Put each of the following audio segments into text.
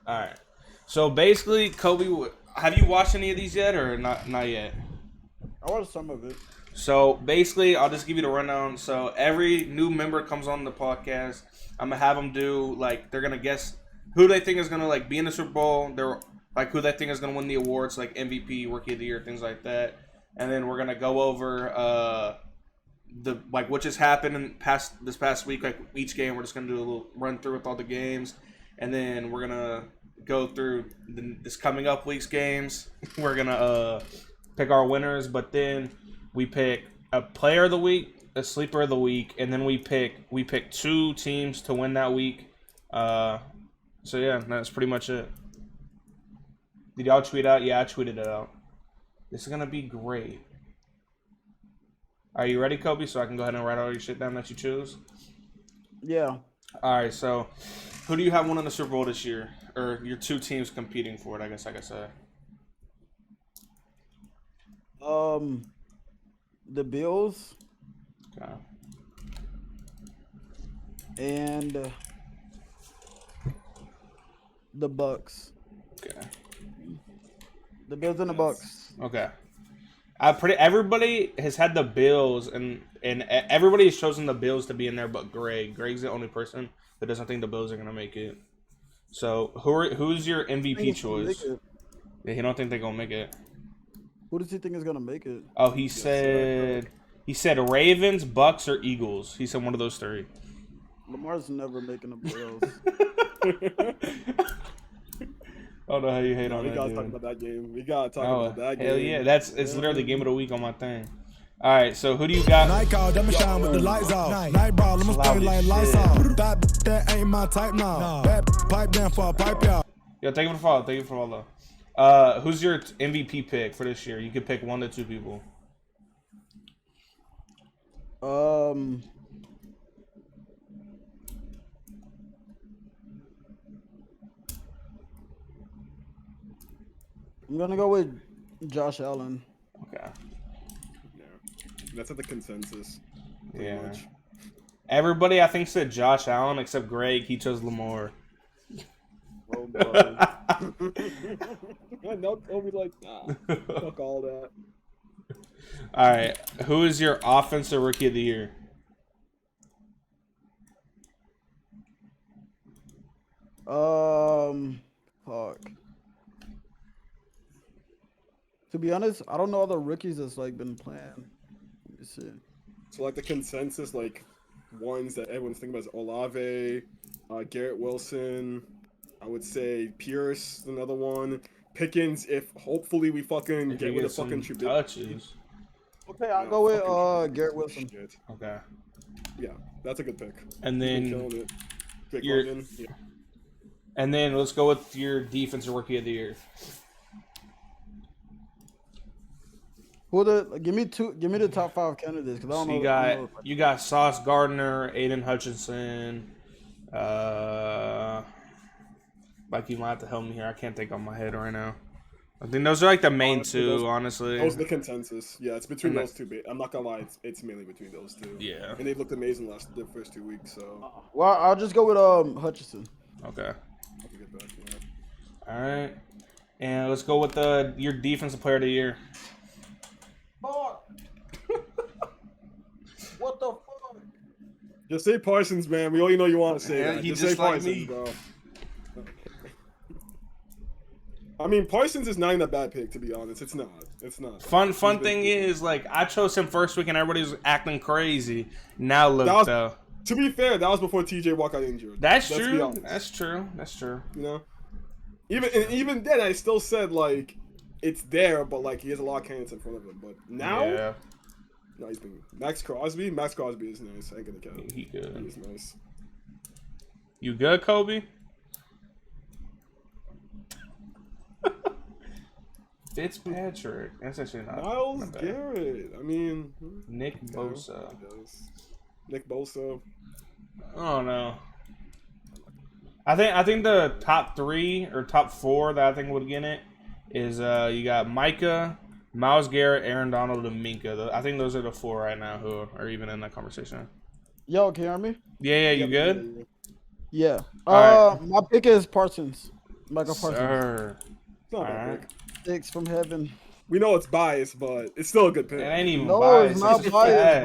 All right. So basically, Kobe, have you watched any of these yet, or not? Not yet. I watched some of it. So basically, I'll just give you the rundown. So every new member comes on the podcast. I'm gonna have them do they're gonna guess who they think is gonna be in the Super Bowl. They're who they think is gonna win the awards, like MVP, Rookie of the Year, things like that. And then we're gonna go over the what just happened in this past week. Like each game, we're just gonna do a little run through with all the games, and then we're gonna go through this coming up week's games. We're gonna pick our winners, but then we pick a player of the week, a sleeper of the week, and then we pick 2 teams to win that week. So yeah, that's pretty much it. Did y'all tweet out? Yeah, I tweeted it out. This is gonna be great. Are you ready, Kobe? So I can go ahead and write all your shit down that you choose. Yeah. All right. So, who do you have winning the Super Bowl this year, or your 2 teams competing for it? I guess I could say. The Bills Okay. and the Bucks. Okay. The Bills and the Bucks. Okay. Everybody has had the Bills, and everybody has chosen the Bills to be in there, but Greg. Greg's the only person that doesn't think the Bills are gonna make it. So who's your MVP choice? Yeah, he don't think they're gonna make it. Who does he think is gonna make it? Oh, he said Ravens, Bucks, or Eagles. He said one of those 3. Lamar's never making the Bills. I don't know how you hate on We that. gotta Dude. talk about that game. We gotta talk about that game. Hell yeah, it's literally game of the week on my thing. All right, so who do you got? Night call, let me shine with the lights off. Night ball, let me stay like lights off. That ain't my type now. That pipe down for a pipe out. Yo, thank you for follow. Thank you for follow. Who's your MVP pick for this year? You could pick 1 to 2 people. I'm gonna go with Josh Allen. Okay. Yeah. That's at the consensus. Yeah. Much. Everybody, I think, said Josh Allen except Greg. He chose Lamar. Oh, bro. I know Kobe like, nah, fuck all that. All right. Who is your offensive rookie of the year? Fuck. To be honest, I don't know all the rookies that's been playing. Let me see. So the consensus ones that everyone's thinking about is Olave, Garrett Wilson. I would say Pierce, another one. Pickens, if hopefully we fucking get rid of fucking Trubisky. touches. Okay, I'll go with Garrett Wilson. Shit. Okay. Yeah, that's a good pick. And Been then killing it. Drake You're- London, yeah. And then let's go with your defensive rookie of the year. Give me the top 5 candidates because I don't So know. you I got don't know you got Sauce Gardner, Aiden Hutchinson. You might have to help me here. I can't think on my head right now. I think those are the main Honestly, 2. Honestly, Those are the consensus. Yeah, it's between And those 2. I'm not gonna lie, it's mainly between those 2. Yeah. And they've looked amazing the first 2 weeks, so Well, I'll just go with Hutchinson. Okay. I can get back to that. All right. And let's go with your defensive player of the year. What the fuck? Just say Parsons, man. We already know you want to say Yeah, that. he Just just say like Parsons, me. bro. I mean, Parsons is not even a bad pick, to be honest. It's not. It's not. Fun thing is, I chose him first week and everybody was acting crazy. Now look, That was- though. To be fair, that was before TJ Watt got injured. That's Let's be true. honest, That's true. That's true. You know? Even then, I still said, it's there, but, he has a lot of candidates in front of him. But now, Yeah. no, he's been... Max Crosby is nice. I ain't gonna count. He good. He's nice. You good, Kobe? Fitzpatrick. That's actually not. Miles not bad. Garrett. I mean... Nick yeah, Bosa. he does. Nick Bosa. Oh no. I think the top 3 or top 4 that I think would get it is you got Micah, Miles Garrett, Aaron Donald, and Minka. I think those are the 4 right now who are even in that conversation. Yo, can you hear me? Yeah, you good? Yeah. All right. My pick is Parsons. Michael Parsons. Sir. It's not that big. 6 from heaven. We know it's biased, but it's still a good pick. It ain't even No, biased. it's not just biased, facts.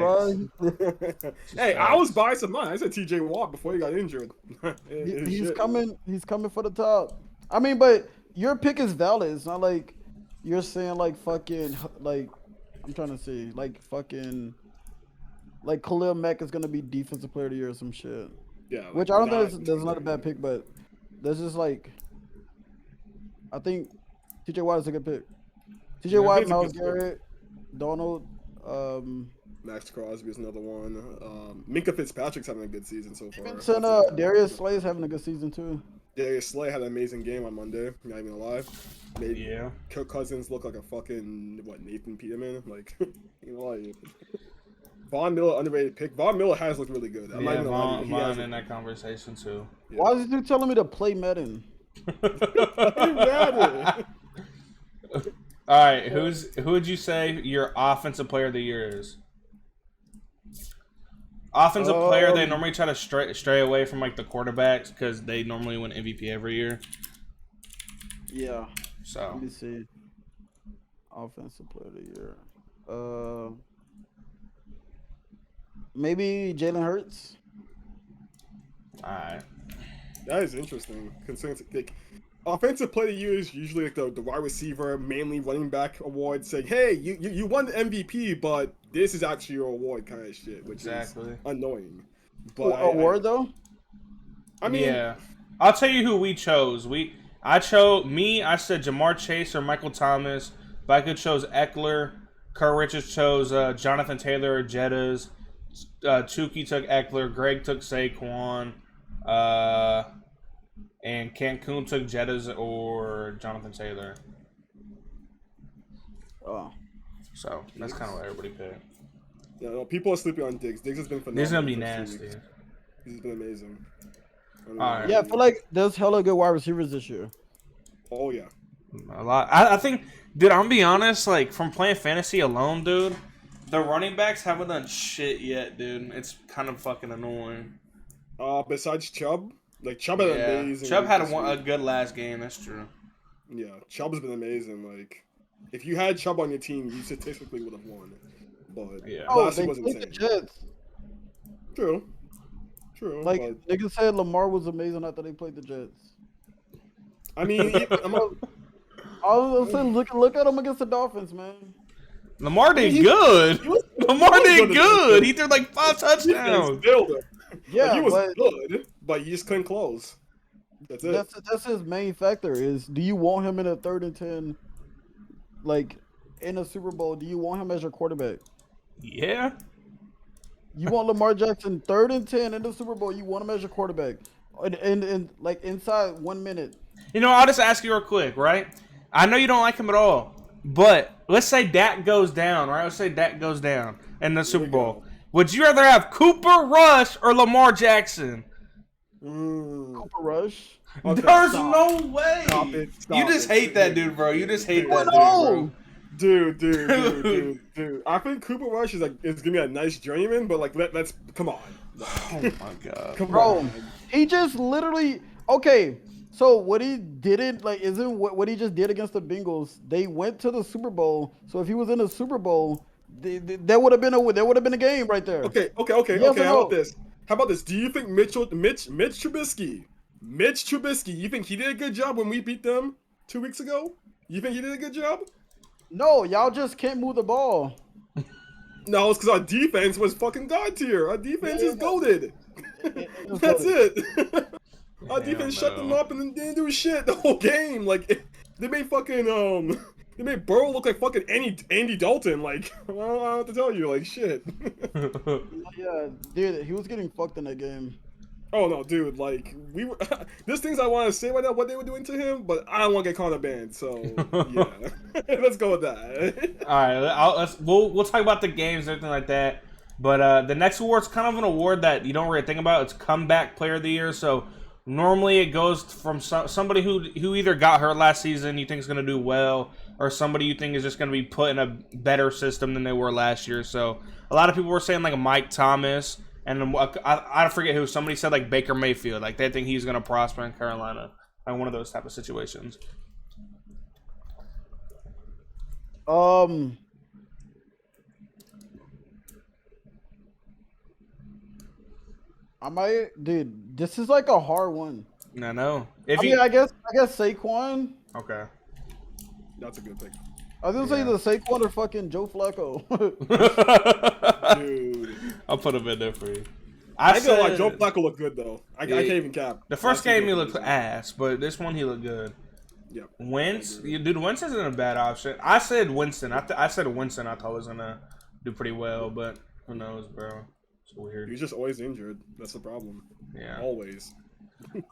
bro. Hey, I was biased of mine. I said TJ Watt before he got injured. He's coming. He's coming for the top. I mean, but your pick is valid. It's not like you're saying like fucking like I'm trying to say like fucking like Khalil Mack is gonna be defensive player of the year or some shit. Yeah. Like, Which I don't think that's not a bad pick, but there's just like I think TJ Watt is a good pick. TJ Watt, Myles Garrett, Donald, Max Crosby is another one. Minka Fitzpatrick's having a good season so far. Even Darius Slay is having a good season too. Darius Slay had an amazing game on Monday. Not even gonna lie. Made Yeah. Kirk Cousins look like a fucking Nathan Peterman. Like, you know, like Von Miller underrated pick. Von Miller has looked really good. I'm not Yeah, even gonna lie to you. He Von has in that conversation too. Yeah. Why is you telling me to play Madden? Madden. All right, who would you say your offensive player of the year is? Offensive player, they normally try to stray away from like the quarterbacks because they normally win MVP every year. Yeah. So Let me see. Offensive player of the year. Maybe Jalen Hurts. all right. That is interesting. Considering like, offensive player of the year is usually like the wide receiver, mainly running back award, saying, "Hey, you won the MVP, but this is actually your award," kind of shit, which is annoying. But Award though? I mean, yeah, I'll tell you who we chose. I said Jamar Chase or Michael Thomas. Becca chose Eckler. Kurt Richards chose Jonathan Taylor or Jettas. Chucky took Eckler. Greg took Saquon. And Cancun took Jettas or Jonathan Taylor. Oh. So that's kind of what everybody picked. yeah, no, people are sleeping on Diggs. Diggs has been phenomenal. This is gonna be for nasty. weeks. He's been amazing. Alright. Yeah, I feel like there's hella good wide receivers this year. Oh yeah. A lot. I think, dude, I'm gonna be honest, like, from playing fantasy alone, dude, the running backs haven't done shit yet, dude. It's kind of fucking annoying. Besides Chubb, like Chubb had an amazing. Chubb had this a week. good last game, that's true. Yeah, Chubb has been amazing. Like, if you had Chubb on your team, you statistically would have won. But Yeah. last they week was played the insane. Jets. True. Like but, niggas said, Lamar was amazing after they played the Jets. I mean, I was saying, look at him against the Dolphins, man. Lamar did good. Lamar did good. He threw like 5 he touchdowns. Yeah, he was but good, but you just couldn't close. That's it. that's his main factor. Is do you want him in a 3rd and 10, like in a Super Bowl? Do you want him as your quarterback? Yeah. You want Lamar Jackson 3rd and 10 in the Super Bowl? You want him as your quarterback? And like inside 1 minute. You know, I'll just ask you real quick, right? I know you don't like him at all, but let's say Dak goes down, right? Let's say Dak goes down in the Super Bowl. Would you rather have Cooper Rush or Lamar Jackson? Cooper Rush. Okay, There's stop. no way. Stop it. You just hate that dude, bro. You just hate that dude, No. bro. Dude. I think Cooper Rush is gonna be a nice journeyman, but like let's come on. Oh my god. Come Bro, on. he just literally okay. So what he didn't like isn't what he just did against the Bengals. They went to the Super Bowl. So if he was in the Super Bowl, there would have been a game right there. Okay. Yes or How no? about this? How about this? Do you think Mitch Trubisky, you think he did a good job when we beat them 2 weeks ago? You think he did a good job? No, y'all just can't move the ball. No, it's because our defense was fucking god tier. Our defense is goated. was That's goated. it. Our defense shut them up and then didn't do shit the whole game. Like they made fucking they made Burrow look like fucking Andy Dalton. Like I don't know what to tell you. Like shit. Yeah, dude, he was getting fucked in that game. Oh no, dude! Like we were. There's things I want to say right now what they were doing to him, but I don't want to get caught in a band. So yeah, let's go with that. All right, we'll talk about the games and everything like that. But the next award's kind of an award that you don't really think about. It's comeback player of the year. So normally it goes from somebody who either got hurt last season, you think is going to do well, or somebody you think is just going to be put in a better system than they were last year. So a lot of people were saying like Mike Thomas. And I forget who. Somebody said like Baker Mayfield. Like they think he's gonna prosper in Carolina. like one of those type of situations. I might, dude. This is like a hard one. I know. I guess Saquon. Okay. That's a good pick. I was gonna say either Saquon or fucking Joe Flacco. Dude, I'll put him in there for you. I feel like Joe Flacco looked good though. I can't even cap. The first game he looked ass, but this one he looked good. Yeah. Wentz, dude, Wentz isn't a bad option. I said Winston. I said Winston. I thought was gonna do pretty well, but who knows, bro? It's weird. He's just always injured. That's the problem. Yeah. Always.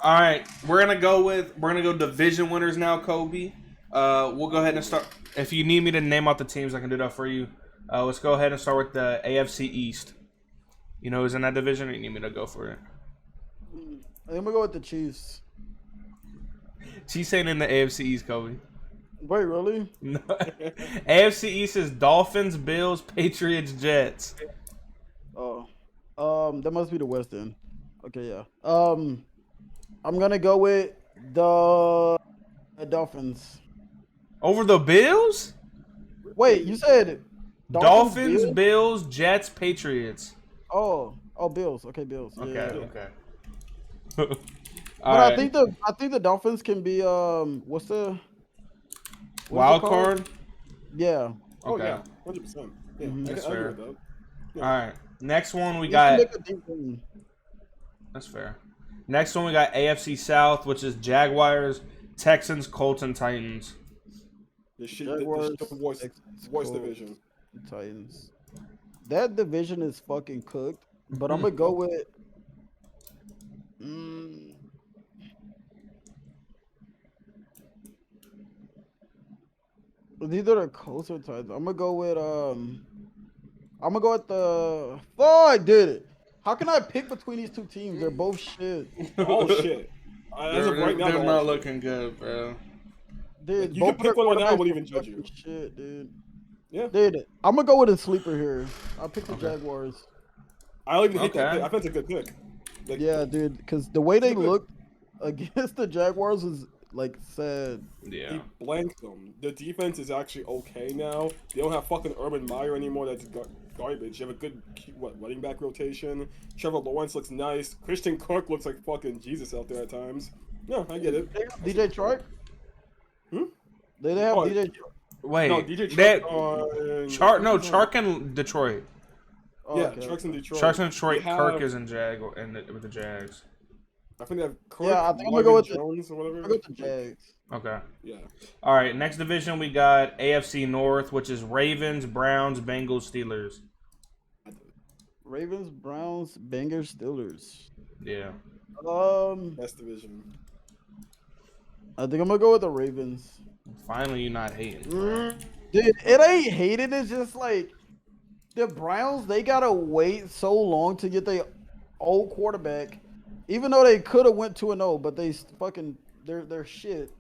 All right, we're gonna go division winners now, Kobe. We'll go ahead and start. If you need me to name out the teams, I can do that for you. Let's go ahead and start with the AFC East. You know who's in that division, or you need me to go for it? I'm gonna go with the Chiefs. Chiefs ain't in the AFC East, Kobe. Wait, really? No. AFC East is Dolphins, Bills, Patriots, Jets. Oh, that must be the West End. Okay, yeah. I'm gonna go with the Dolphins. Over the Bills? Wait, you said Dolphins, Bills, Jets, Patriots. Oh, Bills. Okay, Bills. Okay, Yeah. okay. But right. I think the Dolphins can be what's Wild it card? Yeah. Oh Okay. yeah, 100%. Yeah, That's I agree fair. with that. Yeah. All right. Next one we You got. can make a deep one. That's fair. Next one we got AFC South, which is Jaguars, Texans, Colts, and Titans. Jaguars, the worst Colts, division. Titans. That division is fucking cooked. But I'm gonna go with. These are the Colts or Titans. I'm gonna go with the. Fuck, did it. How can I pick between these two teams? They're both shit. Oh shit. As of right now, They're they're not all looking good, bro. Dude, Like, you can both of their pick one right now, I quarterbacks wouldn't even are judge you. fucking shit, dude. Yeah. Dude, I'm gonna go with a sleeper here. I'll pick the Jaguars. I don't even hate that Okay. pick. I think it's a good pick. Like, Yeah, dude, because the way they Look at- looked against the Jaguars is like sad. Yeah. He blanked them. The defense is actually okay now. They don't have fucking Urban Meyer anymore. That's garbage. You have a good running back rotation. Trevor Lawrence looks nice. Christian Kirk looks like fucking Jesus out there at times. Yeah, I get it. DJ Chark? Hmm? They have Oh, DJ. Wait. No, DJ that, Chark. Chark in Detroit. Oh, Yeah, okay. Chark's in Detroit. Chark's in Detroit. They have- Kirk is in with the Jags. I think they have Kirk, Yeah, I think I'm gonna Marvin go with Jones or whatever. I go with the Jags. Okay. Yeah. All right. Next division we got AFC North, which is Ravens, Browns, Bengals, Steelers. Ravens, Browns, Bengals, Steelers. Yeah. Best division. I think I'm gonna go with the Ravens. Finally, you're not hating. bro. Dude, it ain't hated. It's just like the Browns. They gotta wait so long to get their old quarterback, even though they could have went 2-0, but they fucking they're shit.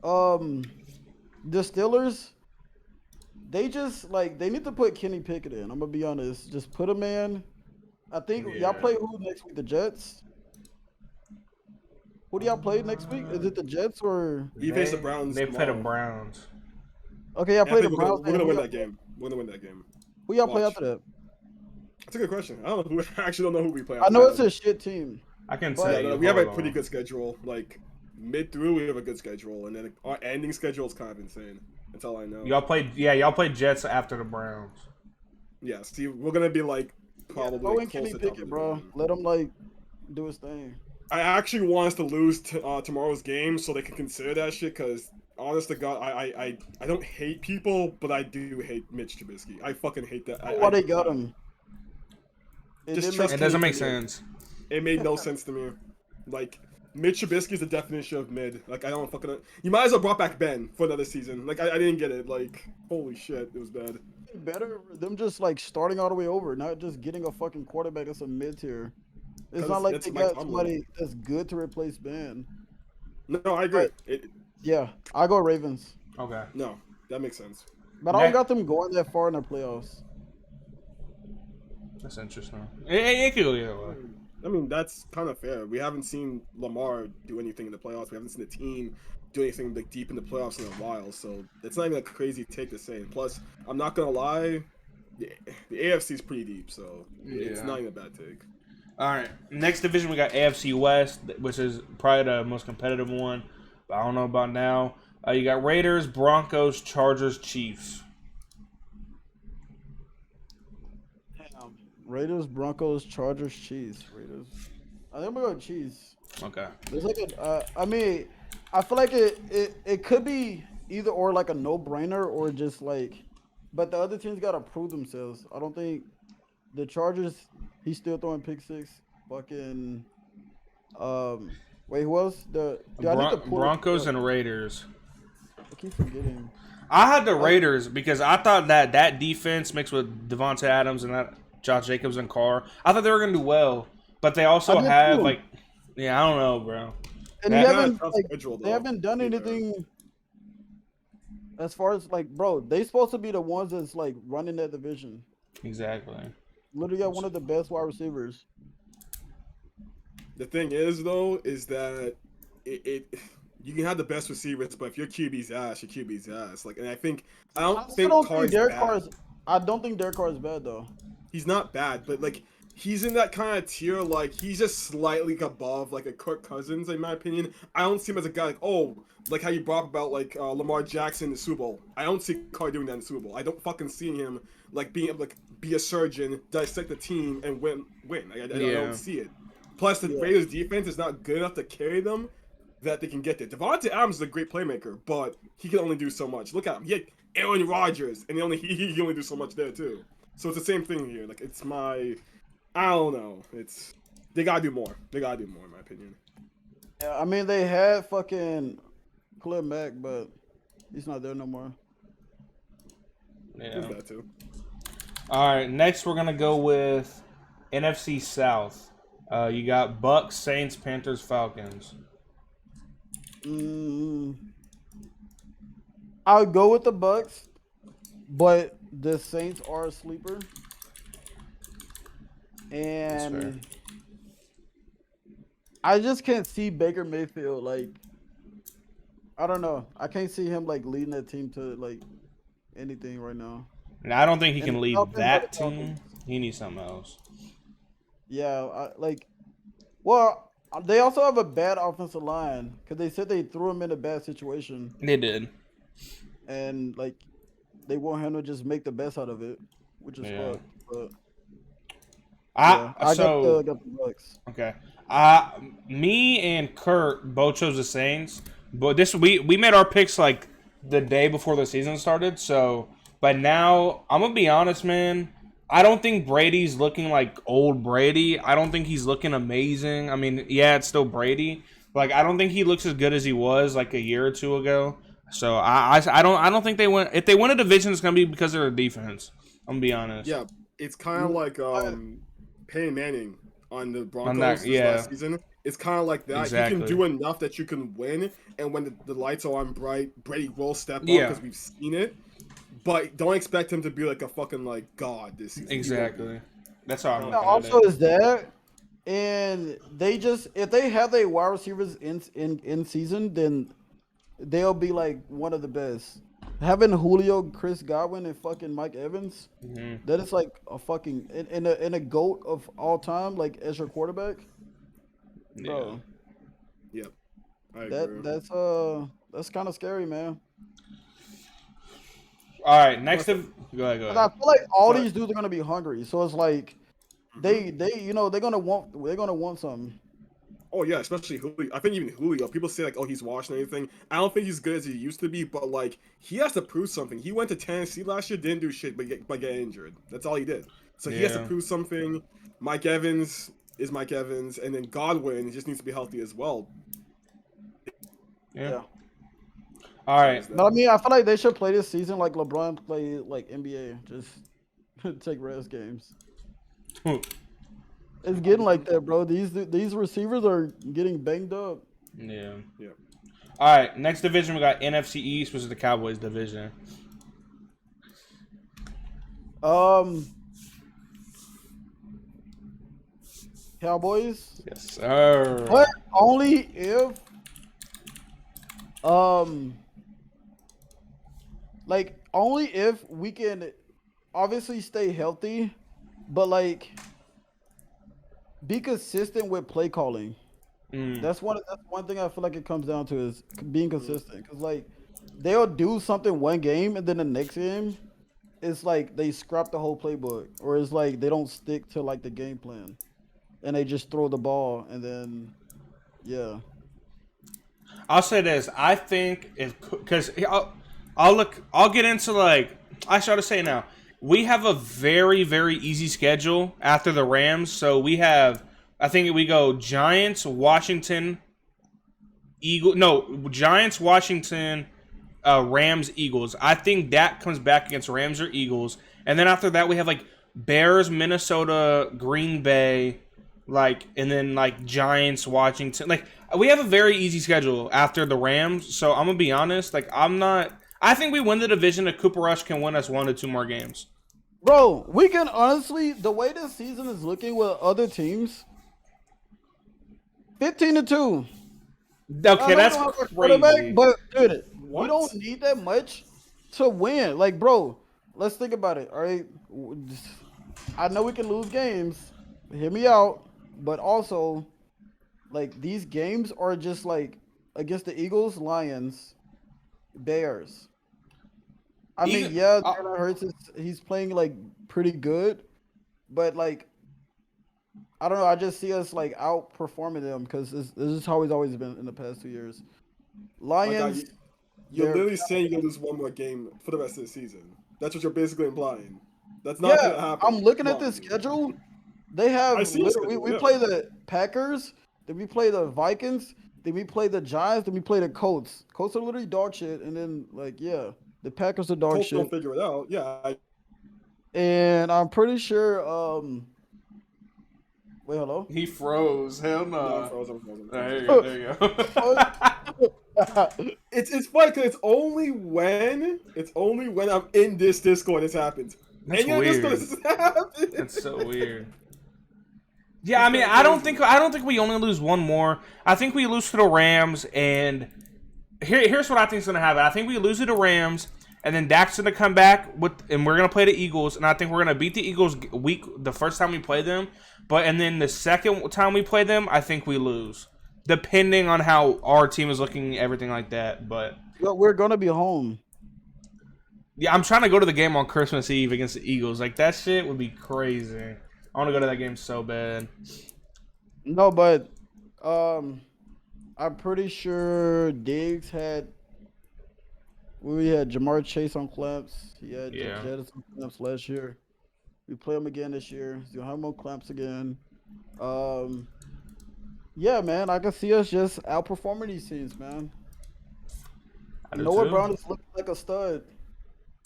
The Steelers, they just they need to put Kenny Pickett in. I'm gonna be honest. Just put him in. I think y'all play who next week? The Jets. Who do y'all play next week? Is it the Jets or? You face the Browns. They play the tomorrow. Browns. Okay, y'all I play the think Browns. We're gonna win that game. We're gonna win that game. Who y'all play Watch. after that? That's a good question. I don't know. I actually don't know who we play. I know after it's a shit team. I can But- tell that. you. We have a hold pretty on. good schedule. Like mid through, we have a good schedule, and then our ending schedule is kind of insane. That's all I know. Y'all played Jets after the Browns. Yeah. See, we're gonna be like probably. Throw in close Kenny to top of Pickett, the bro. division. Let him do his thing. I actually want us to lose tomorrow's game so they can consider that shit. Because honest to God, I don't hate people, but I do hate Mitch Trubisky. I fucking hate that. Why they got him? Just didn't trust It make doesn't me. make sense. It made no sense to me. Like Mitch Trubisky is the definition of mid. Like I don't fucking. You might as well brought back Ben for another season. Like I didn't get it. Like holy shit, it was bad. better them just starting all the way over, not just getting a fucking quarterback that's a mid tier. It's 'Cause not like it's they Mike got Tomlin. somebody that's good to replace Ben. No, I agree. Yeah, I go Ravens, Okay. No, that makes sense. but I don't got them going that far in the playoffs. That's interesting. It could go either way. I mean, that's kind of fair. We haven't seen Lamar do anything in the playoffs. We haven't seen the team do anything like deep in the playoffs in a while. So it's not even a crazy take to say. And plus, I'm not gonna lie, the AFC is pretty deep, so it's not even a bad take. All right, next division we got AFC West, which is probably the most competitive one. But I don't know about now. You got Raiders, Broncos, Chargers, Chiefs. Damn. Raiders, Broncos, Chargers, Chiefs. Raiders. I think I'm gonna go Chiefs. Okay. There's like a. I mean, I feel like it could be either or, like a no-brainer, or just like, but the other teams gotta prove themselves. I don't think the Chargers. He's still throwing pick six. Fucking. Wait, who else? Broncos and Raiders. I keep forgetting. I had the Raiders because I thought that defense mixed with Devonta Adams and that Josh Jacobs and Carr, I thought they were gonna do well. But they also have like, I don't know, bro. And they haven't done anything as far as like, bro. They supposed to be the ones that's like running that division. Exactly. Literally got one of the best wide receivers. The thing is, though, is that you can have the best receivers, but if your QB's ass, your QB's ass. Like, and I don't think Derek Carr is bad though. He's not bad, but like he's in that kind of tier. Like he's just slightly above like a Kirk Cousins, in my opinion. I don't see him as a guy like how you brought up about like Lamar Jackson in the Super Bowl. I don't see Carr doing that in the Super Bowl. I don't fucking see him like being able to like, be a surgeon, dissect the team, and win. I don't see it. Plus, the Raiders' defense is not good enough to carry them that they can get there. Devonta Adams is a great playmaker, but he can only do so much. Look at him. He had Aaron Rodgers, and he only do so much there, too. So it's the same thing here. Like, I don't know. They gotta do more. They gotta do more, in my opinion. Yeah, I mean, they had fucking Khalil Mack, but he's not there no more. Yeah. That too. All right, next we're going to go with NFC South. You got Bucks, Saints, Panthers, Falcons. I'll go with the Bucks, but the Saints are a sleeper. And I just can't see Baker Mayfield, like, I don't know. I can't see him like leading that team to like anything right now. And I don't think he can lead that team. He needs something else. Yeah, they also have a bad offensive line because they said they threw him in a bad situation. They did. And like, they want him to just make the best out of it, which is fucked. But I got the Bucks. Okay. Me and Kurt both chose the Saints, but we made our picks like the day before the season started. So, but now I'm gonna be honest, man. I don't think Brady's looking like old Brady. I don't think he's looking amazing. I mean, yeah, it's still Brady. But like, I don't think he looks as good as he was like a year or two ago. So I don't think they win. If they win a division, it's gonna be because of their defense. I'm gonna be honest. Yeah, it's kind of like Peyton Manning on the Broncos last season. It's kind of like that. Exactly. You can do enough that you can win, and when the lights are on bright, Brady will step up because we've seen it. But don't expect him to be like a fucking like god this season. Exactly. That's how I'm looking also at it. Is that, and they just if they have their wide receivers in season, then they'll be like one of the best. Having Julio, Chris Godwin, and fucking Mike Evans, that is like a fucking in a GOAT of all time, like as your quarterback. Bro. Yep. I agree. That's kind of scary, man. All right, next go ahead. I feel like all these dudes are gonna be hungry, so it's like they they're gonna want something. Oh yeah, especially Julio. I think even Julio. People say like, oh, he's washed and everything. I don't think he's as good as he used to be, but like he has to prove something. He went to Tennessee last year, didn't do shit, but get injured. That's all he did. So he has to prove something. Mike Evans is Mike Evans, and then Godwin just needs to be healthy as well. Yeah. All right. But I mean, I feel like they should play this season like LeBron played like NBA. Just take rest games. It's getting like that, bro. These receivers are getting banged up. Yeah. All right. Next division, we got NFC East, which is the Cowboys division. Cowboys. Yes, sir. But only if only if we can obviously stay healthy, but like be consistent with play calling. That's one thing I feel like it comes down to is being consistent. Cause like they'll do something one game and then the next game it's like they scrap the whole playbook, or it's like they don't stick to like the game plan, and they just throw the ball and then yeah. I'll say this. I think because I'll get into like I should say now. We have a very, very easy schedule after the Rams. So we have, I think we go Giants, Washington, Giants, Washington, Rams, Eagles. I think that comes back against Rams or Eagles. And then after that, we have like Bears, Minnesota, Green Bay, and then like Giants, Washington. Like we have a very easy schedule after the Rams. So I'm going to be honest. I think we win the division. That Cooper Rush can win us 1 to 2 more games. Bro, we can honestly, the way this season is looking with other teams, 15-2. Okay, that's crazy. But dude, we don't need that much to win. Like, bro, let's think about it. All right, I know we can lose games. Hear me out. But also, like these games are just like against the Eagles, Lions, Bears. I mean, yeah, Jalen Hurts he's playing like pretty good, but like I don't know. I just see us like outperforming them because this is how it's always been in the past 2 years. Lions. You're literally saying you're gonna lose one more game for the rest of the season. That's what you're basically implying. That's not gonna happen. I'm looking at this schedule. They have we play the Packers, then we play the Vikings, then we play the Giants, then we play the Colts. Colts are literally dog shit, and then the Packers are dog Colts shit. don't figure it out. Yeah. And I'm pretty sure. Wait, hello. He froze. Hell no. No, I'm frozen. There you go. It's funny because it's only when I'm in this Discord this happens. That's weird. This happens. That's so weird. Yeah, I mean, I don't think we only lose one more. I think we lose to the Rams, and here's what I think is gonna happen. I think we lose to the Rams, and then Dak's gonna come back and we're gonna play the Eagles, and I think we're gonna beat the Eagles the first time we play them. And then the second time we play them, I think we lose, depending on how our team is looking, everything like that. But we're gonna be home. Yeah, I'm trying to go to the game on Christmas Eve against the Eagles. Like that shit would be crazy. I want to go to that game so bad. No, but I'm pretty sure Diggs we had Jamar Chase on clamps. He had Jettis on clamps last year. We play him again this year. He's gonna have him on clamps again. Yeah, man, I can see us just outperforming these teams, man. Noah Brown is looking like a stud.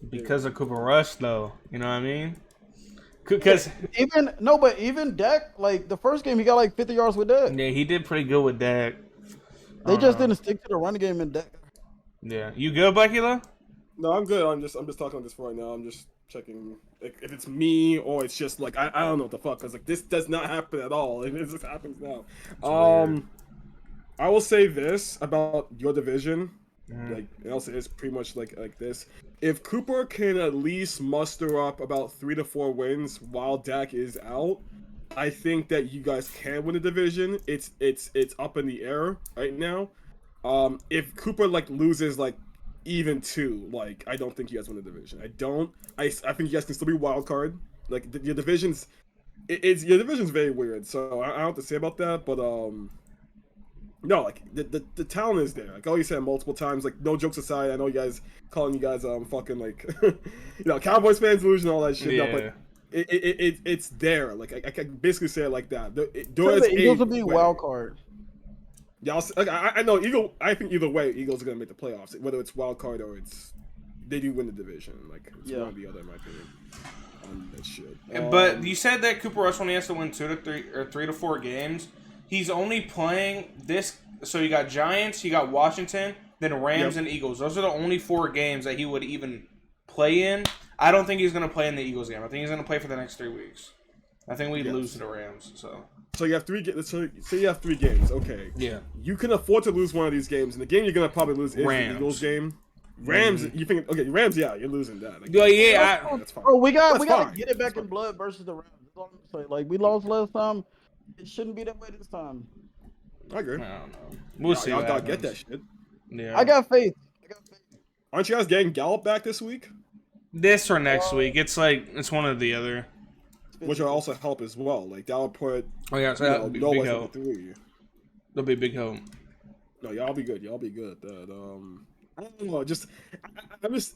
Because of Cooper Rush, though. You know what I mean? Because even Dak, like the first game, he got like 50 yards with Dak. Yeah, he did pretty good with Dak. They just didn't stick to the running game in Dak. Yeah, you good, Bucky-La? No, I'm good. I'm just talking on this right now. I'm just checking if it's me or it's just like I don't know what the fuck, because like this does not happen at all. It just happens now. I will say this about your division. Like, and also it's pretty much like this. If Cooper can at least muster up about 3 to 4 wins while Dak is out, I think that you guys can win the division. It's up in the air right now. If Cooper like loses like even 2, like I don't think you guys win the division. I think you guys can still be wild card. Like your division's your division's very weird. So I don't have to say about that, but no, like the talent is there. Like I always said multiple times. Like no jokes aside, I know you guys calling you guys fucking like Cowboys fans losing all that shit. Yeah. No, but it's there. Like I can basically say it like that. The Eagles will be wild card. Yeah, I know Eagle. I think either way, Eagles are gonna make the playoffs. Whether it's wild card or they do win the division. Like it's one or the other, in my opinion. On that shit. But you said that Cooper Rush only has to win 2 to 3 or 3 to 4 games. He's only playing this. So you got Giants, you got Washington, then Rams and Eagles. Those are the only 4 games that he would even play in. I don't think he's going to play in the Eagles game. I think he's going to play for the next 3 weeks. I think we lose to the Rams. So So you have 3 games. So you have 3 games. Okay. Yeah. You can afford to lose one of these games, and the game you're gonna probably lose is Rams. the Eagles game. Rams, you think? Okay, Rams. Yeah, you're losing that. Like, Yeah. that's fine. Oh, we That's gotta fine. get it back in blood versus the Rams. That's all I'm saying. Like we lost last time, it shouldn't be that way this time. I agree. I don't know. We'll see. Y'all what gotta get happens. that shit. Yeah. I got faith. Aren't you guys getting Gallup back this week? This or next week. It's like it's one or the other. Which will also help as well. Like that'll put Oh yeah, so you that'll know, be no big less than help. 3. That'll be a big help. No, y'all be good. Y'all be good. I don't know.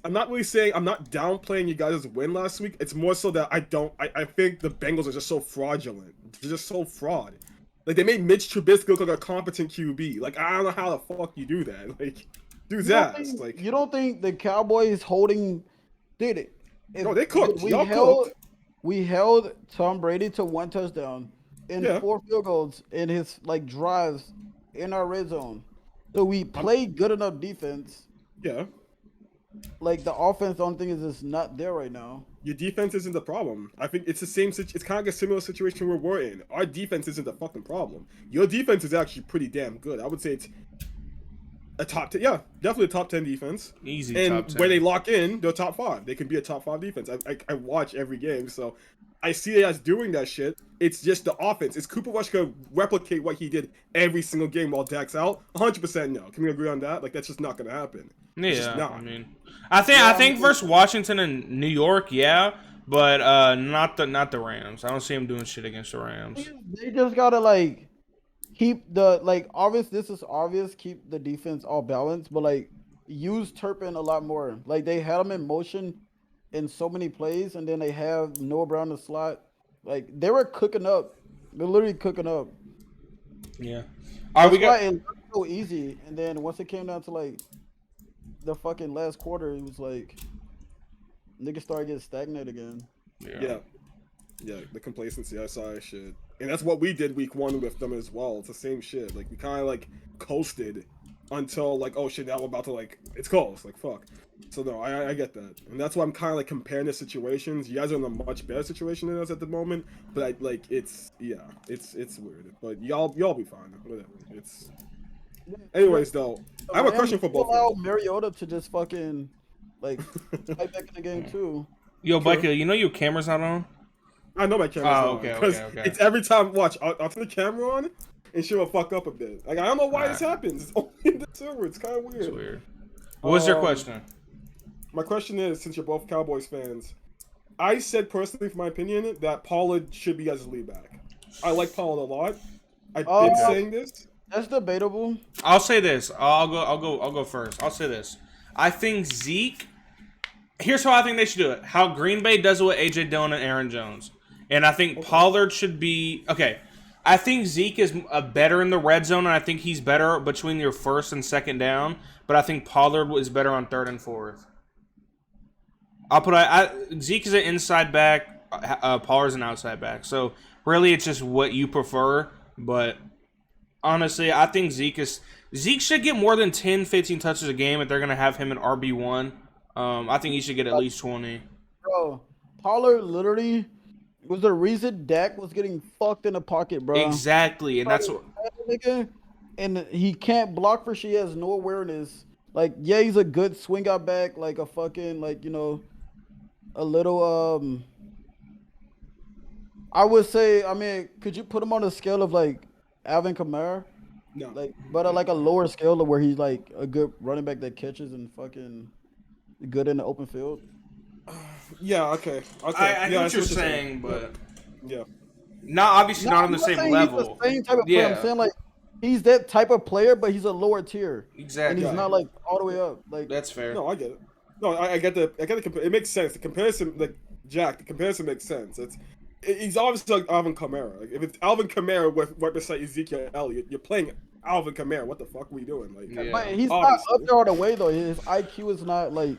I'm not really saying I'm not downplaying you guys' win last week. It's more so that I think the Bengals are just so fraudulent. They're just so fraud. Like they made Mitch Trubisky look like a competent QB. Like I don't know how the fuck you do that. Like do that. Like You don't think the Cowboys did it? no, they cooked. We Y'all held, cooked. we held Tom Brady to 1 touchdown and Yeah. 4 field goals in his like drives in our red zone. So we played good enough defense. Yeah. Like the offense, the only thing is it's not there right now. Your defense isn't the problem. I think it's the same. It's kind of like a similar situation where we're in. Our defense isn't the fucking problem. Your defense is actually pretty damn good. I would say it's a top 10. Yeah, definitely a top 10 defense. Easy And top 10. when they lock in, they're top 5. They can be a top 5 defense. I watch every game, so I see us doing that shit. It's just the offense. Is Cooper Rush gonna replicate what he did every single game while Dak's out? 100% no. Can we agree on that? Like that's just not gonna happen. It's just Yeah, not. I mean, I think versus Washington and New York, yeah, but not the Rams. I don't see him doing shit against the Rams. They just gotta like keep the obvious. This is obvious. Keep the defense all balanced, but like use Turpin a lot more. Like they had him in motion in so many plays, and then they have Noah Brown in the slot. Like they were cooking up. They're literally cooking up. Yeah. All right, we That's why got. it looked so easy, and then once it came down to like the fucking last quarter, it was like niggas started getting stagnant again. Yeah, the complacency. I saw that shit. And that's what we did week 1 with them as well. It's the same shit. Like, we kind of, like, coasted until, like, oh, shit, now we're about to, like, it's close. Like, fuck. So, no, I get that. And that's why I'm kind of, like, comparing the situations. You guys are in a much better situation than us at the moment. But, it's weird. But y'all be fine. Whatever. Anyways, though, I have a question for both allow of you. Mariota to just fucking, like, fight back in the game, too. Yo, Bucky, you know your camera's not on? I know my camera's Oh, on. okay, Because okay. it's every time, watch, I'll turn the camera on, and she will fuck up a bit. Like, I don't know why this happens. It's only in the server. It's kind of weird. It's weird. What's your question? My question is, since you're both Cowboys fans, I said personally, for my opinion, that Pollard should be guys' lead back. I like Pollard a lot. I've been saying this. That's debatable. I'll say this. I'll go first. I'll say this. I think Zeke. Here's how I think they should do it. How Green Bay does it with AJ Dillon and Aaron Jones, and I think Pollard should be okay. I think Zeke is better in the red zone, and I think he's better between your first and second down. But I think Pollard is better on 3rd and 4th. I'll put Zeke is an inside back. Pollard's an outside back. So really, it's just what you prefer. But honestly, I think Zeke should get more than 10, 15 touches a game if they're gonna have him in RB1. I think he should get at least 20. Bro, Pollard literally was the reason Dak was getting fucked in the pocket, bro. Exactly, and that's what. And he can't block for shit. He has no awareness. Like, yeah, he's a good swing out back, like a fucking, like, you know, a little, I would say, I mean, could you put him on a scale of, like, Alvin Kamara? No. Like, but like a lower scale of where he's, like, a good running back that catches and fucking good in the open field? Yeah, okay. I know yeah, what you're saying, but yeah. obviously not on the I'm not same saying level. He's the same type of player. Yeah. I'm saying, like, he's that type of player, but he's a lower tier. Exactly. And he's not, like, all the way up. Like, That's fair. No, I get it. No, I get the it makes sense. The comparison, like Jack, the comparison makes sense. He's obviously like Alvin Kamara. Like if it's Alvin Kamara with right beside Ezekiel Elliott, you're playing Alvin Kamara. What the fuck are we doing? Like, Yeah. but he's Obviously. not up there all the way though. His IQ is not like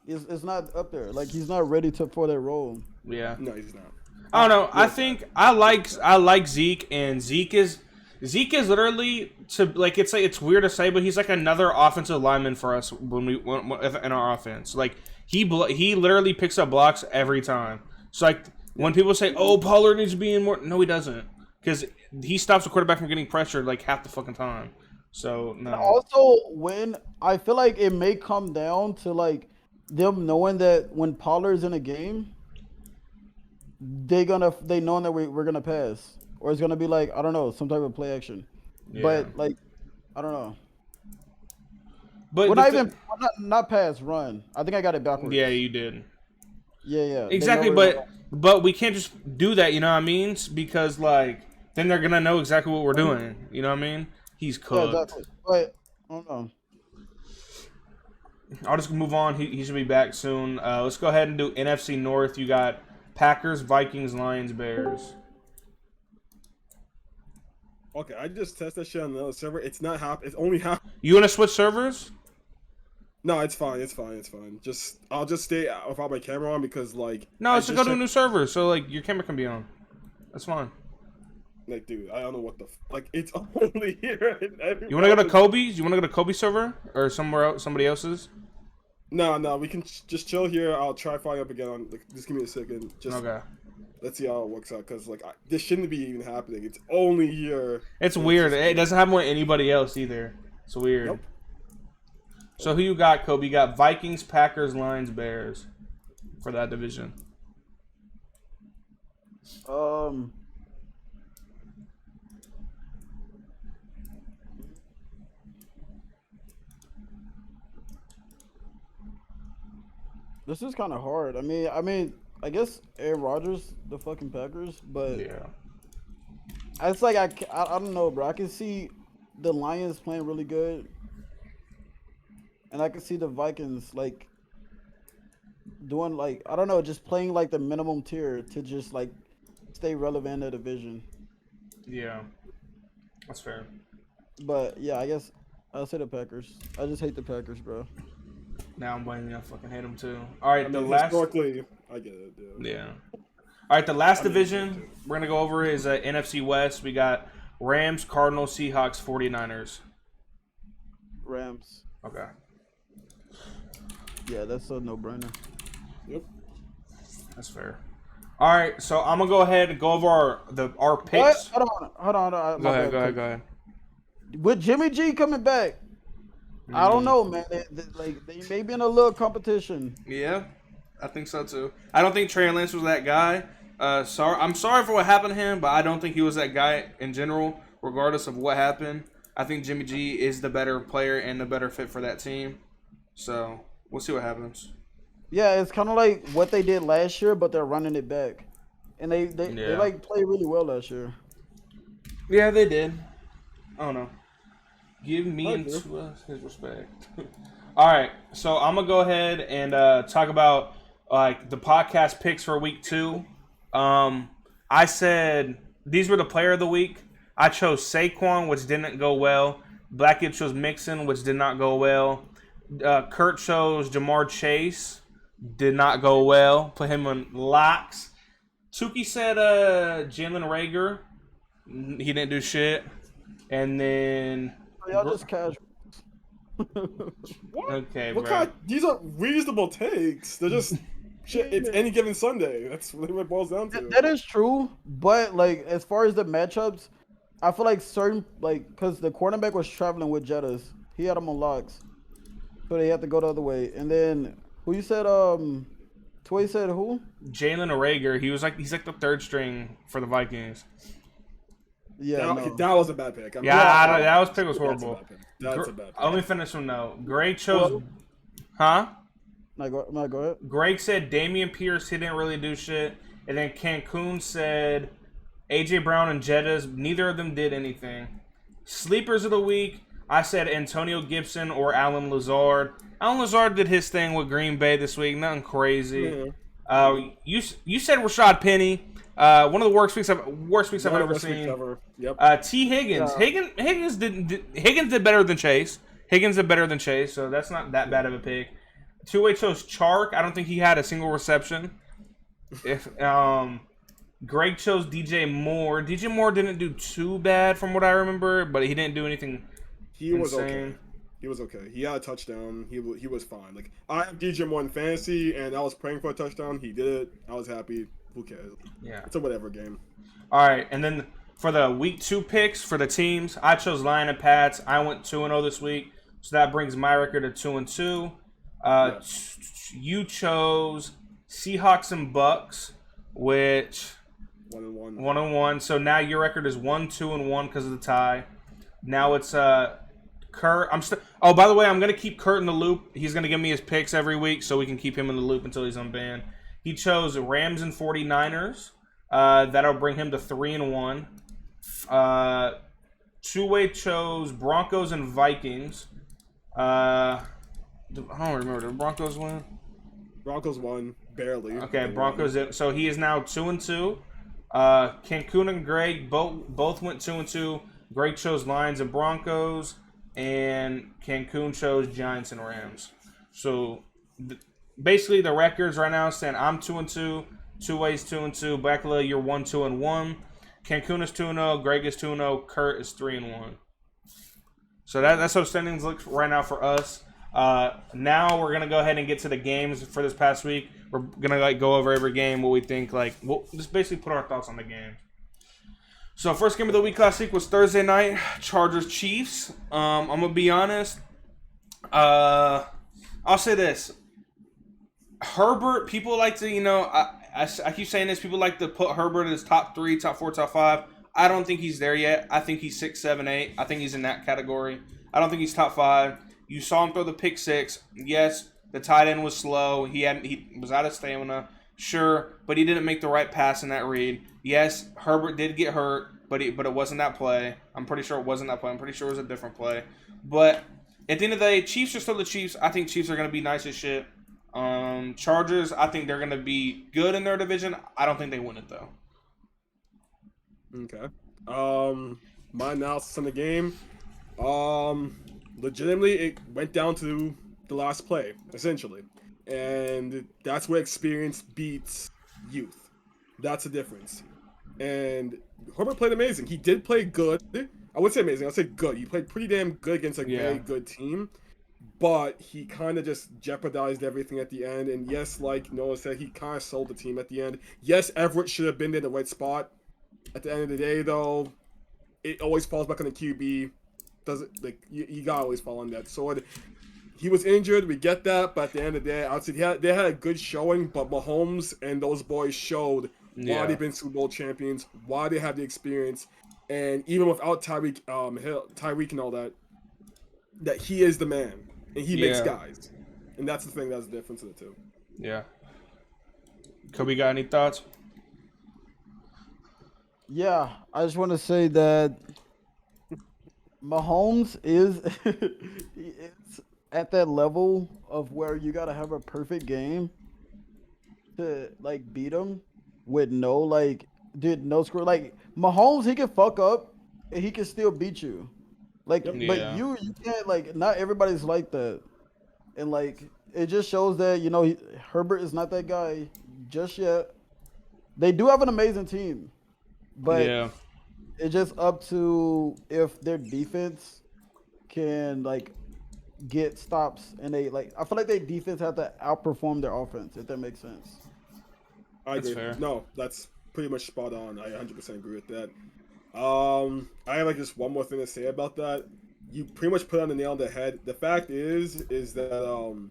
is not up there. Like he's not ready for that role. Yeah. no, he's not. I don't know. I think I like Zeke, and Zeke is literally it's weird to say, but he's like another offensive lineman for us when in our offense. Like he literally picks up blocks every time. So like when people say, "Oh, Pollard needs to be in more," no, he doesn't. because he stops the quarterback from getting pressured like half the fucking time. So no. Also, when I feel like it may come down to like them knowing that when Pollard's in a game, they knowing that we're gonna pass, or it's gonna be like I don't know, some type of play action. Yeah. But like I don't know. But well, not pass, run. I think I got it backwards. Yeah, you did. Yeah. Exactly, but we can't just do that, you know what I mean? Because like then they're gonna know exactly what we're doing. You know what I mean? He's cooked. Yeah, exactly. But I don't know. I'll just move on. He should be back soon. Let's go ahead and do NFC North. You got Packers, Vikings, Lions, Bears. Okay, I just tested that shit on the other server. It's not happening. It's only happening. You want to switch servers? No, it's fine. I'll just stay without my camera on because like. No, let's go to a new server so like your camera can be on. That's fine. Like, dude, I don't know what the like. It's only here. You want to go to Kobe's? You want to go to Kobe's server or somewhere else, somebody else's? No, we can just chill here. I'll try fire up again. Like, just give me a second. Just okay. Let's see how it works out. Cause like this shouldn't be even happening. It's only here. It's weird. It doesn't happen with anybody else either. It's weird. Nope. So who you got, Kobe? You got Vikings, Packers, Lions, Bears for that division. This is kind of hard. I mean, I guess Aaron Rodgers, the fucking Packers, but yeah, it's like I don't know, bro. I can see the Lions playing really good, and I can see the Vikings like doing like I don't know, just playing like the minimum tier to just like stay relevant in the division. Yeah, that's fair. But yeah, I guess I'll say the Packers. I just hate the Packers, bro. Now I'm blaming you. I fucking hate them too. All right, historically, I get it. Yeah. All right, the last division we're gonna go over is NFC West. We got Rams, Cardinals, Seahawks, 49ers. Rams. Okay. Yeah, that's a no-brainer. Yep. That's fair. All right, so I'm gonna go ahead and go over our picks. Hold on. Go ahead. With Jimmy G coming back, I don't know, man. They may be in a little competition. Yeah, I think so too. I don't think Trey Lance was that guy. I'm sorry for what happened to him, but I don't think he was that guy in general, regardless of what happened. I think Jimmy G is the better player and the better fit for that team. So we'll see what happens. Yeah, it's kind of like what they did last year, but they're running it back, and they like played really well last year. Yeah, they did. I don't know. Give me and his respect. All right, so I'm gonna go ahead and talk about like the podcast picks for week 2. I said these were the player of the week. I chose Saquon, which didn't go well. Blackett chose Mixon, which did not go well. Kurt chose Jamar Chase, did not go well. Put him on locks. Tukey said Jalen Reagor, he didn't do shit. And then y'all just casual. What? Okay, what bro. kind? These are reasonable takes. They're just shit. It's any given Sunday. That's really what it boils down to. That is true, but like as far as the matchups, I feel like certain because the quarterback was traveling with Jettas, he had them on locks, so they had to go the other way. And then who you said? Toy said who? Jalen Reagor. He's like the third string for the Vikings. Yeah, that was a bad pick. That pick was horrible. That's a bad pick. Let me finish one though. Greg chose, huh? No, go ahead. Greg said Damian Pierce. He didn't really do shit. And then Cancun said AJ Brown and Jettas. Neither of them did anything. Sleepers of the week. I said Antonio Gibson or Alan Lazard. Alan Lazard did his thing with Green Bay this week. Nothing crazy. You said Rashad Penny. One of the worst weeks I've ever seen. Yep. T. Higgins. Yeah. Higgins did better than Chase. So that's not that bad of a pick. Two-way chose Chark. I don't think he had a single reception. Greg chose DJ Moore. DJ Moore didn't do too bad from what I remember, but he didn't do anything. He was okay. He had a touchdown. He was fine. Like I have DJ Moore in fantasy, and I was praying for a touchdown. He did it. I was happy. Who cares? Yeah. It's a whatever game. All right, and then for the week 2 picks for the teams, I chose Lion and Pats. I went 2-0 this week, so that brings my record to 2-2. You chose Seahawks and Bucks, which 1-1. 1-1. So now your record is 1-2-1 because of the tie. Now it's Kurt. Oh, by the way, I'm gonna keep Kurt in the loop. He's gonna give me his picks every week, so we can keep him in the loop until he's unbanned. He chose Rams and 49ers. That'll bring him to 3-1. Two-way chose Broncos and Vikings. I don't remember. Did Broncos win? Broncos won barely. Okay, Broncos. So he is now 2-2. Cancun and Greg both went 2-2. Greg chose Lions and Broncos, and Cancun chose Giants and Rams. So basically, the records right now stand: I'm 2-2, two-ways 2-2. Bakula, you're 1-2-1. Cancun is 2-0. Greg is 2-0. Kurt is 3-1. So that's how standings look right now for us. Now we're gonna go ahead and get to the games for this past week. We're gonna go over every game, what we think. We'll just basically put our thoughts on the game. So first game of the week last week was Thursday night, Chargers Chiefs. I'm gonna be honest. I'll say this: Herbert. People like to, I keep saying this. People like to put Herbert as top 3, top 4, top 5. I don't think he's there yet. I think he's 6, 7, 8. I think he's in that category. I don't think he's top 5. You saw him throw the pick 6. Yes, the tight end was slow. He was out of stamina. Sure, but he didn't make the right pass in that read. Yes, Herbert did get hurt, but it wasn't that play. I'm pretty sure it wasn't that play. I'm pretty sure it was a different play. But at the end of the day, Chiefs are still the Chiefs. I think Chiefs are going to be nice as shit. Chargers, I think they're going to be good in their division. I don't think they win it, though. Okay. My analysis on the game. Legitimately, it went down to the last play, essentially. And that's where experience beats youth. That's the difference. And Herbert played amazing. He did play good. I would say amazing. I'd say good. He played pretty damn good against a very good team. But he kind of just jeopardized everything at the end. And yes, like Noah said, he kind of sold the team at the end. Yes, Everett should have been in the right spot. At the end of the day, though, it always falls back on the QB. You gotta always fall on that sword. He was injured, we get that, but at the end of the day, I would say they had a good showing, but Mahomes and those boys showed why they've been Super Bowl champions, why they have the experience, and even without Tyreek and all that he is the man, and he makes guys. And that's the thing that's the difference of the two. Yeah. Kobe, got any thoughts? Yeah, I just want to say that Mahomes is at that level of where you gotta have a perfect game to beat him with no score. Like Mahomes, he can fuck up and he can still beat you. But you can't. Not everybody's like that, and it just shows that Herbert is not that guy just yet. They do have an amazing team, but it's just up to if their defense can get stops, and I feel like their defense have to outperform their offense, if that makes sense. I agree. Fair. No, that's pretty much spot on. I 100% agree with that. I have just one more thing to say about that. You pretty much put on the nail on the head. The fact is that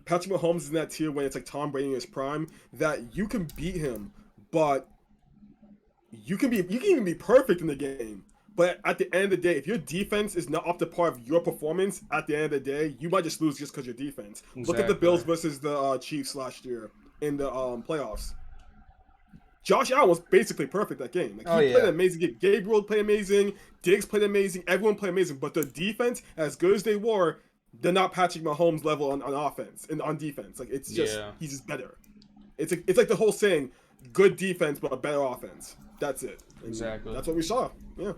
Patrick Mahomes is in that tier when it's like Tom Brady in his prime, that you can beat him, but you can even be perfect in the game. But at the end of the day, if your defense is not up to par of your performance, at the end of the day, you might just lose just because your defense. Exactly. Look at the Bills versus the Chiefs last year in the playoffs. Josh Allen was basically perfect that game. He played amazing. Gabriel played amazing. Diggs played amazing. Everyone played amazing. But the defense, as good as they were, they're not Patrick Mahomes level on offense and on defense. It's just he's just better. It's like the whole saying, good defense but a better offense. That's it. And exactly. That's what we saw. Yeah.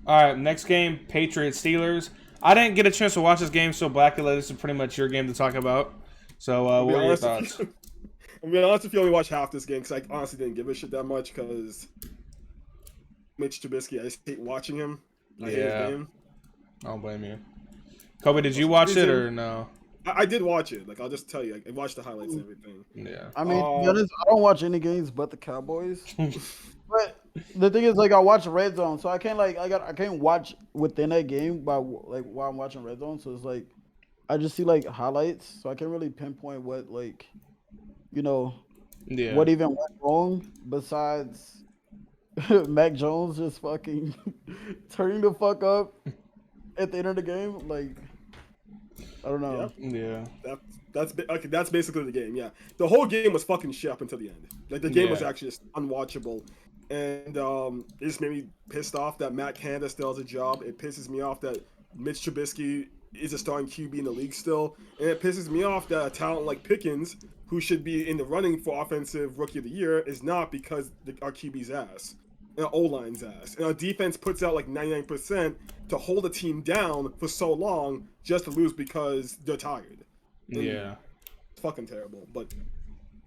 All right, next game, Patriots-Steelers. I didn't get a chance to watch this game, so Blackula, this is pretty much your game to talk about. So what are your thoughts? I'm being honest if you only watch half this game, because I honestly didn't give a shit that much, because Mitch Trubisky, I just hate watching him. I hate his game. I don't blame you. Kobe, did you watch it or no? I did watch it. I'll just tell you. I watched the highlights and everything. Yeah. I mean, to be honest, I don't watch any games but the Cowboys. But The thing is, like, I watch Red Zone, so I can't I can't watch within that game by like while I'm watching Red Zone. So it's like I just see like highlights, so I can't really pinpoint what like you know Yeah. what even went wrong besides Mac Jones just fucking turning the fuck up at the end of the game. Like I don't know. Yeah. Okay. That's basically the game. Yeah, the whole game was fucking shit up until the end. Like the game was Yeah. actually just unwatchable, and it just made me pissed off that Matt Canada still has a job. It pisses me off that Mitch Trubisky is a starting QB in the league still, and it pisses me off that a talent like Pickens, who should be in the running for offensive rookie of the year, is not because our QB's ass. And our O-line's ass. And our defense puts out like 99% to hold a team down for so long just to lose because they're tired. And Yeah. it's fucking terrible. But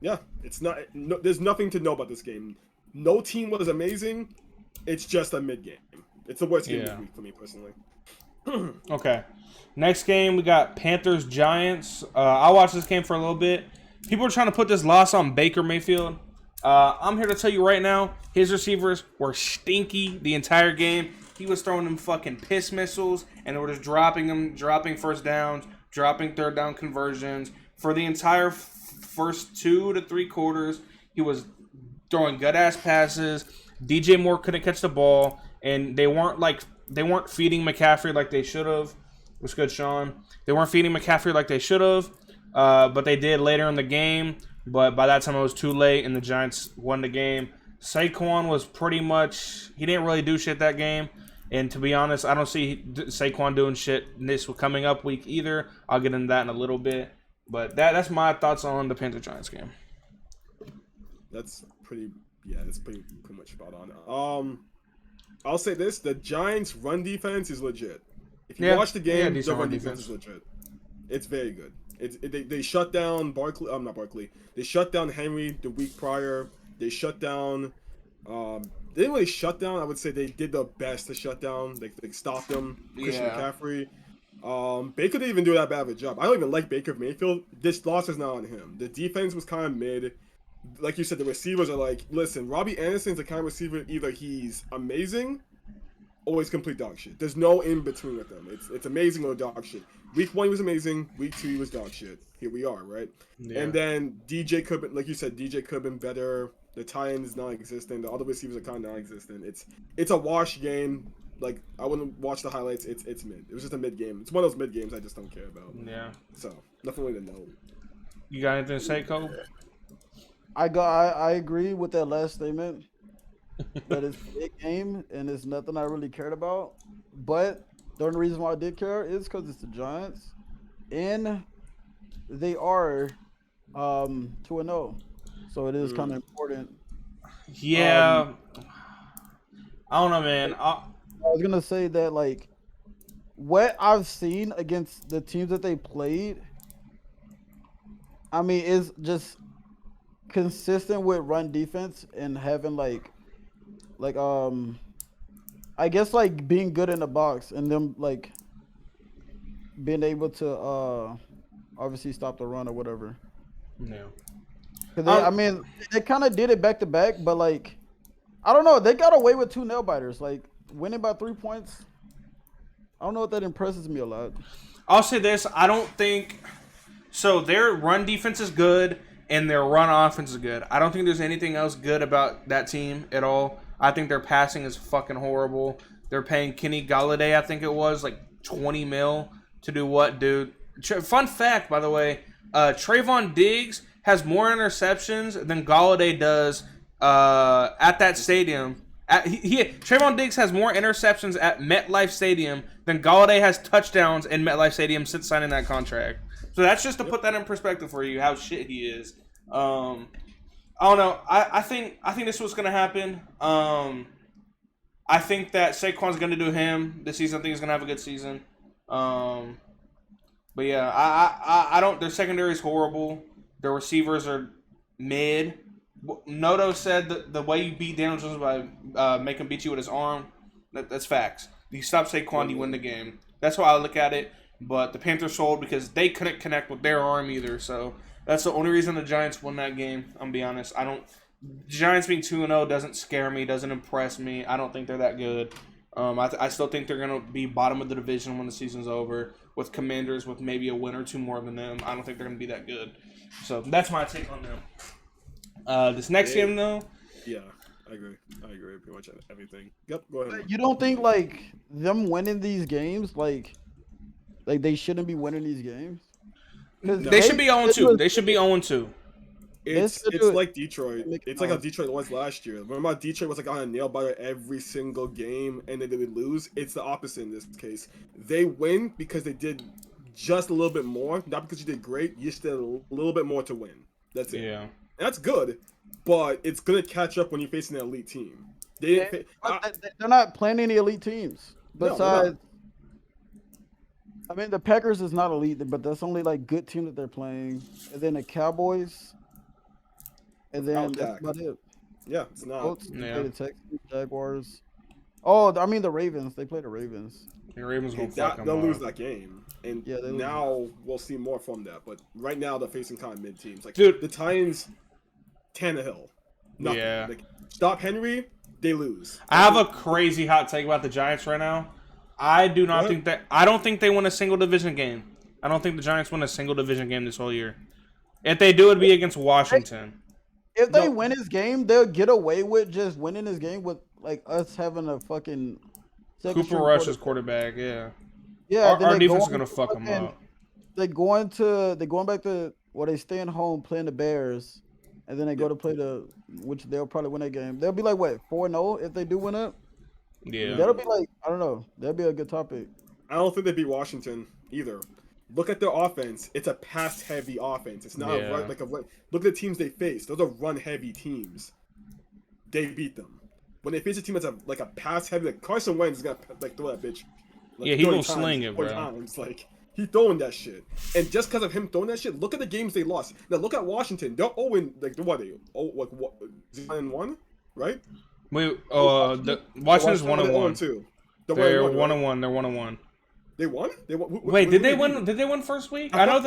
yeah, it's not. No, there's nothing to know about this game. No team was amazing. It's just a mid game. It's the worst game of the week for me personally. Okay. Next game, we got Panthers Giants. I watched this game for a little bit. People are trying to put this loss on Baker Mayfield. I'm here to tell you right now, his receivers were stinky the entire game. He was throwing them fucking piss missiles, and they were just dropping them, dropping first downs, dropping third down conversions. For the entire first 2 to 3 quarters, he was throwing good-ass passes. DJ Moore couldn't catch the ball, and they weren't feeding McCaffrey like they should have. What's good, Sean? They weren't feeding McCaffrey like they should have, but they did later in the game. But by that time, it was too late, and the Giants won the game. Saquon was pretty much – he didn't really do shit that game. And to be honest, I don't see Saquon doing shit this coming up week either. I'll get into that in a little bit. But that's my thoughts on the Panthers-Giants game. That's pretty much spot on. I'll say this: the Giants' run defense is legit. If you watch the game, the run defense is legit. It's very good. They shut down Barkley. Not Barkley. They shut down Henry the week prior. They shut down. They didn't really shut down. I would say they did their best to shut down. They stopped them. Christian McCaffrey. Baker didn't even do that bad of a job. I don't even like Baker Mayfield. This loss is not on him. The defense was kind of mid. Like you said, the receivers are like, listen, Robbie Anderson's the kind of receiver, either he's amazing or he's complete dog shit. There's no in between with them. It's amazing or dog shit. Week 1 he was amazing. Week 2 he was dog shit. Here we are, right? Yeah. And then DJ could have been, like you said, DJ could have been better. The tie end is non-existent. The other receivers are kind of non-existent. It's a wash game. Like, I wouldn't watch the highlights. It's mid. It was just a mid game. It's one of those mid games I just don't care about. Yeah. So nothing really to know. You got anything to say, Cole? I agree with that last statement. That it's a big game and it's nothing I really cared about. But the only reason why I did care is because it's the Giants, and they are 2-0, so it is kind of important. Yeah, I don't know, man. I was gonna say that like what I've seen against the teams that they played, I mean, is just consistent with run defense and having like I guess like being good in the box and them like being able to obviously stop the run or whatever. No. I mean, they kind of did it back to back, but like I don't know, they got away with 2 nail biters, like winning by 3 points. I don't know if that impresses me a lot. I'll say this: I don't think so. Their run defense is good, and their run offense is good. I don't think there's anything else good about that team at all. I think their passing is fucking horrible. They're paying Kenny Galladay, I think it was, like $20 million to do what, dude? Fun fact, by the way, Trayvon Diggs has more interceptions than Galladay does at that stadium. Trayvon Diggs has more interceptions at MetLife Stadium than Galladay has touchdowns in MetLife Stadium since signing that contract. So that's just to put that in perspective for you, how shit he is. I don't know. I think this is what's gonna happen. I think that Saquon's gonna do him this season. I think he's gonna have a good season. But yeah, I don't. Their secondary is horrible. Their receivers are mid. Noto said that the way you beat Daniel Jones by make him beat you with his arm. That's facts. You stop Saquon, you win the game. That's how I look at it. But the Panthers sold because they couldn't connect with their arm either. So that's the only reason the Giants won that game. I'm gonna be honest. I don't Giants being 2-0 doesn't scare me, doesn't impress me. I don't think they're that good. I still think they're going to be bottom of the division when the season's over, with Commanders with maybe a win or two more than them. I don't think they're going to be that good. So that's my take on them. This next game, though. Yeah, I agree. Pretty much everything. Yep, go ahead. You don't think like them winning these games, like they shouldn't be winning these games? They should be 0-2. They should be 0-2. It's like Detroit. It's like how Detroit was last year. Remember how Detroit was like on a nail biter every single game and then they would lose? It's the opposite in this case. They win because they did just a little bit more. Not because you did great. You just did a little bit more to win. That's it. Yeah. And that's good, but it's going to catch up when you're facing an elite team. They're not playing any elite teams. Besides, I mean, the Packers is not elite, but that's only like good team that they're playing. And then the Cowboys. And then that's about it. Yeah, it's not. Colts, they play the Texans, Jaguars. Oh, I mean the Ravens. They play the Ravens. The Ravens gonna fuck them they'll up. lose that game, and now we'll see more from that. But right now they're facing kind of mid teams. Like Dude, the Titans, Tannehill, nothing. Yeah. Like, stop Henry, they lose. I have a crazy hot take about the Giants right now. I don't think they win a single division game. I don't think the Giants win a single division game this whole year. If they do, it'd be against Washington. If they win his game, they'll get away with just winning his game with like us having a fucking Cooper Rush as quarterback. Yeah. Yeah. Our defense is gonna fuck them up. They're going back to they staying home playing the Bears, and then they go to play which they'll probably win that game. They'll be like what 4-0 if they do win it. Yeah. That'll be like I don't know. That'll be a good topic. I don't think they beat Washington either. Look at their offense. It's a pass-heavy offense. It's not a run, look at the teams they face. Those are run-heavy teams. They beat them. When they face a team that's a pass-heavy, like Carson Wentz is gonna throw that bitch. Like, he gonna sling it, bro. Times. Like he throwing that shit. And just because of him throwing that shit, look at the games they lost. Now look at Washington. They're 0 0-1, right? Wait, Washington's 1-1. They're 1-1. They're 1-1. They won? Wait, did they win? Did they win first week? I thought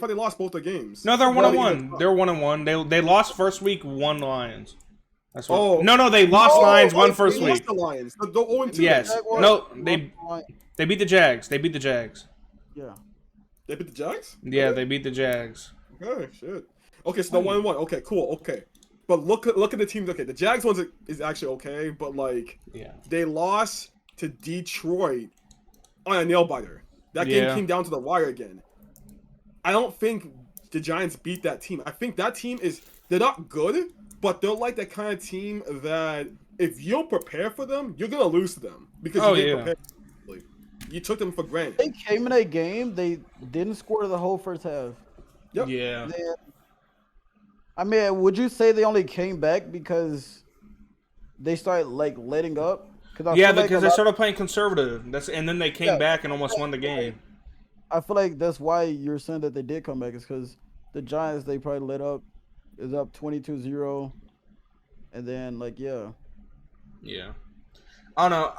they lost both their games. No, they're 1-1. They're 1-1. They lost first week, won Lions. That's what. Oh. No, they lost Lions, won first week. Lost the Lions. They're 0-2. Yes. No, they beat the Jags. They beat the Jags. Yeah. They beat the Jags? Yeah, they beat the Jags. Okay, shit. Okay, so they're 1-1. Okay, cool. Okay. But look at the teams. Okay, the Jags ones is actually okay, but they lost to Detroit on a nail biter. That game came down to the wire again. I don't think the Giants beat that team. I think that team they're not good, but they're like that kind of team that if you don't prepare for them, you're gonna lose to them because you didn't prepare. You took them for granted. They came in a game. They didn't score the whole first half. Yep. Yeah. I mean, would you say they only came back because they started letting up? Because they started playing conservative. And then they came back and almost won the game. I feel like that's why you're saying that they did come back is because the Giants, they probably let up. Is up 22-0. And then, Yeah. I don't know.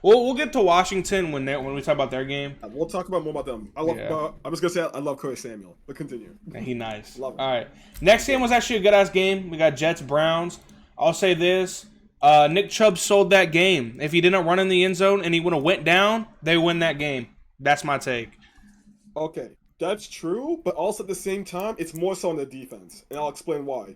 We'll get to Washington when we talk about their game. We'll talk more about them. I'm just going to say I love Curtis Samuel. But continue. And he nice. Love him. All right. Next game was actually a good-ass game. We got Jets-Browns. I'll say this. Nick Chubb sold that game. If he didn't run in the end zone and he would have went down, they win that game. That's my take. Okay, that's true, but also at the same time, it's more so on the defense, and I'll explain why.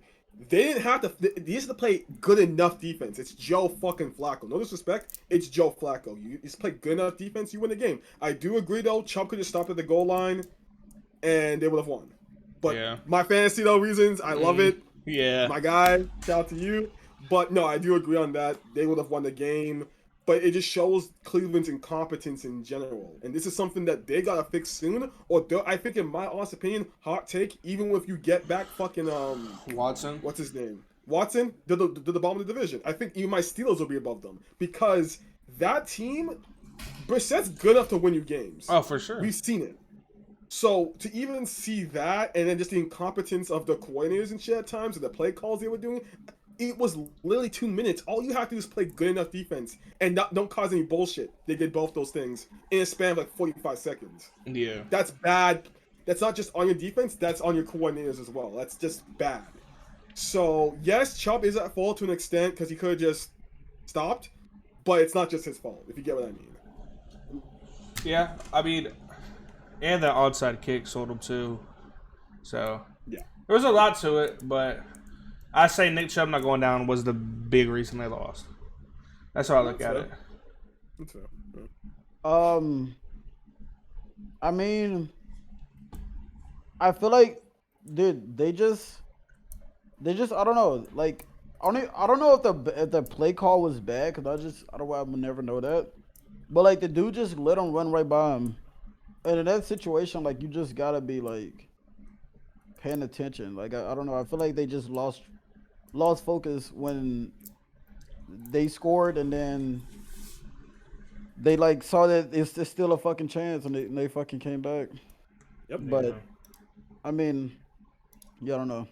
They didn't have to. They used to play good enough defense. It's Joe fucking Flacco. No disrespect, it's Joe Flacco. You just play good enough defense, you win the game. I do agree though. Chubb could have stopped at the goal line, and they would have won. But my fantasy reasons, I love it. Yeah, my guy, shout out to you. But no, I do agree on that. They would have won the game. But it just shows Cleveland's incompetence in general. And this is something that they got to fix soon. Or I think, in my honest opinion, hot take, even if you get back fucking... Watson? What's his name? Watson? They're the bottom of the division. I think even my Steelers will be above them. Because that team, Brissett's good enough to win you games. Oh, for sure. We've seen it. So to even see that, and then just the incompetence of the coordinators and shit at times, and the play calls they were doing... It was literally 2 minutes. All you have to do is play good enough defense and don't cause any bullshit. They did both those things in a span of 45 seconds. Yeah. That's bad. That's not just on your defense. That's on your coordinators as well. That's just bad. So yes, Chubb is at fault to an extent because he could have just stopped, but it's not just his fault. If you get what I mean. Yeah, I mean, and that onside kick sold him too. So Yeah. there was a lot to it, but I say Nick Chubb not going down was the big reason they lost. That's how I look at it. That's fair. Yeah. I mean, I feel like, dude, they just I don't know, like, I don't know if the play call was bad because I would never know that, but like the dude just let him run right by him, and in that situation, like you just gotta be like paying attention. Like I don't know, I feel like they just lost focus when they scored, and then they like saw that it's still a fucking chance, and they fucking came back. Yep. But I mean, yeah, I don't know.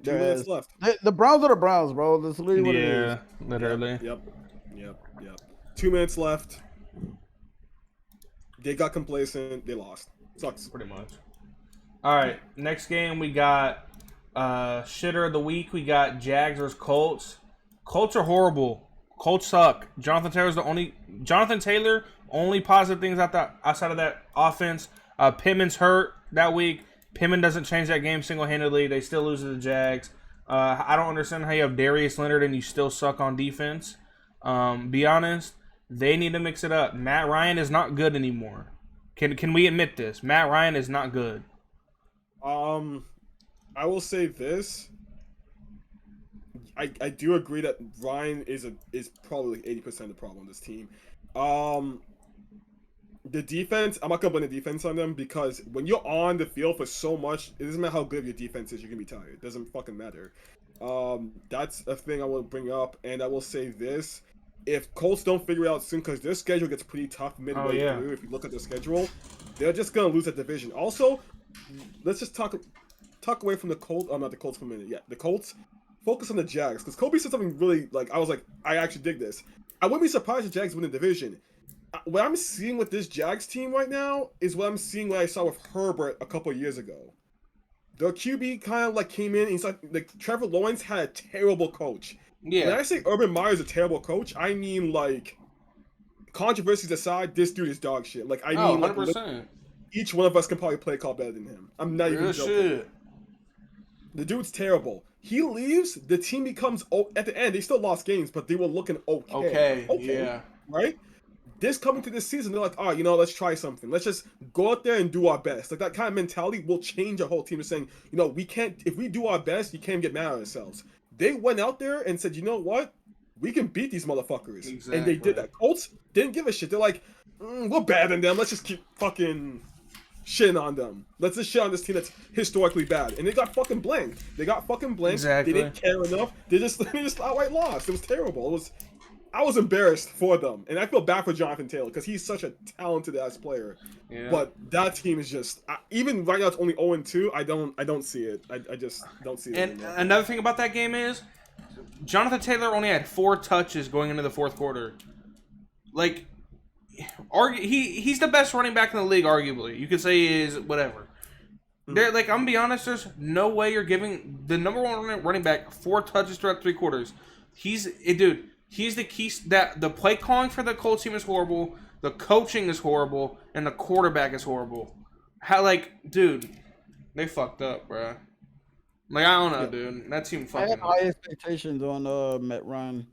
2 minutes left. The Browns are the Browns, bro. That's literally what it is. Yeah, literally. Yep. 2 minutes left. They got complacent. They lost. Sucks. Pretty much. All right, next game we got shitter of the week. We got Jags versus Colts. Colts are horrible. Colts suck. Jonathan Taylor, only positive things outside of that offense. Pittman's hurt that week. Pittman doesn't change that game single-handedly. They still lose to the Jags. I don't understand how you have Darius Leonard and you still suck on defense. Be honest, they need to mix it up. Matt Ryan is not good anymore. Can we admit this? Matt Ryan is not good. I will say this. I do agree that Ryan is probably like 80% of the problem on this team. The defense, I'm not gonna blame the defense on them because when you're on the field for so much, it doesn't matter how good your defense is, you're gonna be tired. It doesn't fucking matter. That's a thing I will bring up, and I will say this: if Colts don't figure it out soon, because their schedule gets pretty tough midway through. If you look at the schedule, they're just gonna lose that division. Also, let's just talk away from the Colts. Not the Colts for a minute. Yeah, the Colts. Focus on the Jags, because Kobe said something really, like, I was like, I actually dig this. I wouldn't be surprised if Jags win the division. What I'm seeing with this Jags team right now is what I'm seeing what I saw with Herbert a couple of years ago. The QB kind of like came in, and he's like Trevor Lawrence had a terrible coach. Yeah. When I say Urban Meyer's a terrible coach, I mean, like, controversies aside, this dude is dog shit. Like, I mean, 100%. Like, each one of us can probably play call better than him. I'm not even joking. Shit. The dude's terrible. He leaves, the team becomes, at the end, they still lost games, but they were looking okay. Yeah. Right? This coming to this season, they're like, oh, let's try something. Let's just go out there and do our best. Like, that kind of mentality will change a whole team to saying, we can't, if we do our best, you can't get mad at ourselves. They went out there and said, you know what? We can beat these motherfuckers. Exactly. And they did that. Colts didn't give a shit. They're like, we're better than them. Let's just keep fucking shitting on them. Let's just shit on this team that's historically bad. And they got fucking blanked. Exactly. They didn't care enough. They just outright lost. It was terrible. I was embarrassed for them. And I feel bad for Jonathan Taylor because he's such a talented ass player. Yeah. But that team is just, even right now it's only 0-2. I don't see it. I just don't see it. And anymore. Another thing about that game is Jonathan Taylor only had 4 touches going into the fourth quarter. Like, he's the best running back in the league, arguably. You could say he is whatever. Like, I'm gonna be honest, there's no way you're giving the number one running back 4 touches throughout 3 quarters. He's the key. That the play calling for the Colts team is horrible, the coaching is horrible, and the quarterback is horrible. Dude, they fucked up, bro. Like, I don't know, dude. That team fucking. I have high expectations on Matt Ryan.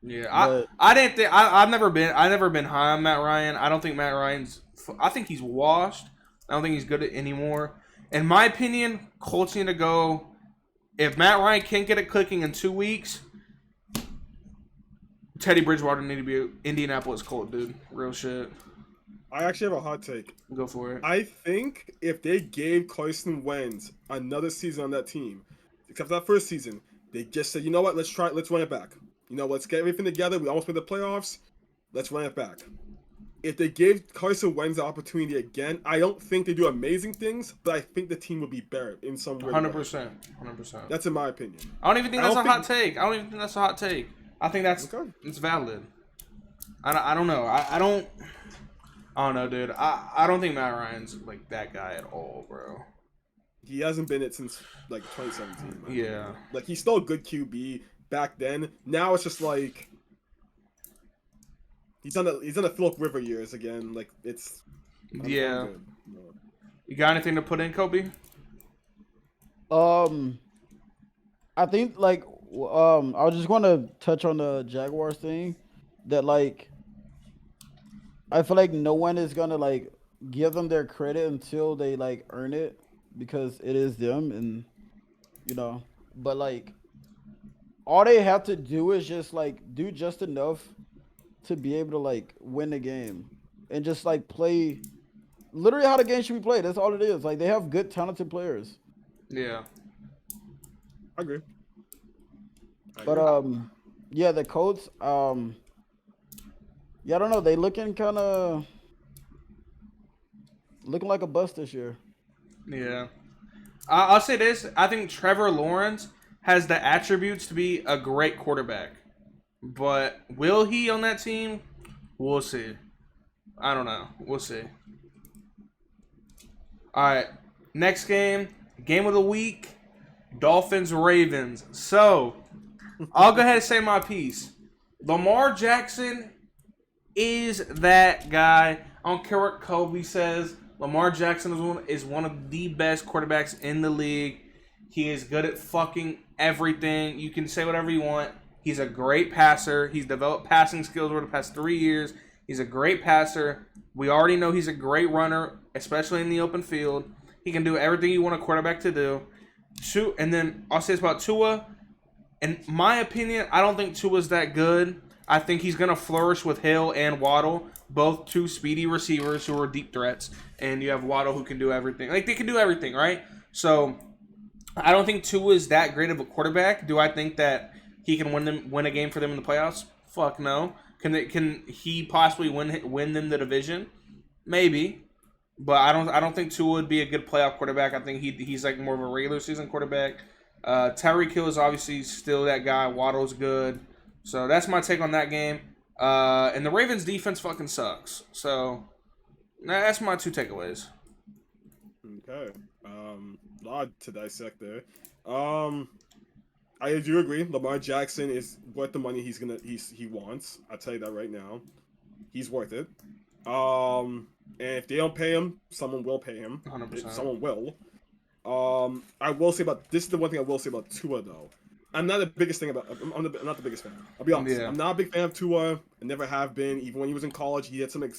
Yeah, I didn't think I've never been high on Matt Ryan. I don't think Matt Ryan's. I think he's washed. I don't think he's good anymore. In my opinion, Colts need to go. If Matt Ryan can't get it clicking in 2 weeks, Teddy Bridgewater need to be Indianapolis Colt, dude. Real shit. I actually have a hot take. Go for it. I think if they gave Carson Wentz another season on that team, except for that first season, they just said, you know what, let's run it back. Let's get everything together. We almost made the playoffs. Let's run it back. If they gave Carson Wentz the opportunity again, I don't think they do amazing things, but I think the team would be better in some way. 100%. 100%. That's in my opinion. I don't even think that's a hot take. I think that's it's valid. I don't know. I don't know, dude. I don't think Matt Ryan's like that guy at all, bro. he hasn't been it since like 2017. Yeah. Like he's still a good QB back then. Now it's just like he's on the Philip River years again. Like it's Yeah. You got anything to put in, Kobe? I think like I was just going to touch on the Jaguars thing that like I feel like no one is gonna like give them their credit until they like earn it because it is them and but like all they have to do is just like do just enough to be able to like win the game and just like play literally how the game should be played. That's all it is. Like they have good talented players. Yeah. I agree. But yeah, the Colts yeah, I don't know. They looking like a bust this year. Yeah. I'll say this. I think Trevor Lawrence has the attributes to be a great quarterback. But will he on that team? We'll see. I don't know. We'll see. All right. Next game. Game of the week. Dolphins-Ravens. So, I'll go ahead and say my piece. Lamar Jackson is that guy. I don't care what Kobe says. Lamar Jackson is one of the best quarterbacks in the league. He is good at fucking everything. You can say whatever you want. He's a great passer. He's developed passing skills over the past 3 years. He's a great passer. We already know he's a great runner, especially in the open field. He can do everything you want a quarterback to do. And then I'll say this about Tua. In my opinion, I don't think Tua's that good. I think he's going to flourish with Hill and Waddle, both two speedy receivers who are deep threats. And you have Waddle who can do everything. Like, they can do everything, right? So, I don't think Tua is that great of a quarterback. Do I think that he can win a game for them in the playoffs? Fuck no. Can he possibly win them the division? Maybe. But I don't think Tua would be a good playoff quarterback. I think he's like more of a regular season quarterback. Tyreek Hill is obviously still that guy. Waddle's good. So that's my take on that game. And the Ravens defense fucking sucks. So that's my two takeaways. Okay. A lot to dissect there. I do agree. Lamar Jackson is worth the money he wants. I'll tell you that right now. He's worth it. And if they don't pay him, someone will pay him. 100%. Someone will. I will say this is the one thing I will say about Tua though. I'm not the biggest fan. I'll be honest. Yeah. I'm not a big fan of Tua. I never have been. Even when he was in college, he had some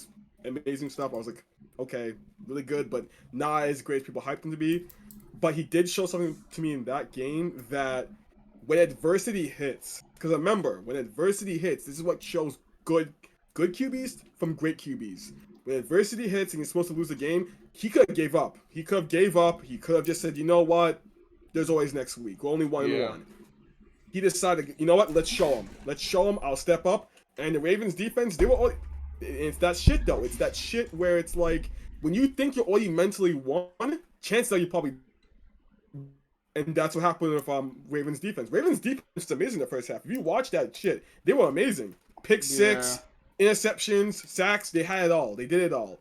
amazing stuff. I was like, okay, really good, but not as great as people hyped him to be. But he did show something to me in that game that when adversity hits, because remember, when adversity hits, this is what shows good QBs from great QBs. When adversity hits and you're supposed to lose the game, he could have gave up. He could have just said, you know what? There's always next week. We're only 1-1. He decided, you know what? Let's show him. I'll step up. And the Ravens defense, they were all... It's that shit, though. It's that shit where it's like, when you think you're already mentally won, chances are you probably... And that's what happened with Ravens defense. Ravens defense is amazing the first half. If you watch that shit, they were amazing. Pick six, interceptions, sacks, they had it all. They did it all.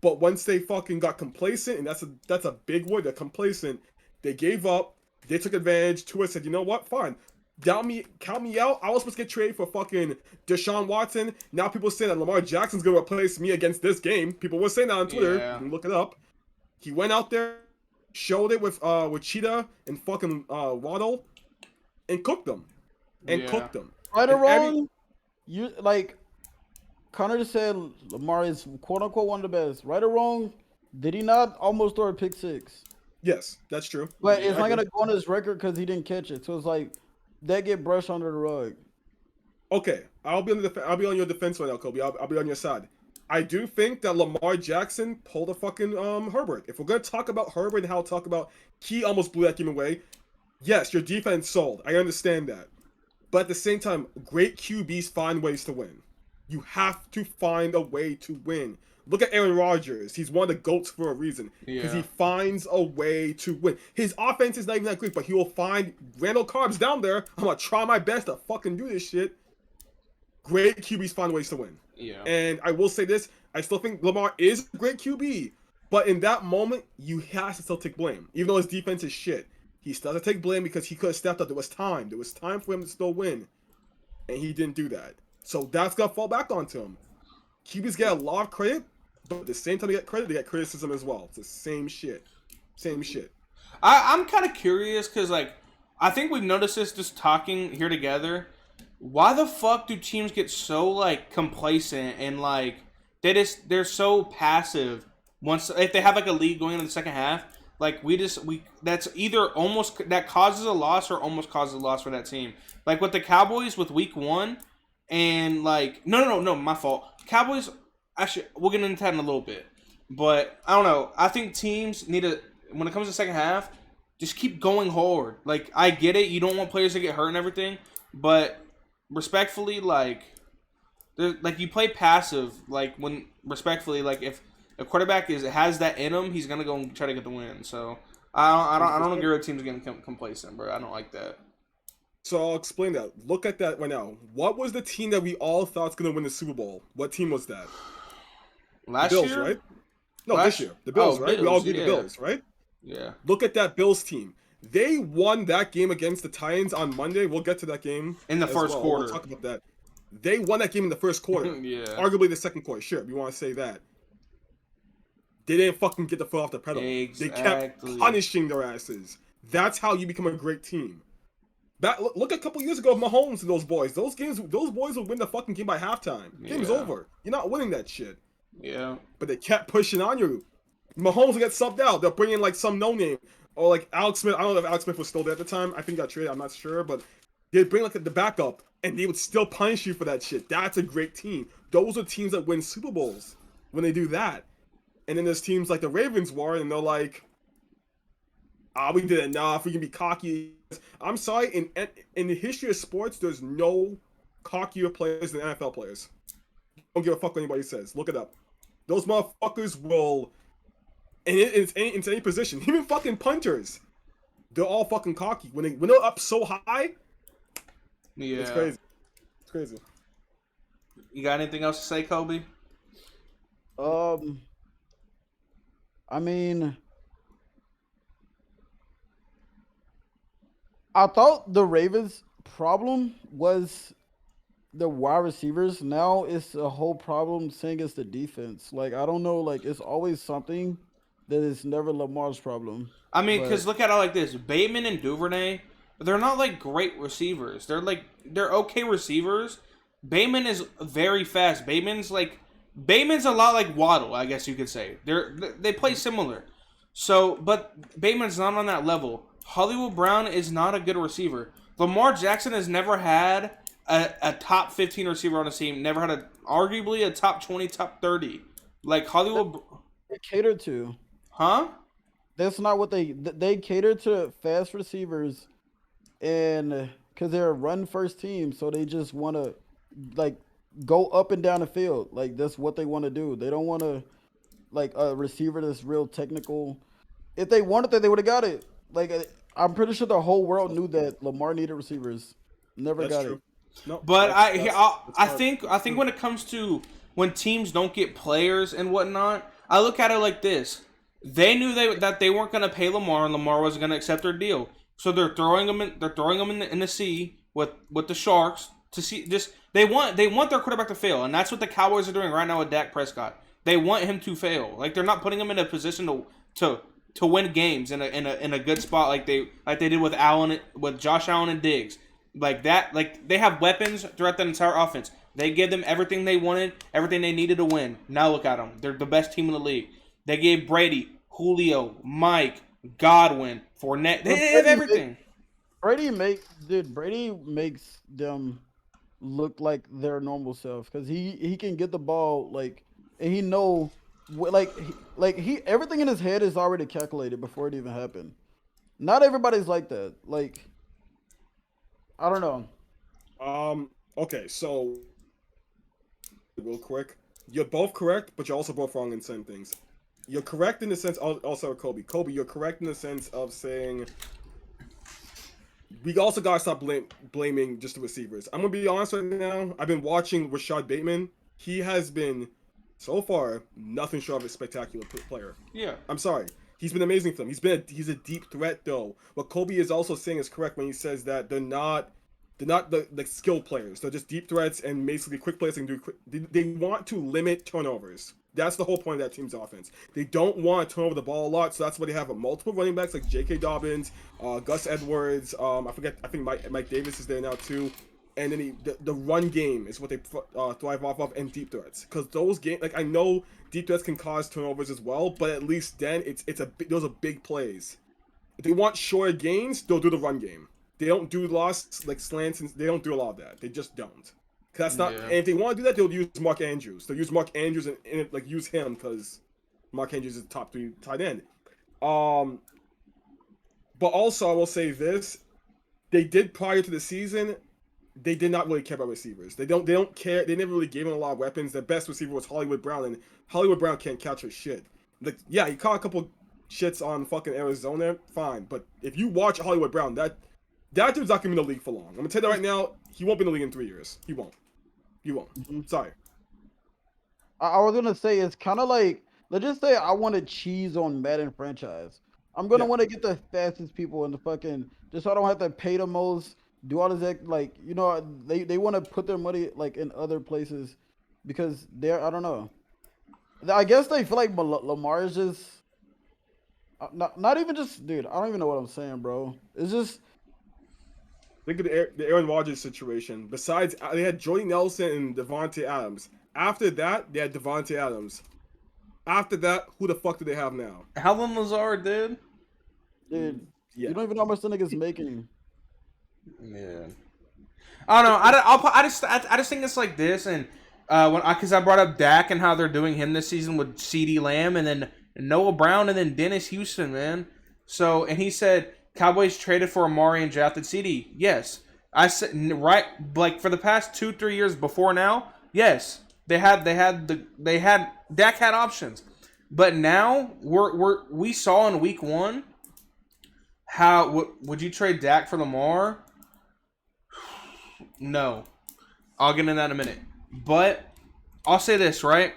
But once they fucking got complacent, and that's a big word, they're complacent, they gave up, they took advantage. Tua said, you know what, fine. Count me out. I was supposed to get traded for fucking Deshaun Watson. Now people saying that Lamar Jackson's going to replace me against this game. People were saying that on Twitter. Yeah. You can look it up. He went out there, showed it with Cheetah and fucking Waddle, and cooked them. Cooked them. Right or wrong, you like Connor just said Lamar is quote unquote one of the best. Right or wrong, did he not almost throw a pick six? Yes, that's true. But it's not gonna go on his record because he didn't catch it. So it's like that get brushed under the rug. Okay, I'll be on your defense right now, Kobe. I'll be on your side. I do think that Lamar Jackson pulled a fucking Herbert. If we're gonna talk about Herbert and how to talk about he almost blew that game away, yes, your defense sold. I understand that. But at the same time, great QBs find ways to win. You have to find a way to win. Look at Aaron Rodgers. He's one of the GOATs for a reason. Because he finds a way to win. His offense is not even that great, but he will find Randall Cobb's down there. I'm going to try my best to fucking do this shit. Great QBs find ways to win. Yeah. And I will say this. I still think Lamar is a great QB. But in that moment, you have to still take blame. Even though his defense is shit, he still has to take blame because he could have stepped up. There was time. There was time for him to still win. And he didn't do that. So that's going to fall back onto him. QBs get a lot of credit, but at the same time they get credit, they get criticism as well. It's the same shit. Same shit. I'm kind of curious because, like, I think we've noticed this just talking here together. Why the fuck do teams get so, like, complacent and, like, they're so passive once if they have, like, a lead going into the second half? Like, that's either almost that causes a loss or almost causes a loss for that team. Like with the Cowboys with week 1, and like no, my fault. Cowboys, actually, we'll get into that in a little bit. But I don't know. I think teams need to, when it comes to the second half, just keep going hard. Like, I get it, you don't want players to get hurt and everything, but respectfully, like you play passive. Like when respectfully, like if a quarterback has that in him, he's gonna go and try to get the win. So I don't agree with teams getting complacent, bro. I don't like that. So I'll explain that. Look at that right now. What was the team that we all thought was gonna win the Super Bowl? What team was that? Last the Bills, year, right? No, this year. The Bills, right? Bills, We all did the Bills, right? Yeah. Look at that Bills team. They won that game against the Titans on Monday. We'll get to that game in the first quarter. We'll talk about that. They won that game in the first quarter. Yeah. Arguably the second quarter. Sure, we want to say that. They didn't fucking get the foot off the pedal. Exactly. They kept punishing their asses. That's how you become a great team. Look a couple years ago, Mahomes and those boys. Those boys would win the fucking game by halftime. Game's over. You're not winning that shit. Yeah. But they kept pushing on you. Mahomes will get subbed out. They'll bring in like some no-name. Or like Alex Smith. I don't know if Alex Smith was still there at the time. I think he got traded. I'm not sure. But they'd bring like the backup. And they would still punish you for that shit. That's a great team. Those are teams that win Super Bowls when they do that. And then there's teams like the Ravens were, and they're like, we did enough. We can be cocky. I'm sorry. In the history of sports, there's no cockier players than NFL players. Don't give a fuck what anybody says. Look it up. Those motherfuckers will, and it's any position, even fucking punters, they're all fucking cocky. When they're up so high, yeah, it's crazy. It's crazy. You got anything else to say, Kobe? I mean, I thought the Ravens' problem was the wide receivers. Now it's a whole problem saying it's the defense. Like, I don't know, like, it's always something that is never Lamar's problem. I mean, because look at it like this. Bateman and Duvernay, they're not, like, great receivers. They're okay receivers. Bateman is very fast. Bateman's a lot like Waddle, I guess you could say. They play similar. So, but Bateman's not on that level. Hollywood Brown is not a good receiver. Lamar Jackson has never had a top 15 receiver on his team. Never had arguably a top 20, top 30. Like Hollywood. They cater to. Huh? That's not what they cater to fast receivers, and because they're a run first team, so they just want to like go up and down the field. Like that's what they want to do. They don't want to like a receiver that's real technical. If they wanted that, they would have got it. Like I'm pretty sure the whole world knew that Lamar needed receivers. Never got it. No, but I think when it comes to when teams don't get players and whatnot, I look at it like this. They knew that they weren't going to pay Lamar, and Lamar wasn't going to accept their deal. So they're throwing him in the sea with the Sharks to see just they want their quarterback to fail, and that's what the Cowboys are doing right now with Dak Prescott. They want him to fail. Like they're not putting him in a position to win games in a good spot like they did with Josh Allen and Diggs. Like that, like they have weapons throughout the entire offense. They give them everything they wanted, everything they needed to win. Now look at them. They're the best team in the league. They gave Brady, Julio, Mike, Godwin, Fournette. They have everything. Brady makes them look like their normal self because he can get the ball like and he know everything in his head is already calculated before it even happened. Not everybody's like that. Like I don't know. Okay, so real quick, you're both correct, but you're also both wrong in certain things. You're correct in the sense, also Kobe. Kobe, you're correct in the sense of saying we also gotta stop blaming just the receivers. I'm gonna be honest right now. I've been watching Rashad Bateman. He has been so far, nothing short of a spectacular player. Yeah. I'm sorry. He's been amazing for them. He's a deep threat though. What Kobe is also saying is correct when he says that they're not the skilled players. They're just deep threats and basically quick players and they want to limit turnovers. That's the whole point of that team's offense. They don't want to turn over the ball a lot, so that's why they have multiple running backs like J.K. Dobbins, Gus Edwards. I think Mike Davis is there now too. And then the run game is what they thrive off of, and deep threats. Because those games, like I know deep threats can cause turnovers as well, but at least then those are big plays. If they want shorter gains, they'll do the run game. They don't do lost like slants, and they don't do a lot of that. They just don't. Cause that's not. And if they want to do that, they'll use Mark Andrews. They'll use Mark Andrews and like use him because Mark Andrews is the top 3 tight end. But also I will say this: they did prior to the season. They did not really care about receivers. They don't care. They never really gave him a lot of weapons. Their best receiver was Hollywood Brown, and Hollywood Brown can't catch a shit. Like, yeah, he caught a couple shits on fucking Arizona, fine. But if you watch Hollywood Brown, that dude's not gonna be in the league for long. I'm gonna tell you that right now. He won't be in the league in 3 years. He won't. Sorry. I was gonna say it's kind of like, let's just say I want to cheese on Madden franchise. I'm gonna want to get the fastest people in the fucking, just so I don't have to pay the most, do all this like, you know, they want to put their money like in other places because I don't know. I guess they feel like Lamar is just not even just, dude. I don't even know what I'm saying, bro. It's just. Think of the Aaron Rodgers situation. Besides, they had Jordy Nelson and Devontae Adams. After that, they had Devontae Adams. After that, who the fuck do they have now? Alan Lazard, dude. Dude, you don't even know how much the nigga's making. Yeah. I don't know. I just think it's like this, and because I brought up Dak and how they're doing him this season with CeeDee Lamb and then Noah Brown and then Dennis Houston, man. So, and he said Cowboys traded for Amari and drafted CeeDee. Yes. I said right, like for the past 2-3 years before now. Yes, Dak had options, but now we saw in week 1 how would you trade Dak for Lamar? No, I'll get into that in a minute. But I'll say this, right?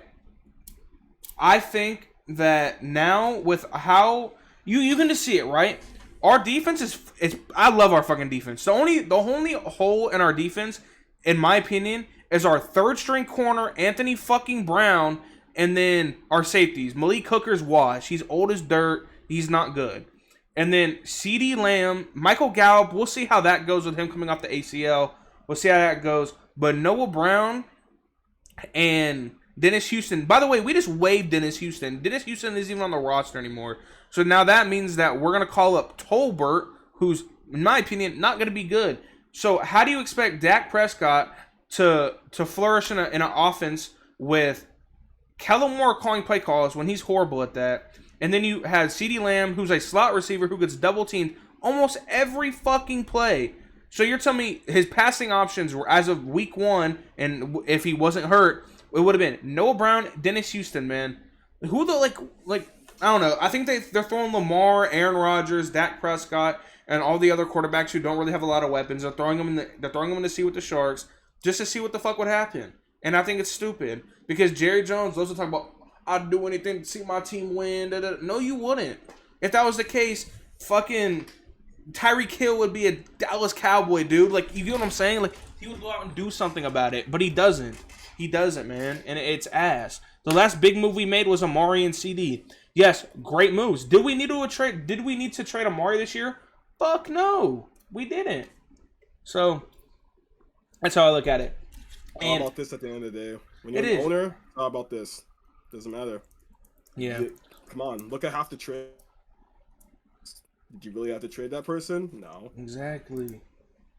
I think that now with how you can just see it, right? Our defense is I love our fucking defense. The only hole in our defense, in my opinion, is our third string corner, Anthony fucking Brown, and then our safeties. Malik Hooker's washed. He's old as dirt. He's not good. And then CeeDee Lamb, Michael Gallup, we'll see how that goes with him coming off the ACL. We'll see how that goes. But Noah Brown and Dennis Houston. By the way, we just waived Dennis Houston. Dennis Houston isn't even on the roster anymore. So now that means that we're going to call up Tolbert, who's, in my opinion, not going to be good. So how do you expect Dak Prescott to flourish in an offense with Kellen Moore calling play calls when he's horrible at that? And then you have CeeDee Lamb, who's a slot receiver who gets double teamed almost every fucking play. So you're telling me his passing options were, as of week 1, and if he wasn't hurt, it would have been Noah Brown, Dennis Houston, man. Who the like I don't know. I think they're throwing Lamar, Aaron Rodgers, Dak Prescott, and all the other quarterbacks who don't really have a lot of weapons. They're throwing them in the sea with the Sharks just to see what the fuck would happen. And I think it's stupid because Jerry Jones loves to talk about, I'd do anything to see my team win. Da, da. No, you wouldn't. If that was the case, fucking Tyreek Hill would be a Dallas Cowboy, dude. Like, you get what I'm saying? Like, he would go out and do something about it, but he doesn't. He doesn't, man, and it's ass. The last big move we made was Amari and CD. Yes, great moves. Did we need to trade Amari this year? Fuck no, we didn't. So that's how I look at it. How about this at the end of the day? When you're an owner, how about this? Doesn't matter. Yeah. Come on, look at half the trade. Did you really have to trade that person? No. Exactly.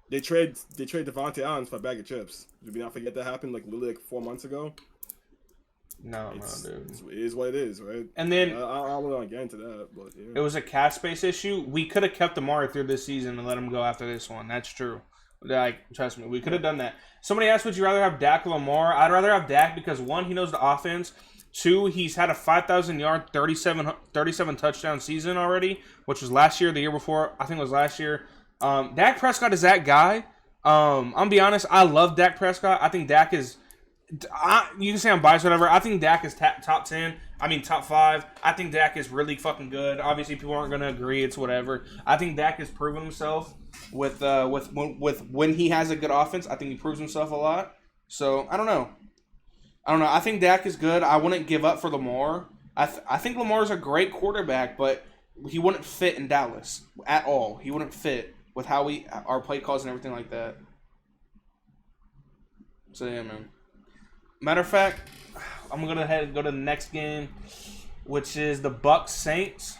They trade Devontae Adams for a bag of chips. Did we not forget that happened literally 4 months ago? No, dude. It is what it is, right? And then I don't really want to get into that, but yeah. It was a cap space issue. We could have kept Amari through this season and let him go after this one. That's true. Like, trust me, we could have done that. Somebody asked, would you rather have Dak or Lamar? I'd rather have Dak because 1, he knows the offense. 2, he's had a 5,000-yard, 37 touchdown season already, which was last year, the year before. I think it was last year. Dak Prescott is that guy. I'm gonna be honest. I love Dak Prescott. I think Dak is You can say I'm biased, whatever. I think Dak is top 10. I mean, top 5. I think Dak is really fucking good. Obviously, people aren't going to agree. It's whatever. I think Dak has proven himself with when he has a good offense. I think he proves himself a lot. So, I don't know. I think Dak is good. I wouldn't give up for Lamar. I think Lamar's a great quarterback, but he wouldn't fit in Dallas at all. He wouldn't fit with how our play calls and everything like that. So, yeah, man. Matter of fact, I'm going to go to the next game, which is the Bucs Saints.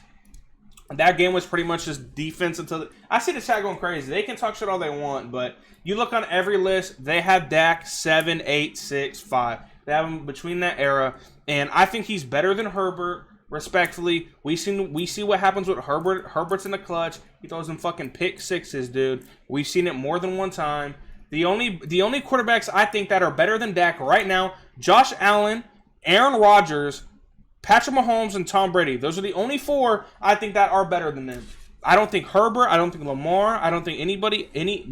That game was pretty much just defense until I see the chat going crazy. They can talk shit all they want, but you look on every list, they have Dak 7, 8, 6, 5. They have him between that era, and I think he's better than Herbert. Respectfully, we see what happens with Herbert. Herbert's in the clutch. He throws them fucking pick sixes, dude. We've seen it more than one time. The only quarterbacks I think that are better than Dak right now, Josh Allen, Aaron Rodgers, Patrick Mahomes, and Tom Brady. Those are the only 4 I think that are better than them. I don't think Herbert. I don't think Lamar. I don't think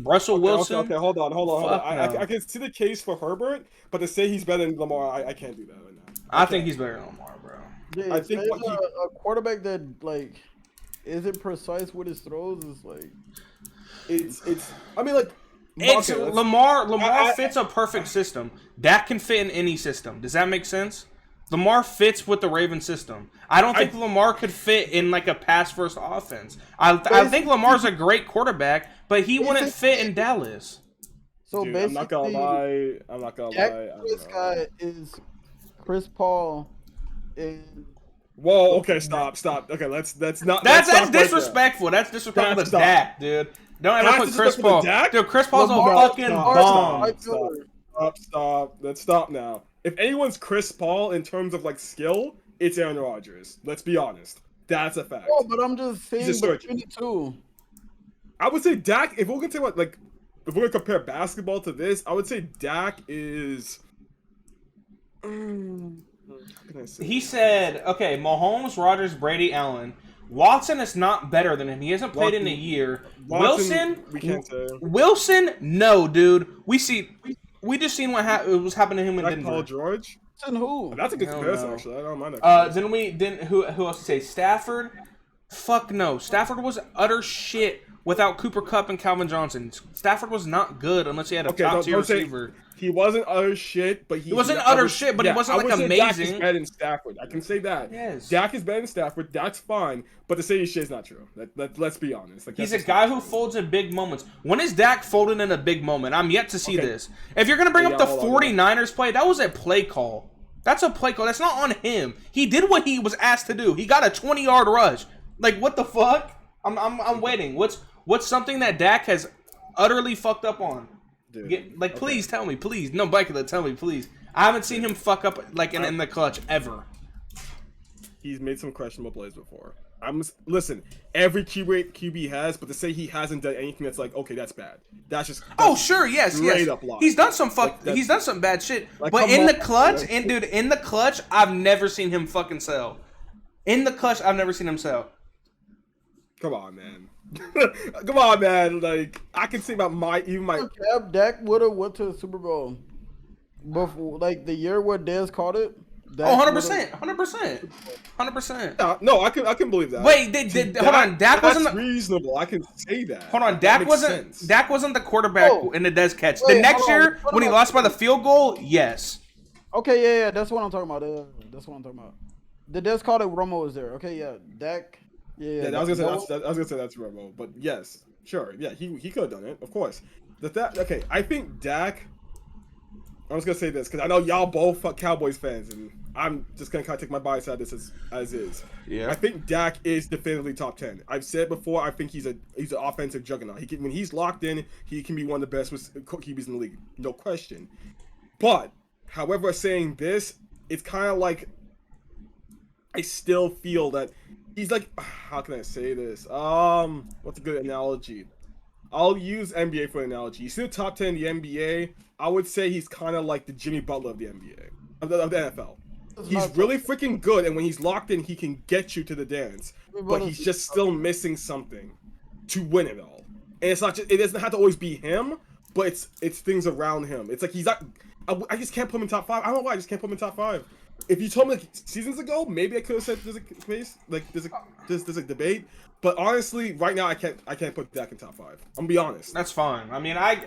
Russell Wilson. Okay, hold on. I can see the case for Herbert, but to say he's better than Lamar, I can't do that right now. I think he's better than Lamar, bro. Yeah, I think a quarterback that like isn't precise with his throws is like it's. I mean, like. It's Lamar fits a perfect system. Dak can fit in any system. Does that make sense? Lamar fits with the Ravens system. I don't think Lamar could fit in like a pass-first offense. I think Lamar's a great quarterback, but he wouldn't fit in Dallas. So Dude, basically, I'm not gonna lie. This guy is Chris Paul and. Whoa! Okay, stop. Okay, that's not. That's disrespectful. That's disrespectful to Dak, dude. Don't ever put Chris Paul. Dude, Chris Paul's a fucking bomb. Stop. Let's stop now. If anyone's Chris Paul in terms of like skill, it's Aaron Rodgers. Let's be honest. That's a fact. Oh, but I'm just saying between the two. I would say Dak. If we're gonna take if we're gonna compare basketball to this, I would say Dak is. He said, okay, Mahomes, Rodgers, Brady, Allen. Watson is not better than him. He hasn't played in a year. We can't say. Wilson, no, dude. We just seen what was happening to him in Denver. Paul George? And who? That's a good comparison, actually. I don't mind that. Then who else to say? Stafford? Fuck no. Stafford was utter shit without Cooper Kupp and Calvin Johnson. Stafford was not good unless he had a top-tier receiver. He wasn't utter shit, but he wasn't utter shit, but he wasn't like amazing. Dak is better than Stafford. I can say that. Yes. Dak is better than Stafford. That's fine, but to say he's shit is not true. Let's be honest. He's a guy who folds in big moments. When is Dak folding in a big moment? I'm yet to see this. If you're gonna bring up the 49ers play, that was a play call. That's a play call. That's not on him. He did what he was asked to do. He got a 20-yard rush. Like, what the fuck? I'm waiting. What's something that Dak has utterly fucked up on? Dude, please tell me, please. No, Bikela, tell me, please. I haven't seen him fuck up like in the clutch ever. He's made some questionable plays before. Listen. Every QB has, but to say he hasn't done anything that's like, okay, that's bad. That's sure, yes. Up lie. He's done some he's done some bad shit. Like, but in the clutch, I've never seen him fucking sell. In the clutch, I've never seen him sell. Come on, man. Come on, man. Like, I can say about my. Dak would have went to the Super Bowl before, like the year where Dez caught it. 100%. No, I can believe that. Wait, hold on. Dak wasn't reasonable. I can say that. Hold on. Dak wasn't the quarterback in the Dez catch. The next year when he lost by the field goal, yes. Okay, yeah, that's what I'm talking about. That's what I'm talking about. The Dez caught it. Romo was there. Okay, yeah, Dak. Yeah, I was gonna say that's Romo, but yes, sure, yeah, he could have done it, of course. Okay, I think Dak. I was gonna say this because I know y'all both Cowboys fans, and I'm just gonna kind of take my bias out of this as is. Yeah. I think Dak is definitively top 10. I've said before. I think he's an offensive juggernaut. When he's locked in, he can be one of the best QBs in the league, no question. But however, saying this, it's kind of like I still feel that. He's like, how can I say this? What's a good analogy? I'll use NBA for an analogy. You see the top 10 in the NBA? I would say he's kind of like the Jimmy Butler of the NBA, of the NFL. He's really freaking good, and when he's locked in, he can get you to the dance. But he's just still missing something to win it all. And it's not just, it doesn't have to always be him, but it's things around him. It's like he's not. I just can't put him in top 5. I don't know why I just can't put him in top 5. If you told me like seasons ago, maybe I could have said there's a case, like there's a debate. But honestly, right now I can't put Dak in top 5. I'm gonna be honest. That's fine. I mean, I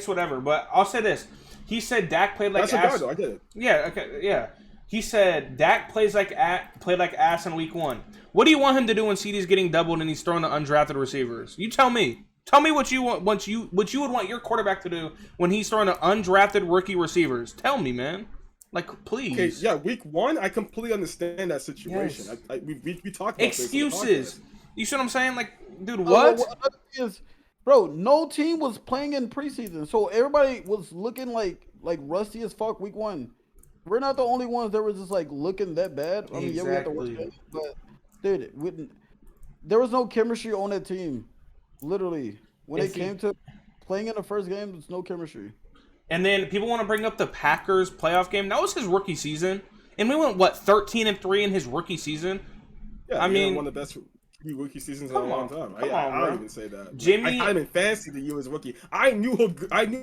whatever. But I'll say this: he said Dak played like That's ass. a guard, though. I get it. Yeah. Okay. Yeah. He said Dak played like ass in week 1. What do you want him to do when CD's getting doubled and he's throwing to undrafted receivers? You tell me. Tell me what you want. What you would want your quarterback to do when he's throwing to undrafted rookie receivers. Tell me, man. Like, please. Okay, yeah, week 1, I completely understand that situation. Yes. We talked about excuses. You see what I'm saying? Like, dude, what? what? Bro, no team was playing in preseason, so everybody was looking like rusty as fuck week 1. We're not the only ones that were just like looking that bad. I mean, yeah, we had to work it, but dude, there was no chemistry on that team. Literally, when it came to playing in the first game, there's no chemistry. And then people want to bring up the Packers playoff game. That was his rookie season, and we went 13-3 in his rookie season. Yeah, I mean, one of the best rookie seasons in a long time. I don't even say that. Jimmy, I didn't fancy the year as rookie. I knew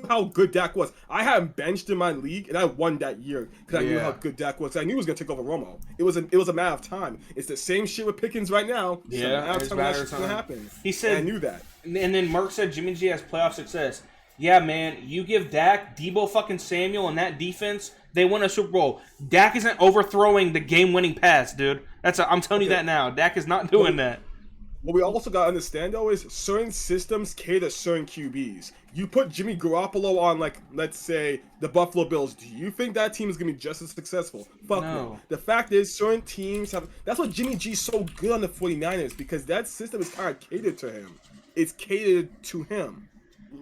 how good Dak was. I had him benched in my league, and I won that year because I knew how good Dak was. I knew he was gonna take over Romo. It was a matter of time. It's the same shit with Pickens right now. It's a matter of time gonna happen. He said, and I knew that. And then Merck said Jimmy G has playoff success. Yeah, man, you give Dak, Debo fucking Samuel, and that defense, they win a Super Bowl. Dak isn't overthrowing the game-winning pass, dude. I'm telling you that now. Dak is not doing that. What we also got to understand, though, is certain systems cater to certain QBs. You put Jimmy Garoppolo on, like, let's say, the Buffalo Bills. Do you think that team is going to be just as successful? Fuck no. The fact is, certain teams have... That's why Jimmy G's so good on the 49ers, because that system is kind of catered to him. It's catered to him.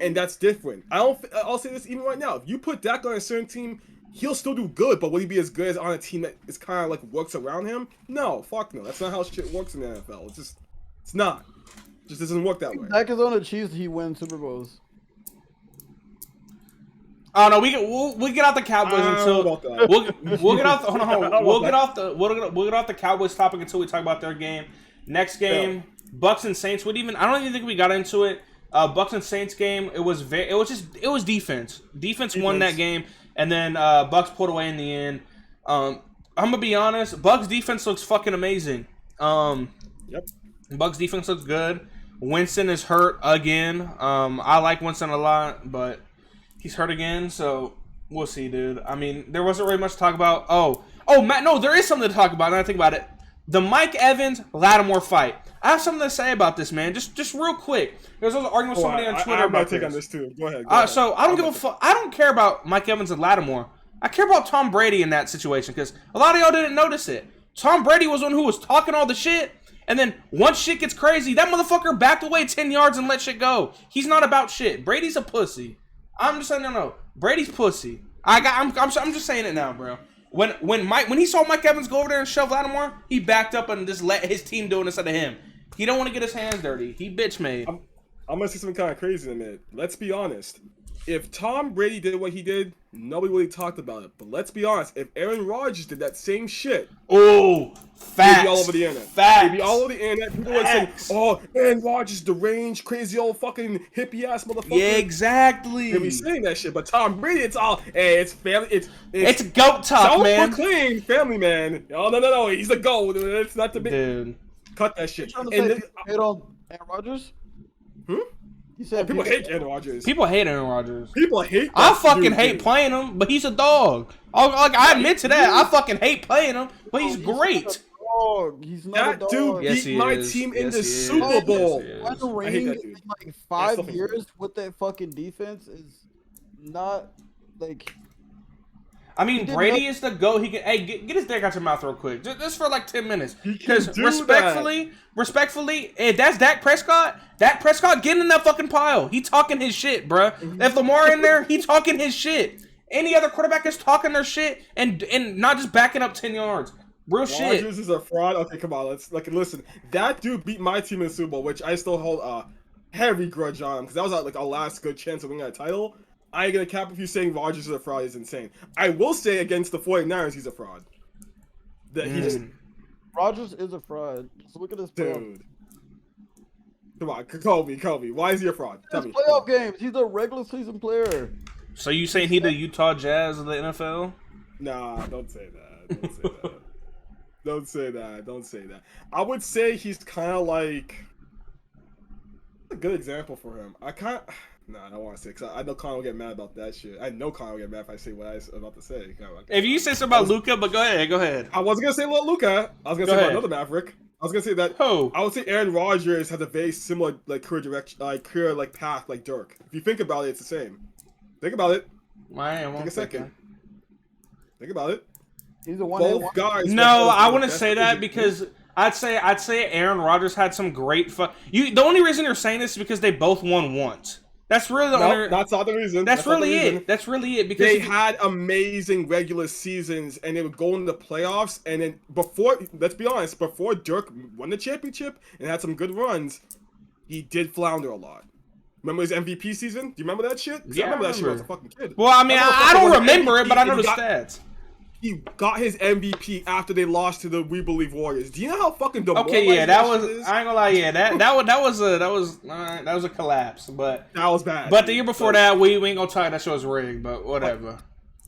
And that's different. I'll say this even right now. If you put Dak on a certain team, he'll still do good, but will he be as good as on a team that is kind of like works around him? No, fuck no. That's not how shit works in the NFL. It's not. It just doesn't work that way. Dak is on the Chiefs. He wins Super Bowls. Oh no, we'll get out the Cowboys until we'll get off the we'll get off the Cowboys topic until we talk about their game. Next game, Bucks and Saints. I don't even think we got into it. Bucks and Saints game. It was defense. Defense won that game, and then Bucks pulled away in the end. I'm gonna be honest. Bucks defense looks fucking amazing. Bucks defense looks good. Winston is hurt again. I like Winston a lot, but he's hurt again, so we'll see, dude. I mean, there wasn't really much to talk about. Oh, Matt. No, there is something to talk about. Now I think about it. The Mike Evans-Lattimore fight. I have something to say about this, man. Just real quick. There's also arguing with somebody on Twitter about this. I take on this too. Go ahead. So I don't give a fuck. I don't care about Mike Evans and Lattimore. I care about Tom Brady in that situation because a lot of y'all didn't notice it. Tom Brady was one who was talking all the shit, and then once shit gets crazy, that motherfucker backed away 10 yards and let shit go. He's not about shit. Brady's a pussy. I'm just saying, no. Brady's pussy. I'm just saying it now, bro. When he saw Mike Evans go over there and shove Lattimore, he backed up and just let his team do it instead of him. He don't want to get his hands dirty. He bitch made. I'm gonna say something kind of crazy in a minute. Let's be honest. If Tom Brady did what he did, nobody really talked about it. But let's be honest. If Aaron Rodgers did that same shit, facts. He'd be all over the internet. Facts. He'd be all over the internet. People would say, "Oh, Aaron Rodgers, deranged, crazy old fucking hippie ass motherfucker." Yeah, exactly. They'd be saying that shit. But Tom Brady, it's all, hey, it's family. It's goat talk, man. Self-proclaimed family man. Oh no, he's a goat. It's not the big. Dude, cut that shit. Hate on Aaron Rodgers? He said people hate Aaron Rodgers. People hate Aaron Rodgers. People hate. I fucking hate playing him, but he's a dog. I admit to that. I fucking hate playing him, but he's great. He's not a dog. Dude beat my team in the Super Bowl. I hate that dude. Like 5 years with that fucking defense is not like. I mean, Brady is the GOAT. He can get his dick out your mouth real quick, just for like 10 minutes. Because respectfully, if that's Dak Prescott, get in that fucking pile. He talking his shit, bruh. If Lamar in there, he talking his shit. Any other quarterback is talking their shit and not just backing up 10 yards. Real shit. Rodgers is a fraud. Okay, come on. Let's listen. That dude beat my team in the Super Bowl, which I still hold a heavy grudge on because that was like our last good chance of winning a title. I ain't gonna cap if you saying Rodgers is a fraud is insane. I will say against the 49ers, he's a fraud. Rodgers is a fraud. Just look at this dude. Come on, Kobe. Why is he a fraud? Tell me. Playoff games. He's a regular season player. So you saying he the Utah Jazz of the NFL? Nah, don't say that. Don't say that. Don't say that. Don't say that. I would say he's kind of like a good example for him. I don't want to say because I know Connor will get mad about that shit. I know Connor will get mad if I say what I was about to say. If you say something about Luka, but go ahead. I wasn't gonna say about Luka. I was gonna say about another Maverick. I was gonna say that. Who? I would say Aaron Rodgers has a very similar like career direction, career like path like Dirk. If you think about it, it's the same. Think about it. Take a second. Think about it. He's the one. Both guys. No, I wouldn't say that because I'd say Aaron Rodgers had some great fun. The only reason you're saying this is because they both won once. That's really the only. That's not the reason. That's really it. That's really it because they had amazing regular seasons and they would go into the playoffs. And then let's be honest, before Dirk won the championship and had some good runs, he did flounder a lot. Remember his MVP season? Do you remember that shit? Yeah, I remember that shit when I was a fucking kid. Well, I mean, I don't remember it, but I know the stats. He got his MVP after they lost to the We Believe Warriors. Do you know how fucking demoralizing Okay, yeah, that was. is? I ain't gonna lie, yeah, that was a collapse, but that was bad. But the year before that, we ain't gonna talk. That show was rigged, but whatever.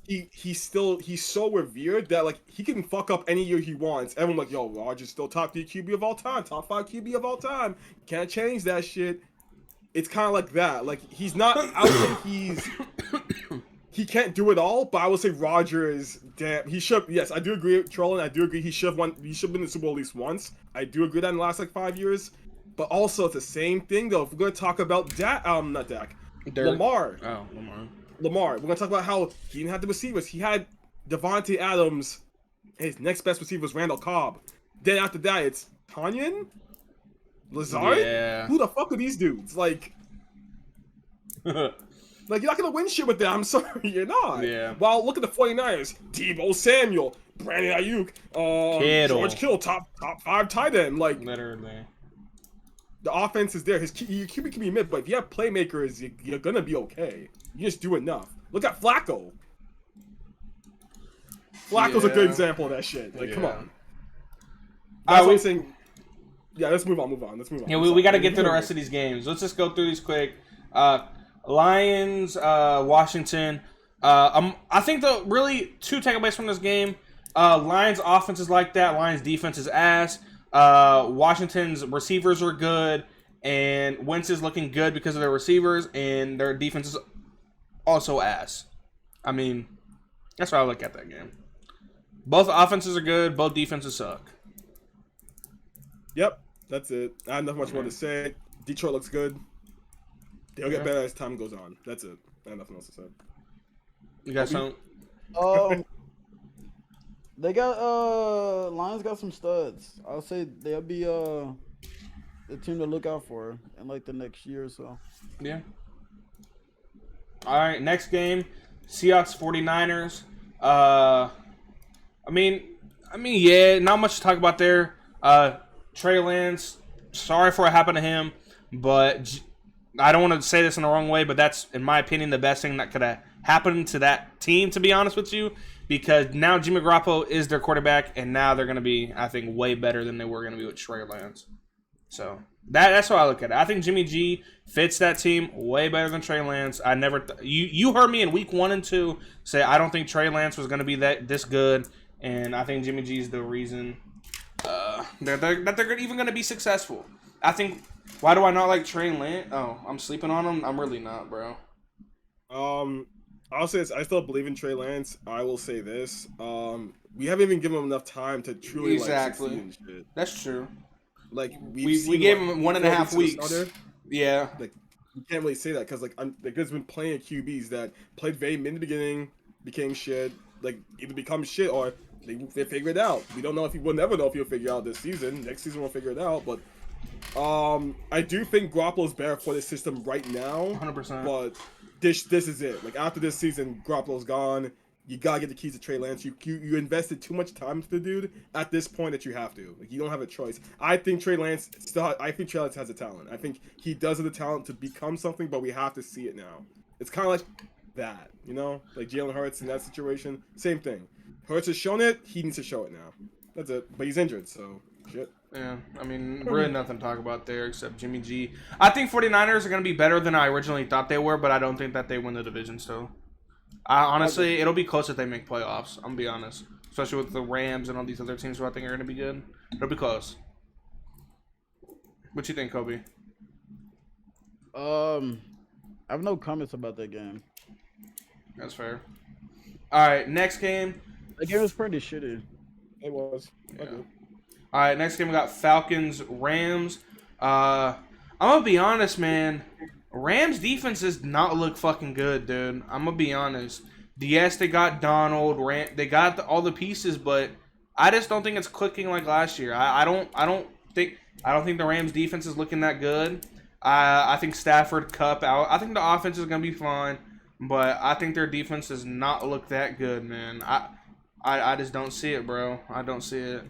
He's so revered that like he can fuck up any year he wants. Everyone like, yo, Rodgers still top 3 QB of all time, top 5 QB of all time. Can't change that shit. It's kind of like that. Like he's not. I would say he can't do it all, but I would say Rodgers, damn, he should. Yes, I do agree, Trolling. I do agree. He should have won. He should have been in the Super Bowl at least once. I do agree that in the last like 5 years. But also, it's the same thing though. If we're gonna talk about not Dak, Lamar. Oh, Lamar. We're gonna talk about how he didn't have the receivers. He had Devontae Adams. His next best receiver was Randall Cobb. Then after that, it's Tanyan, Lazard. Yeah. Who the fuck are these dudes? Like. Like, you're not going to win shit with them. I'm sorry, you're not. Yeah. Well, look at the 49ers. Deebo Samuel, Brandon Ayuk, George Kittle, top 5 tight end. Like, literally. The offense is there. His QB can be mid, but if you have playmakers, you're going to be okay. You just do enough. Look at Flacco. Flacco's a good example of that shit. Like, come on. That's what I'm saying. Yeah, let's move on. Yeah, we got to get through the rest of these games. Let's just go through these quick. Lions, Washington. I think the really 2 takeaways from this game. Lions offense is like that. Lions defense is ass. Washington's receivers are good, and Wentz is looking good because of their receivers, and their defense is also ass. I mean, that's how I look at that game. Both offenses are good. Both defenses suck. Yep, that's it. I have nothing much more to say. Detroit looks good. They'll get better as time goes on. That's it. I have nothing else to say. You got something? They got Lions got some studs. I'll say they'll be the team to look out for in like the next year or so. Yeah. All right, next game, Seahawks 49ers. I mean, yeah, not much to talk about there. Trey Lance, sorry for what happened to him, but I don't want to say this in the wrong way, but that's, in my opinion, the best thing that could have happened to that team, to be honest with you, because now Jimmy Garoppolo is their quarterback, and now they're going to be, I think, way better than they were going to be with Trey Lance. So that's how I look at it. I think Jimmy G fits that team way better than Trey Lance. I never you heard me in week 1 and 2 say I don't think Trey Lance was going to be this good, and I think Jimmy G is the reason that they're even going to be successful. I think. Why do I not like Trey Lance? Oh, I'm sleeping on him. I'm really not, bro. I'll say this. I still believe in Trey Lance. I will say this. We haven't even given him enough time to truly like succeed and shit. That's true. Like we gave him 1.5 weeks. Yeah. Like you can't really say that because like the guy's been playing QBs that played very mid in the beginning, became shit. Like either become shit or they figure it out. We don't know if we'll never know if he'll figure it out this season. Next season we'll figure it out, but. I do think Garoppolo's better for this system right now. 100%. But this is it. Like after this season, Garoppolo's gone. You gotta get the keys to Trey Lance. You invested too much time to the dude at this point that you have to. Like you don't have a choice. I think Trey Lance has the talent. I think he does have the talent to become something, but we have to see it now. It's kind of like that, you know, like Jalen Hurts in that situation. Same thing. Hurts has shown it. He needs to show it now. That's it. But he's injured, so shit. Yeah, I mean, really nothing to talk about there except Jimmy G. I think 49ers are going to be better than I originally thought they were, but I don't think that they win the division still. Honestly, it'll be close if they make playoffs. I'm gonna be honest, especially with the Rams and all these other teams who I think are gonna be good. It'll be close. What you think, Kobe? I have no comments about that game. That's fair. All right, next game. The game was pretty shitty. It was. Yeah. All right, next game we got Falcons Rams. I'm gonna be honest, man. Rams defense does not look fucking good, dude. I'm gonna be honest. Yes, they got Donald. They got all the pieces, but I just don't think it's clicking like last year. I don't think the Rams defense is looking that good. I think Stafford Cup out. I think the offense is gonna be fine, but I think their defense does not look that good, man. I just don't see it, bro. I don't see it.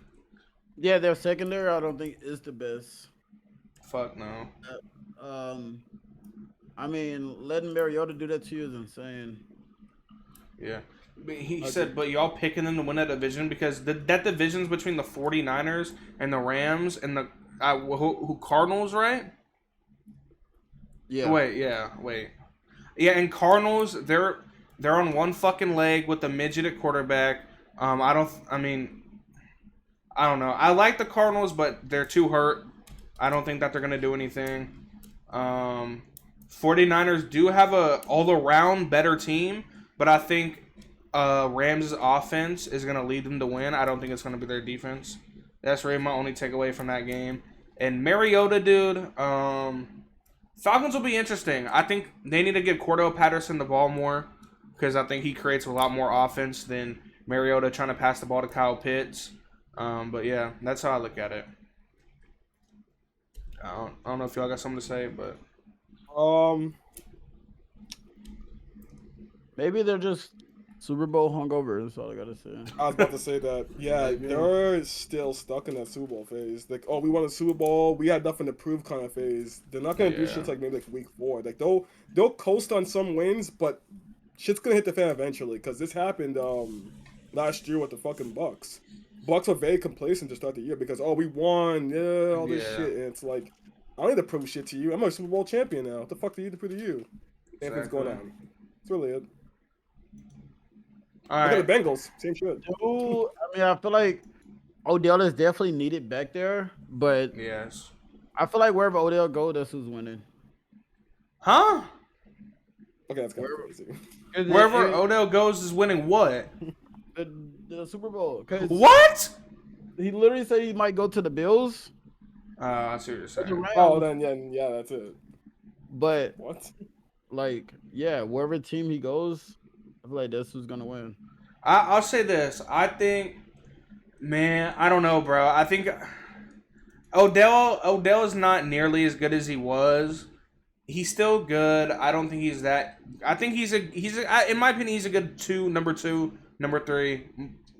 Yeah, their secondary I don't think is the best. Fuck no. I mean, letting Mariota do that to you is insane. Yeah. He said, but y'all picking them to win that division because that division's between the 49ers and the Rams and the who Cardinals, right? Yeah. Wait. Yeah, and Cardinals, they're on one fucking leg with the midget at quarterback. I don't know. I like the Cardinals, but they're too hurt. I don't think that they're gonna do anything. 49ers do have a all-around better team, but I think Rams' offense is going to lead them to win. I don't think it's going to be their defense. That's really my only takeaway from that game. And Mariota, dude, Falcons will be interesting. I think they need to give Cordell Patterson the ball more because I think he creates a lot more offense than Mariota trying to pass the ball to Kyle Pitts. But, yeah, that's how I look at it. I don't know if y'all got something to say, but... Maybe they're just Super Bowl hungover. That's all I gotta say. I was about to say that. Yeah, they're still stuck in that Super Bowl phase. Like, oh, we won a Super Bowl. We had nothing to prove kind of phase. They're not gonna do shit like maybe like week 4. Like they'll coast on some wins, but shit's gonna hit the fan eventually. Cause this happened last year with the fucking Bucks. Bucks were very complacent to start the year because we won, all this shit, and it's like I don't need to prove shit to you. I'm a Super Bowl champion now. What the fuck do you need to prove to you? Anything's going on. It's really it. All right. Look at the Bengals. Same shit. Dude, I mean, I feel like Odell is definitely needed back there, but yes, I feel like wherever Odell goes, that's who's winning. Huh? Okay, that's kind of crazy. Wherever Odell goes is winning what? The Super Bowl. What? He literally said he might go to the Bills. I see what you're saying. Oh, then yeah, that's it. But what? Like, yeah, wherever team he goes, I feel like that's who's gonna win. I'll say this. I think, man, I don't know, bro. I think Odell is not nearly as good as he was. He's still good. I don't think he's that. I think he's in my opinion, he's a good number two, number 3,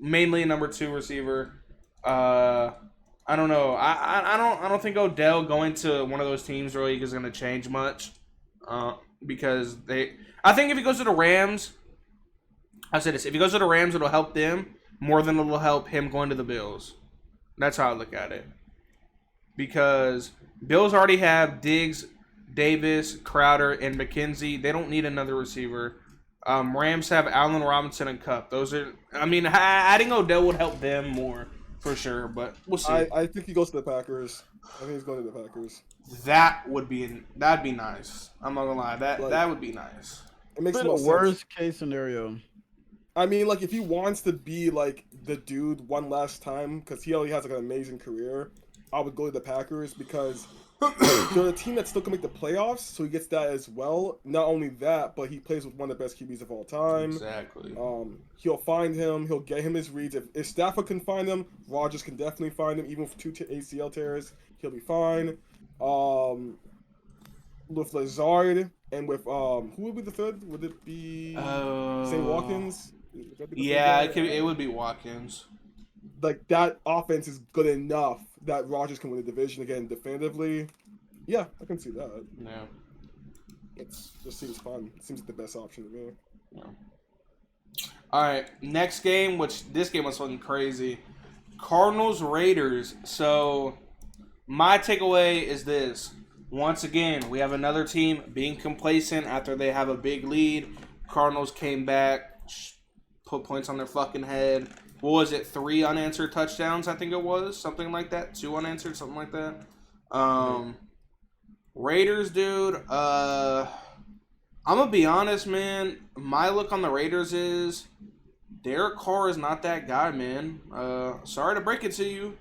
mainly a number 2 receiver. I don't know. I don't think Odell going to one of those teams really is going to change much. Because I think if he goes to the Rams, I'll say this: if he goes to the Rams, it'll help them more than it'll help him going to the Bills. That's how I look at it. Because Bills already have Diggs, Davis, Crowder, and McKenzie. They don't need another receiver. Rams have Allen Robinson and Kupp. Adding Odell would help them more for sure, but we'll see. I think he goes to the Packers. I think he's going to the Packers. That'd be nice. I'm not gonna lie. That would be nice. It makes the worst case scenario. I mean, like, if he wants to be like the dude one last time, because he already has like an amazing career, I would go to the Packers because they're a team that still can make the playoffs, so he gets that as well. Not only that, but he plays with one of the best QBs of all time. Exactly. He'll find him. He'll get him his reads. If Stafford can find him, Rodgers can definitely find him. Even with 2 ACL tears, he'll be fine. With Lazard and with who would be the third? Would it be St. Watkins? Yeah, it would be Watkins. Like, that offense is good enough that Rodgers can win the division again definitively. Yeah, I can see that. Yeah. It just seems fun. It seems like the best option to me. Yeah. All right, next game, which this game was fucking crazy. Cardinals Raiders. So my takeaway is this. Once again, we have another team being complacent after they have a big lead. Cardinals came back, put points on their fucking head. What was it? 3 unanswered touchdowns, I think it was. Something like that. 2 unanswered, something like that. Raiders, dude. I'm going to be honest, man. My look on the Raiders is Derek Carr is not that guy, man. Sorry to break it to you.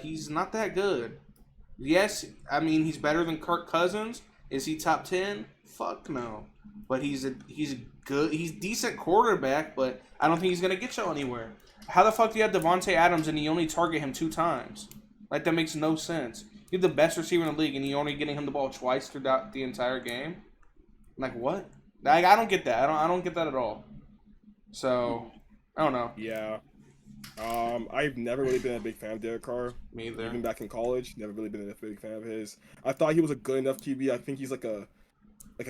He's not that good. Yes, I mean, he's better than Kirk Cousins. Is he top 10? Fuck no. But he's good. He's decent quarterback, but I don't think he's gonna get you anywhere. How the fuck do you have Devontae Adams and you only target him 2 times? Like, that makes no sense. You're the best receiver in the league, and you're only getting him the ball twice throughout the entire game. Like, what? Like, I don't get that. I don't get that at all. So, I don't know. Yeah. I've never really been a big fan of Derek Carr. Me either. Even back in college, never really been a big fan of his. I thought he was a good enough QB. I think he's like a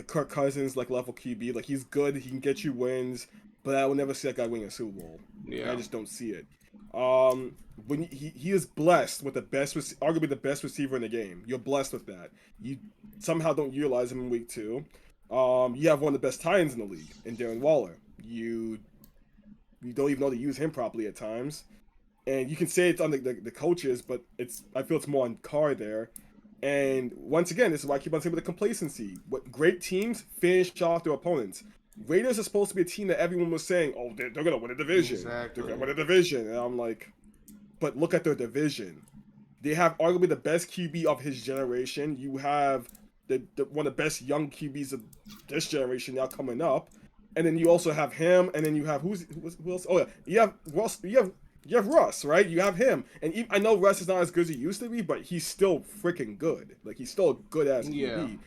Kirk Cousins level QB. Like, he's good. He can get you wins, but I will never see that guy win a Super Bowl. Yeah. I just don't see it. When he is blessed with arguably the best receiver in the game. You're blessed with that. You somehow don't utilize him in week 2. You have one of the best tight ends in the league in Darren Waller. You don't even know to use him properly at times. And you can say it's on the coaches, but I feel it's more on Carr there. And once again, this is why I keep on saying with the complacency. What great teams finish off their opponents. Raiders are supposed to be a team that everyone was saying, oh, they're going to win a division. Exactly. They're going to win a division. And I'm like, but look at their division. They have arguably the best QB of his generation. You have one of the best young QBs of this generation now coming up. And then you also have him, and then you have who else? Oh yeah, you have Russ. You have Russ, right? You have him, and I know Russ is not as good as he used to be, but he's still freaking good. Like, he's still a good ass QB.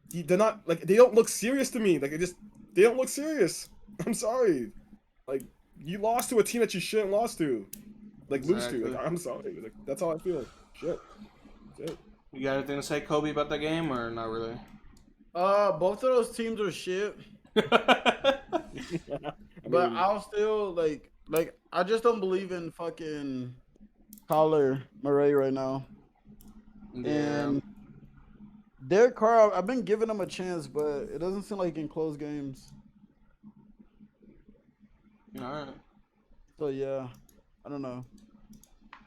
Yeah. They're not like, they don't look serious to me. Like, they don't look serious. I'm sorry. Like, you lost to a team that you shouldn't lose to. Like, I'm sorry. Like, that's how I feel. Shit. That's it. You got anything to say, Kobe, about that game, or not really? Both of those teams are shit. But I'll still like I just don't believe in fucking Kyler Murray right now. Yeah. And Derek Carr, I've been giving him a chance, but it doesn't seem like he can close games. All right. So yeah, I don't know.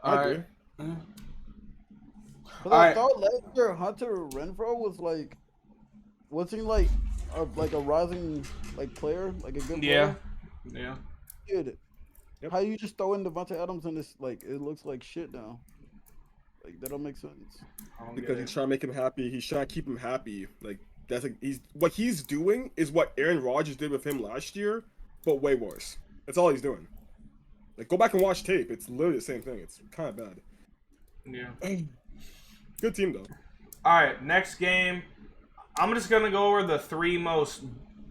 All right. But I thought last year Hunter Renfrow was like, wasn't he like a rising player, like a good player? Yeah. Dude, how you just throw in Devontae Adams and this, like, it looks like shit now. Like, that don't make sense. Because he's trying to make him happy. He's trying to keep him happy. Like, that's like what he's doing is what Aaron Rodgers did with him last year, but way worse. That's all he's doing. Like, go back and watch tape. It's literally the same thing. It's kind of bad. Yeah. Good team though. All right, next game. I'm just gonna go over the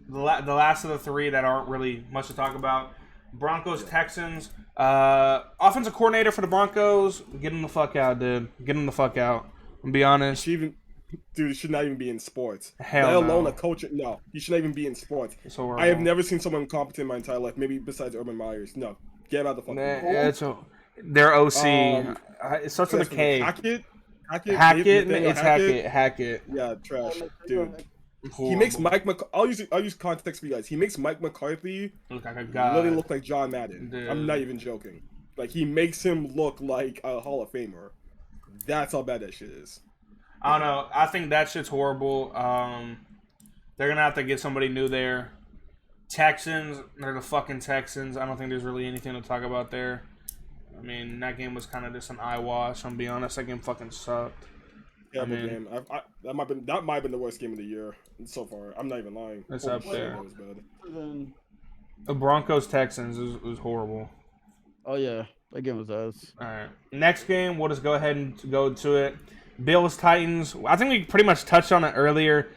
last of the 3 that aren't really much to talk about. Broncos, Texans. Offensive coordinator for the Broncos. Get him the fuck out, dude. Get him the fuck out. I'm be honest. Dude, he should not even be in sports. Hell Let alone no. a coach. No, he should not even be in sports. So I have never seen someone competent in my entire life. Maybe besides Urban Myers. No, get him out the fucking. Their OC. It starts with a K. Hackett. Hackett. Yeah, trash, dude. He makes I'll use context for you guys. He makes Mike McCarthy look like a guy. Literally look like John Madden. Dude. I'm not even joking. Like, he makes him look like a Hall of Famer. That's how bad that shit is. I don't know. I think that shit's horrible. They're gonna have to get somebody new there. Texans, they're the fucking Texans. I don't think there's really anything to talk about there. I mean, that game was kind of just an eye wash. I'm be honest, that game fucking sucked. Terrible game. That might have been the worst game of the year so far. I'm not even lying. It's up there. That was bad. The Broncos Texans was horrible. Oh yeah, that game was ass. All right, next game. We'll just go ahead and go to it. Bills Titans. I think we pretty much touched on it earlier.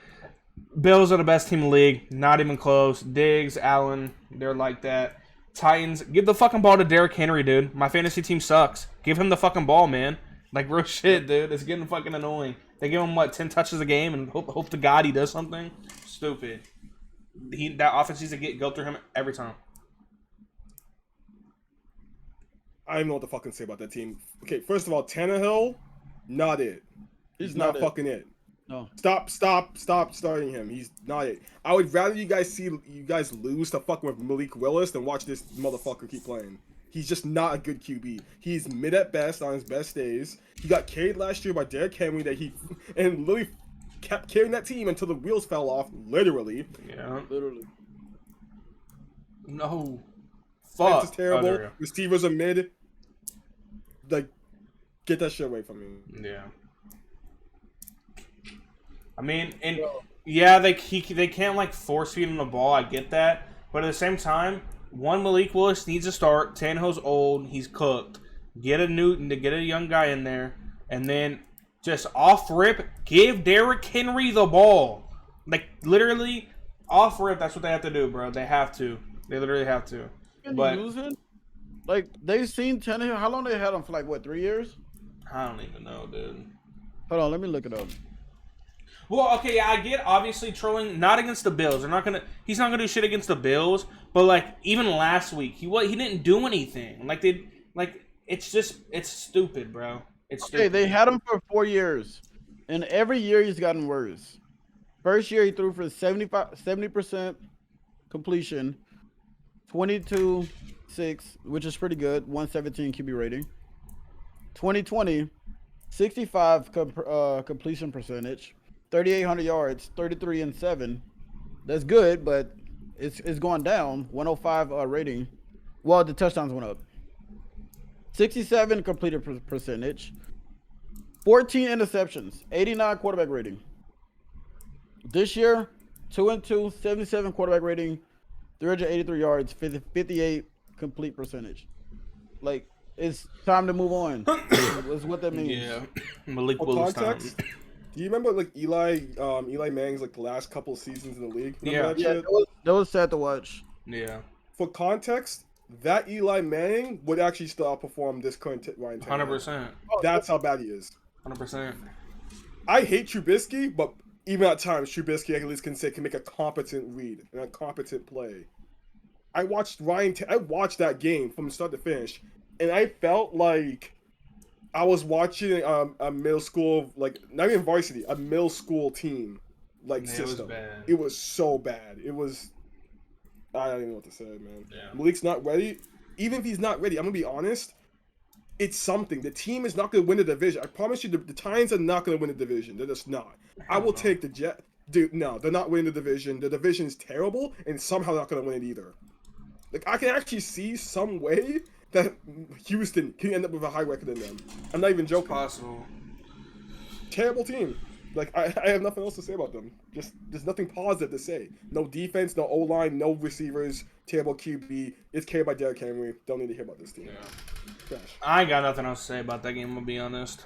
Bills are the best team in the league. Not even close. Diggs, Allen, they're like that. Titans, give the fucking ball to Derrick Henry, dude. My fantasy team sucks. Give him the fucking ball, man. Like, real shit, dude. It's getting fucking annoying. They give him, 10 touches a game and hope to God he does something? Stupid. That offense needs to go through him every time. I don't know what to fucking say about that team. Okay, first of all, Tannehill, not it. He's not fucking it. No. Stop starting him. He's not it. I would rather you guys lose to fucking with Malik Willis than watch this motherfucker keep playing. He's just not a good QB. He's mid at best on his best days. He got carried last year by Derrick Henry and literally kept carrying that team until the wheels fell off, literally. Yeah. Literally. No. Fuck. This is terrible. Oh, Receivers are mid. Like, get that shit away from me. yeah. I mean, and yeah, they can't like force feed him the ball. I get that, but at the same time, Malik Willis needs to start. Tannehill's old. He's cooked. Get a young guy in there, and then just off rip, give Derrick Henry the ball. Like literally, off rip. That's what they have to do, bro. They have to. They literally have to. But like they've seen Tannehill. How long they had him for? Like what, 3 years? I don't even know, dude. Hold on, let me look it up. Well, okay, yeah, I get obviously trolling not against the Bills. He's not gonna do shit against the Bills. But like even last week, he didn't do anything. It's stupid, bro. It's stupid. Okay, they had him for 4 years, and every year he's gotten worse. First year he threw for 70% completion, 22-6, which is pretty good, 117 QB rating. 2020, 65 completion percentage. 3,800 yards, 33-7. That's good, but it's going down. 105 rating. Well, the touchdowns went up. 67 completed percentage. 14 interceptions. 89 quarterback rating. This year, 2-2, 77 quarterback rating, 383 yards, 58 complete percentage. Like, it's time to move on. That's what that means. Yeah, Malik Willis time. Do you remember like Eli Manning's like the last couple of seasons in the league? Remember That was sad to watch. Yeah. For context, that Eli Manning would actually still outperform this current Ryan Tannehill. 100%. That's how bad he is. 100%. I hate Trubisky, but even at times, Trubisky I at least can make a competent read and a competent play. I watched that game from start to finish, and I felt like I was watching a middle school, like not even varsity, a middle school team system. It was so bad. I don't even know what to say, man. Yeah. Malik's not ready. Even if he's not ready, I'm gonna be honest. It's something. The team is not gonna win the division. I promise you, the Titans are not gonna win the division. They're just not. I will take the Jet. Dude, no, they're not winning the division. The division is terrible, and somehow they're not gonna win it either. Like I can actually see some way that Houston can end up with a high record than them. I'm not even joking. Possible. Terrible team. Like I have nothing else to say about them. Just there's nothing positive to say. No defense, no O-line, no receivers. Terrible QB. It's carried by Derrick Henry. Don't need to hear about this team. Yeah. Gosh. I ain't got nothing else to say about that game. I'm gonna be honest.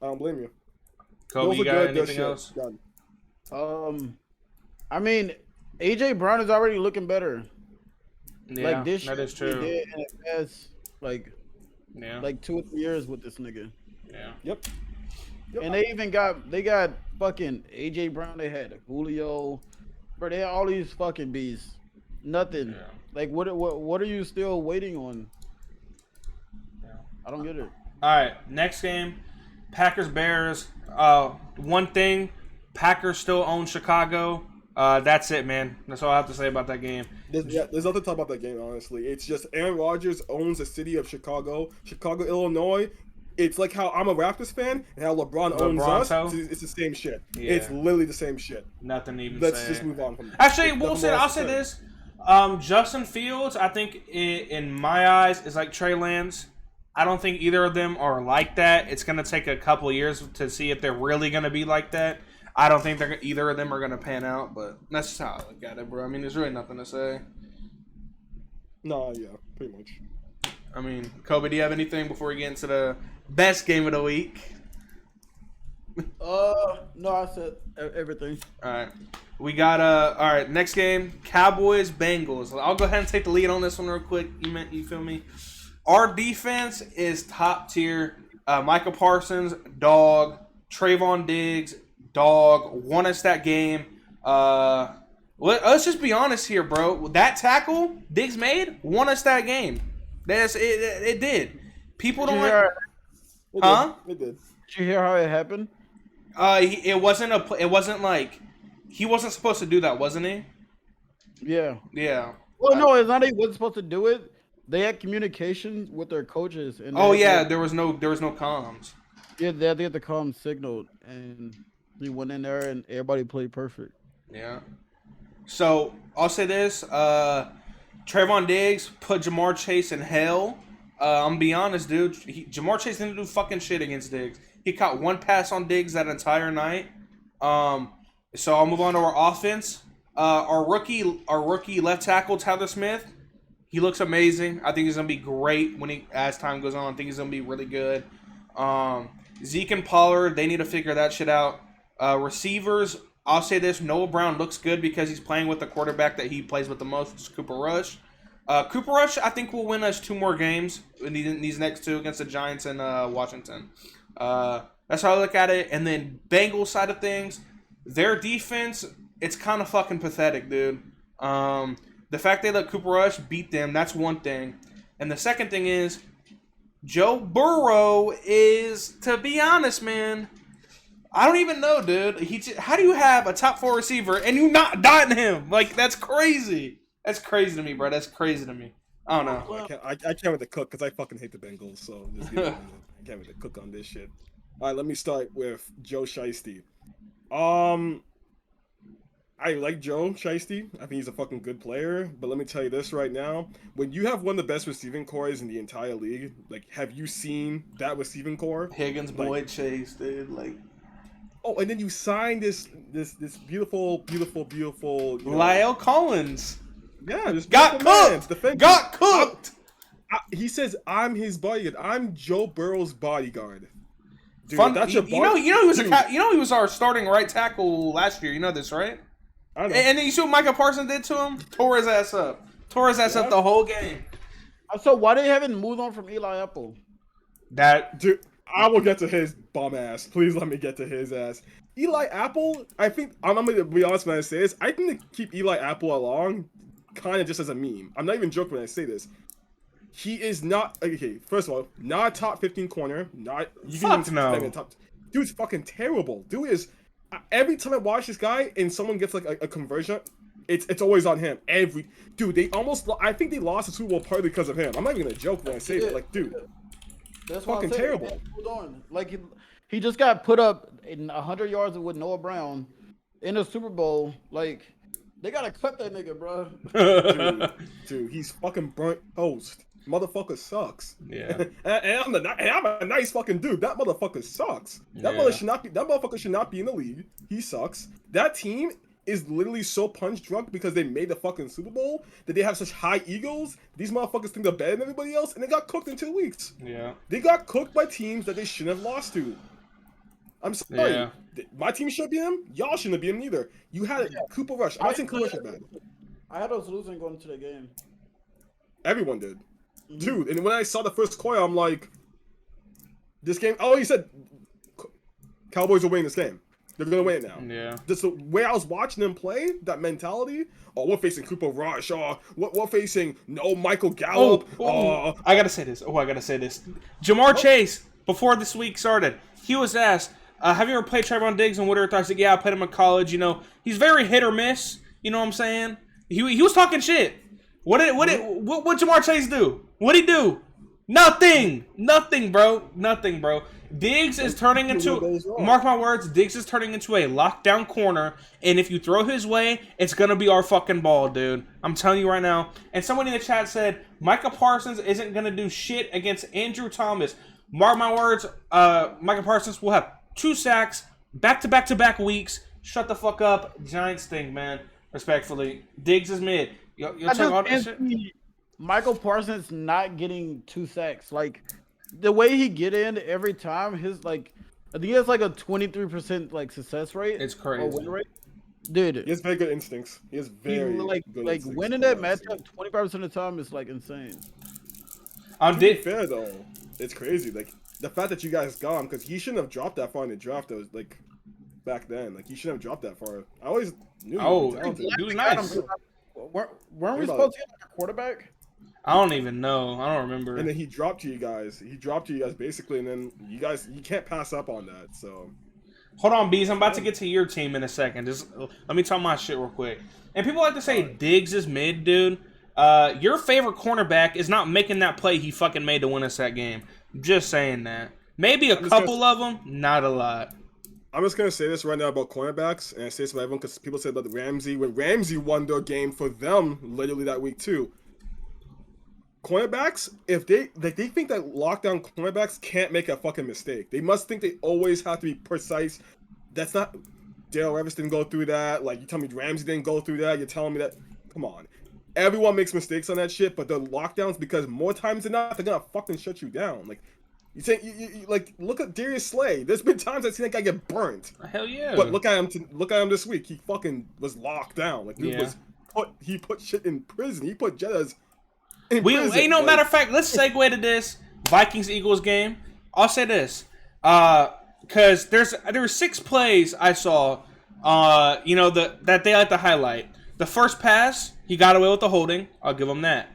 I don't blame you. Kobe, you got anything else? Done. I mean, AJ Brown is already looking better. Yeah, like this that is true. He did in the past, like 2 or 3 years with this nigga. Yeah. Yep. And they got fucking AJ Brown. They had Julio, but they had all these fucking beasts. Nothing. Yeah. Like what are you still waiting on? Yeah. I don't get it. All right, next game, Packers Bears. One thing, Packers still own Chicago. That's it, man. That's all I have to say about that game. There's nothing to talk about that game, honestly. It's just Aaron Rodgers owns the city of Chicago, Illinois. It's like how I'm a Raptors fan and how LeBron owns us. It's the same shit. Yeah. It's literally the same shit. Nothing even. Let's just move on from that. Actually, I'll say this. Justin Fields, I think in my eyes, is like Trey Lance. I don't think either of them are like that. It's going to take a couple of years to see if they're really going to be like that. I don't think either of them are going to pan out, but that's just how I look at it, bro. I mean, there's really nothing to say. No, yeah, pretty much. I mean, Kobe, do you have anything before we get into the best game of the week? No, I said everything. All right. We got all right, next game, Cowboys Bengals. I'll go ahead and take the lead on this one real quick. You feel me? Our defense is top tier. Micah Parsons, dog. Trayvon Diggs, dog. Won us that game. Let's just be honest here, bro. That tackle Diggs made won us that game. It did. People don't like. It did. Did you hear how it happened? It wasn't like he wasn't supposed to do that, wasn't he? Yeah. Yeah. Well, no, it's not. He wasn't supposed to do it. They had communication with their coaches, and There was no comms. yeah, they had the comm signaled, and he went in there, and everybody played perfect. Yeah. So I'll say this: Trayvon Diggs put Jamar Chase in hell. I'm gonna be honest, dude. Jamar Chase didn't do fucking shit against Diggs. He caught one pass on Diggs that entire night. So I'll move on to our offense. Our rookie left tackle Tyler Smith. He looks amazing. I think he's gonna be great as time goes on. I think he's gonna be really good. Zeke and Pollard, they need to figure that shit out. Receivers, I'll say this: Noah Brown looks good because he's playing with the quarterback that he plays with the most, which is Cooper Rush. Cooper Rush, I think, will win us 2 more games in these next 2 against the Giants and Washington. That's how I look at it. And then Bengals side of things, their defense, it's kind of fucking pathetic, dude. The fact they let Cooper Rush beat them, that's one thing. And the second thing is, Joe Burrow is, to be honest, man, I don't even know, dude. How do you have a top 4 receiver and you not dotting him? Like, that's crazy. That's crazy to me, bro. That's crazy to me. I don't know. I can't wait to cook because I fucking hate the Bengals. So just give me I can't wait to cook on this shit. All right, let me start with Joe Shiesty. I like Joe Shiesty. I think he's a fucking good player. But let me tell you this right now: when you have one of the best receiving cores in the entire league, like, have you seen that receiving core? Higgins, Boyd, Chase, dude. Like, oh, and then you sign this beautiful. Lyle Collins. Yeah, just got cooked. Got cooked. He says, "I'm his bodyguard. I'm Joe Burrow's bodyguard." Dude, that's he was our starting right tackle last year. You know this, right? I know. And then you see what Micah Parsons did to him? Tore his ass up the whole game. So why they haven't moved on from Eli Apple? Dude, I will get to his bum ass. Please let me get to his ass. Eli Apple, I think, I'm going to be honest when I say this, I think to keep Eli Apple along, kind of just as a meme. I'm not even joking when I say this. He is not, okay, first of all, not a top 15 corner. Dude's fucking terrible. Dude is, every time I watch this guy and someone gets like a conversion, it's always on him. I think they lost the Super Bowl partly because of him. I'm not even going to joke when I say that. Like, dude, that's fucking terrible. Like, he just got put up in 100 yards with Noah Brown in the Super Bowl. Like, they got to cut that nigga, bro. Dude, he's fucking burnt toast. Motherfucker sucks. Yeah. and I'm a nice fucking dude. That motherfucker sucks. That motherfucker should not be in the league. He sucks. That team is literally so punch drunk because they made the fucking Super Bowl that they have such high egos. These motherfuckers think they're better than everybody else, and they got cooked in 2 weeks. Yeah. They got cooked by teams that they shouldn't have lost to. I'm sorry. Yeah. My team should be him. Y'all shouldn't be him either. You had Cooper Rush. I'm not saying Cooper Rush is bad. I had us losing going into the game. Everyone did. Dude, and when I saw the first quarter, I'm like, this game, he said Cowboys are winning this game. They're going to win it now. Yeah. Just the way I was watching them play, that mentality, we're facing Cooper Rush, we're facing Michael Gallup. I got to say this. Jamar Chase, before this week started, he was asked, have you ever played Trayvon Diggs? And what are your thoughts? Like, yeah, I played him in college. You know, he's very hit or miss. You know what I'm saying? He was talking shit. What Jamar Chase do? What'd he do? Nothing, bro. Diggs is turning into, mark my words, Diggs is turning into a lockdown corner, and if you throw his way, it's gonna be our fucking ball, dude. I'm telling you right now. And somebody in the chat said Micah Parsons isn't gonna do shit against Andrew Thomas. Mark my words, Micah Parsons will have 2 sacks, back-to-back weeks. Shut the fuck up. Giants thing, man. Respectfully. Diggs is mid. You'll check all that shit? Michael Parsons not getting 2 sacks. Like, the way he get in every time, I think he has like a 23% like success rate. It's crazy. Or win rate. Dude. He has very good instincts. He has very good instincts. Winning that matchup 25% of the time is like insane. To be fair though, it's crazy. Like, the fact that you guys got him, because he shouldn't have dropped that far in the draft. That was like back then. Like, he shouldn't have dropped that far. I always knew he was nice. Weren't we supposed to get like a quarterback? I don't even know. I don't remember. And then he dropped to you guys. Basically, and then you can't pass up on that. So Hold on, Bees. I'm about to get to your team in a second. Just let me talk my shit real quick. And people like to say Diggs is mid, dude. Your favorite cornerback is not making that play he fucking made to win us that game. Just saying that. Maybe a couple of them, not a lot. I'm just gonna say this right now about cornerbacks, and I say this about everyone because people said about Ramsey when Ramsey won their game for them literally that week too. Cornerbacks, if they think that lockdown cornerbacks can't make a fucking mistake. They must think they always have to be precise. That's not. Dale Revis didn't go through that. Like you tell me Ramsey didn't go through that. You're telling me that. Come on. Everyone makes mistakes on that shit, but the lockdowns, because more times than not, they're gonna fucking shut you down. Like. You say you like look at Darius Slay. There's been times I've seen that guy get burnt. Hell yeah! But look at him this week. He fucking was locked down. Like he put shit in prison. He put Jettas in prison. Ain't no matter of fact. Let's segue to this Vikings Eagles game. I'll say this, because there were 6 plays I saw. That they like to highlight. The first pass, he got away with the holding. I'll give him that.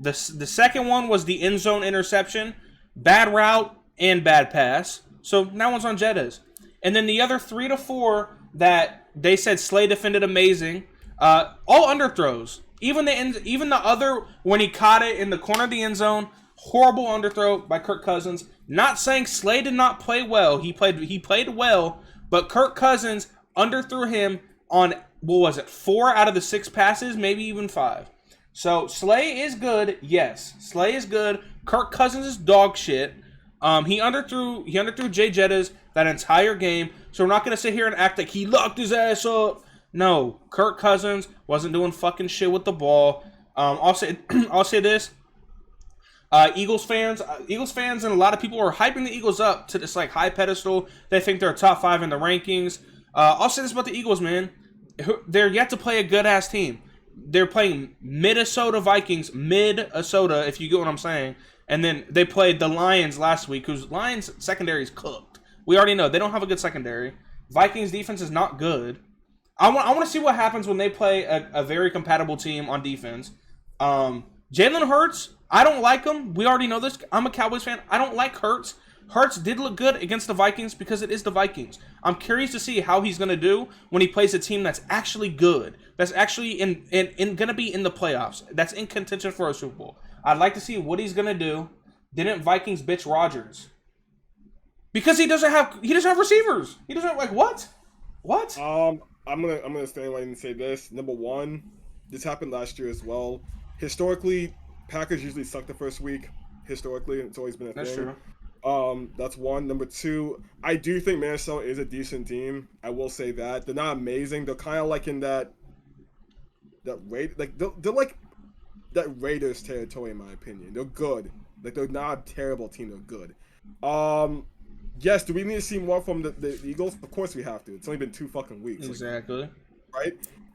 The second one was the end zone interception. Bad route and bad pass. So that one's on Jettas. And then the other 3 to 4 that they said Slay defended amazing. All underthrows. Even the other when he caught it in the corner of the end zone, horrible underthrow by Kirk Cousins. Not saying Slay did not play well. He played well, but Kirk Cousins underthrew him on 4 out of the 6 passes, maybe even 5. So, Slay is good. Yes. Slay is good. Kirk Cousins is dog shit. He underthrew Jay Jettas that entire game. So, we're not going to sit here and act like he locked his ass up. No. Kirk Cousins wasn't doing fucking shit with the ball. I'll say this. Eagles fans and a lot of people are hyping the Eagles up to this like high pedestal. They think they're top 5 in the rankings. I'll say this about the Eagles, man. They're yet to play a good-ass team. They're playing Minnesota Vikings, if you get what I'm saying. And then they played the Lions last week, whose Lions secondary is cooked. We already know they don't have a good secondary. Vikings defense is not good. I want to see what happens when they play a very compatible team on defense. Jalen Hurts, I don't like him. We already know this. I'm a Cowboys fan. I don't like Hurts. Hurts did look good against the Vikings because it is the Vikings. I'm curious to see how he's going to do when he plays a team that's actually good, that's actually in going to be in the playoffs, that's in contention for a Super Bowl. I'd like to see what he's going to do. Didn't Vikings bitch Rodgers? Because he doesn't have receivers. He doesn't what? I'm gonna stand right and say this. Number one, this happened last year as well. Historically, Packers usually suck the first week. Historically, it's always been a thing. That's true. That's one. Number two, I do think Minnesota is a decent team. I will say that they're not amazing. They're kind of like in that they're like that Raiders territory in my opinion. They're good. Like they're not a terrible team. They're good. Yes. Do we need to see more from the Eagles? Of course we have to. It's only been 2 fucking weeks. Exactly. Right.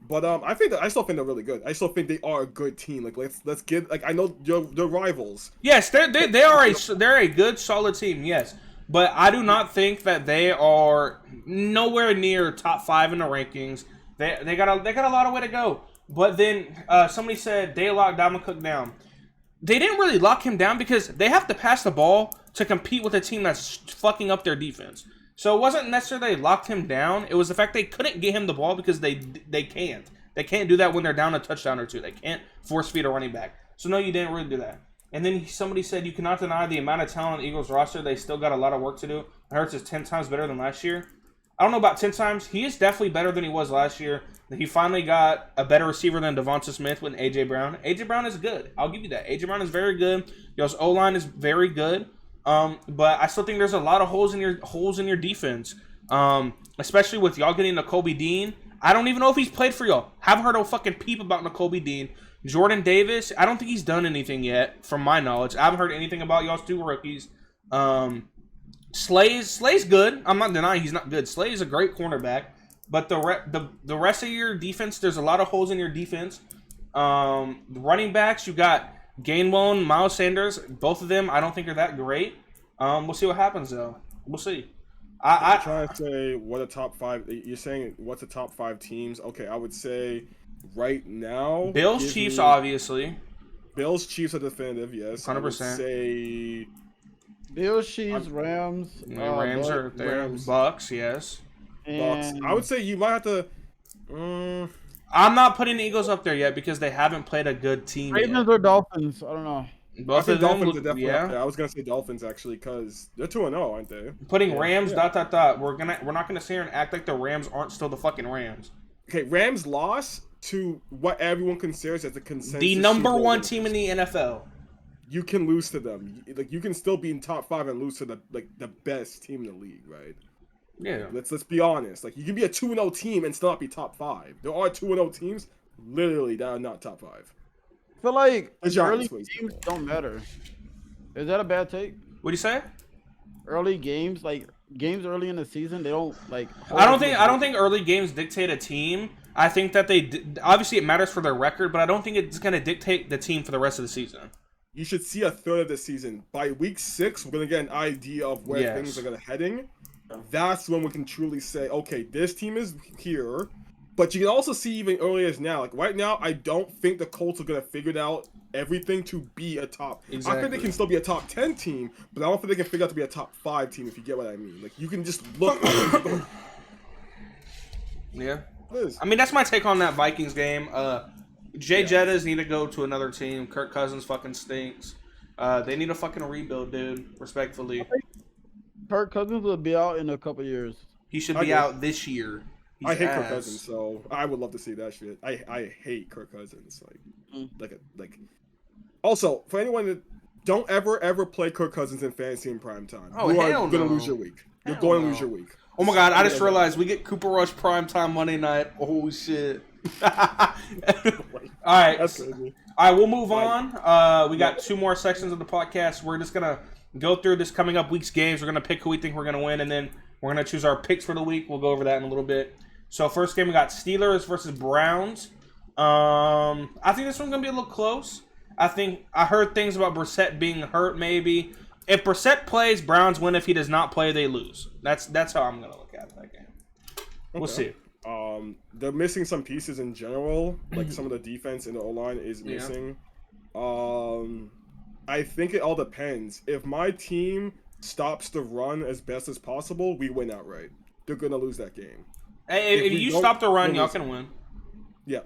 But I still think they're really good. I still think they are a good team. Like let's get I know they're rivals. Yes, they're a good solid team. Yes, but I do not think that they are nowhere near top 5 in the rankings. They got a lot of way to go. But then somebody said they locked Dalvin Cook down. They didn't really lock him down because they have to pass the ball to compete with a team that's fucking up their defense. So it wasn't necessarily they locked him down. It was the fact they couldn't get him the ball because they can't. They can't do that when they're down a touchdown or 2. They can't force feed a running back. So no, you didn't really do that. And then somebody said you cannot deny the amount of talent on the Eagles roster. They still got a lot of work to do. Hurts is 10 times better than last year. I don't know about 10 times. He is definitely better than he was last year. He finally got a better receiver than Devonta Smith with A.J. Brown. A.J. Brown is good. I'll give you that. A.J. Brown is very good. Y'all's O-line is very good. But I still think there's a lot of holes in your defense. Especially with y'all getting Nakobe Dean. I don't even know if he's played for y'all. Haven't heard a fucking peep about Nakobe Dean. Jordan Davis, I don't think he's done anything yet, from my knowledge. I haven't heard anything about y'all's 2 rookies. Slay's good. I'm not denying he's not good. Slay is a great cornerback. But the rest of your defense, there's a lot of holes in your defense. The running backs, you got Gainwell and Miles Sanders. Both of them, I don't think are that great. We'll see what happens, though. We'll see. I'm trying to say what a top 5. You're saying what's the top 5 teams? Okay, I would say right now. Bills, Chiefs, obviously. Bills, Chiefs are definitive. Yes, 100%. I would say Bills, Chiefs, Rams. Rams are there. Rams. Bucks, yes. Bucks. I would say you might have to. I'm not putting the Eagles up there yet because they haven't played a good team Ravens yet. or Dolphins. I don't know. Both I think of them Dolphins are look- definitely yeah. up there. I was gonna say Dolphins actually because they're 2-0, aren't they? Putting Rams. We're not gonna sit here and act like the Rams aren't still the fucking Rams. Okay, Rams lost to what everyone considers as a consensus. The number Super Bowl one winners. team in the NFL. You can lose to them. Like you can still be in top 5 and lose to the best team in the league, right? Yeah. Let's be honest. Like you can be a 2-0 team and still not be top 5. There are 2-0 teams literally that are not top 5. I feel like The Giants, early for games example. don't matter. Is that a bad take? What do you say? Early games, like games early in the season, they don't like. I don't think early games dictate a team. I think that obviously it matters for their record, but I don't think it's gonna dictate the team for the rest of the season. You should see a third of the season. By week 6, we're gonna get an idea of where things are gonna heading. That's when we can truly say, okay, this team is here. But you can also see even earlier as now. Like right now, I don't think the Colts are gonna figure out everything to be a top. Exactly. I think they can still be a top 10 team, but I don't think they can figure out to be a top 5 team. If you get what I mean. Like you can just look. Yeah. Liz. I mean, that's my take on that Vikings game. Jay Jettas need to go to another team. Kirk Cousins fucking stinks. They need a fucking rebuild, dude. Respectfully. Kirk Cousins will be out in a couple years. He should I be agree. out this year. He's I hate ass. Kirk Cousins, so I would love to see that shit. I hate Kirk Cousins. Like. Also, for anyone that don't ever play Kirk Cousins in fantasy in prime time. Oh, you are hell gonna no. lose your week. You're Hell going to no. lose your week. Oh my god, I just realized we get Cooper Rush primetime Monday night. Oh shit. Alright. That's crazy. Alright, we'll move on. We got 2 more sections of the podcast. We're just gonna go through this coming up week's games. We're gonna pick who we think we're gonna win, and then we're gonna choose our picks for the week. We'll go over that in a little bit. So first game we got Steelers versus Browns. I think this one's gonna be a little close. I heard things about Brissett being hurt maybe. If Brissett plays, Browns win. If he does not play, they lose. That's how I'm gonna look at that game. We'll see. They're missing some pieces in general. Like some of the defense in the O-line is missing. I think it all depends. If my team stops the run as best as possible, we win outright. They're gonna lose that game. Hey, if you stop the run, y'all can win. Yeah.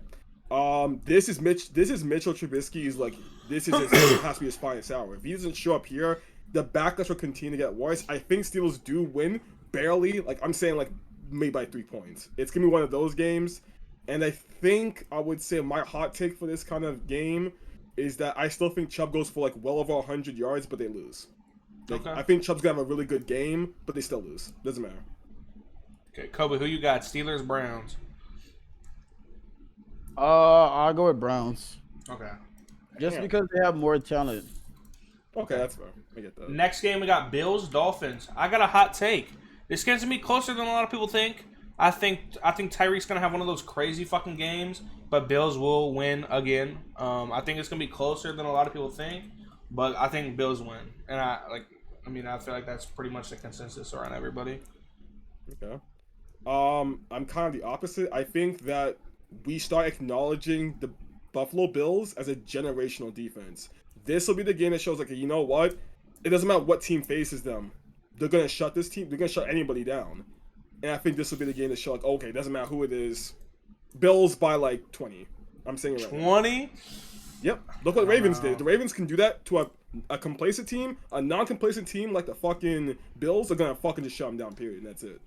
This is Mitchell Trubisky's it has to be his finest hour. If he doesn't show up here, the backlash will continue to get worse. I think Steelers do win barely. Like I'm saying, like maybe by 3 points. It's gonna be one of those games. And I think I would say my hot take for this kind of game is that I still think Chubb goes for like well over 100 yards, but they lose. Like, I think Chubb's gonna have a really good game, but they still lose. Doesn't matter. Okay, Kobe, who you got? Steelers, Browns. I'll go with Browns. Okay. Just because they have more talent. Okay, that's fair. I get that. Next game we got Bills, Dolphins. I got a hot take. This game's gonna be closer than a lot of people think. I think Tyreek's gonna have one of those crazy fucking games, but Bills will win again. I think it's gonna be closer than a lot of people think, but I think Bills win. And I feel like that's pretty much the consensus around everybody. Okay. I'm kind of the opposite. I think that we start acknowledging the Buffalo Bills as a generational defense. This will be the game that shows, like, you know what? It doesn't matter what team faces them. They're going to shut this team. They're going to shut anybody down. And I think this will be the game that show, like, okay, it doesn't matter who it is. Bills by, like, 20. I'm saying it right now. 20? Yep. Look what the Ravens did. The Ravens can do that to a complacent team. A non-complacent team like the fucking Bills are going to fucking just shut them down, period. And that's it.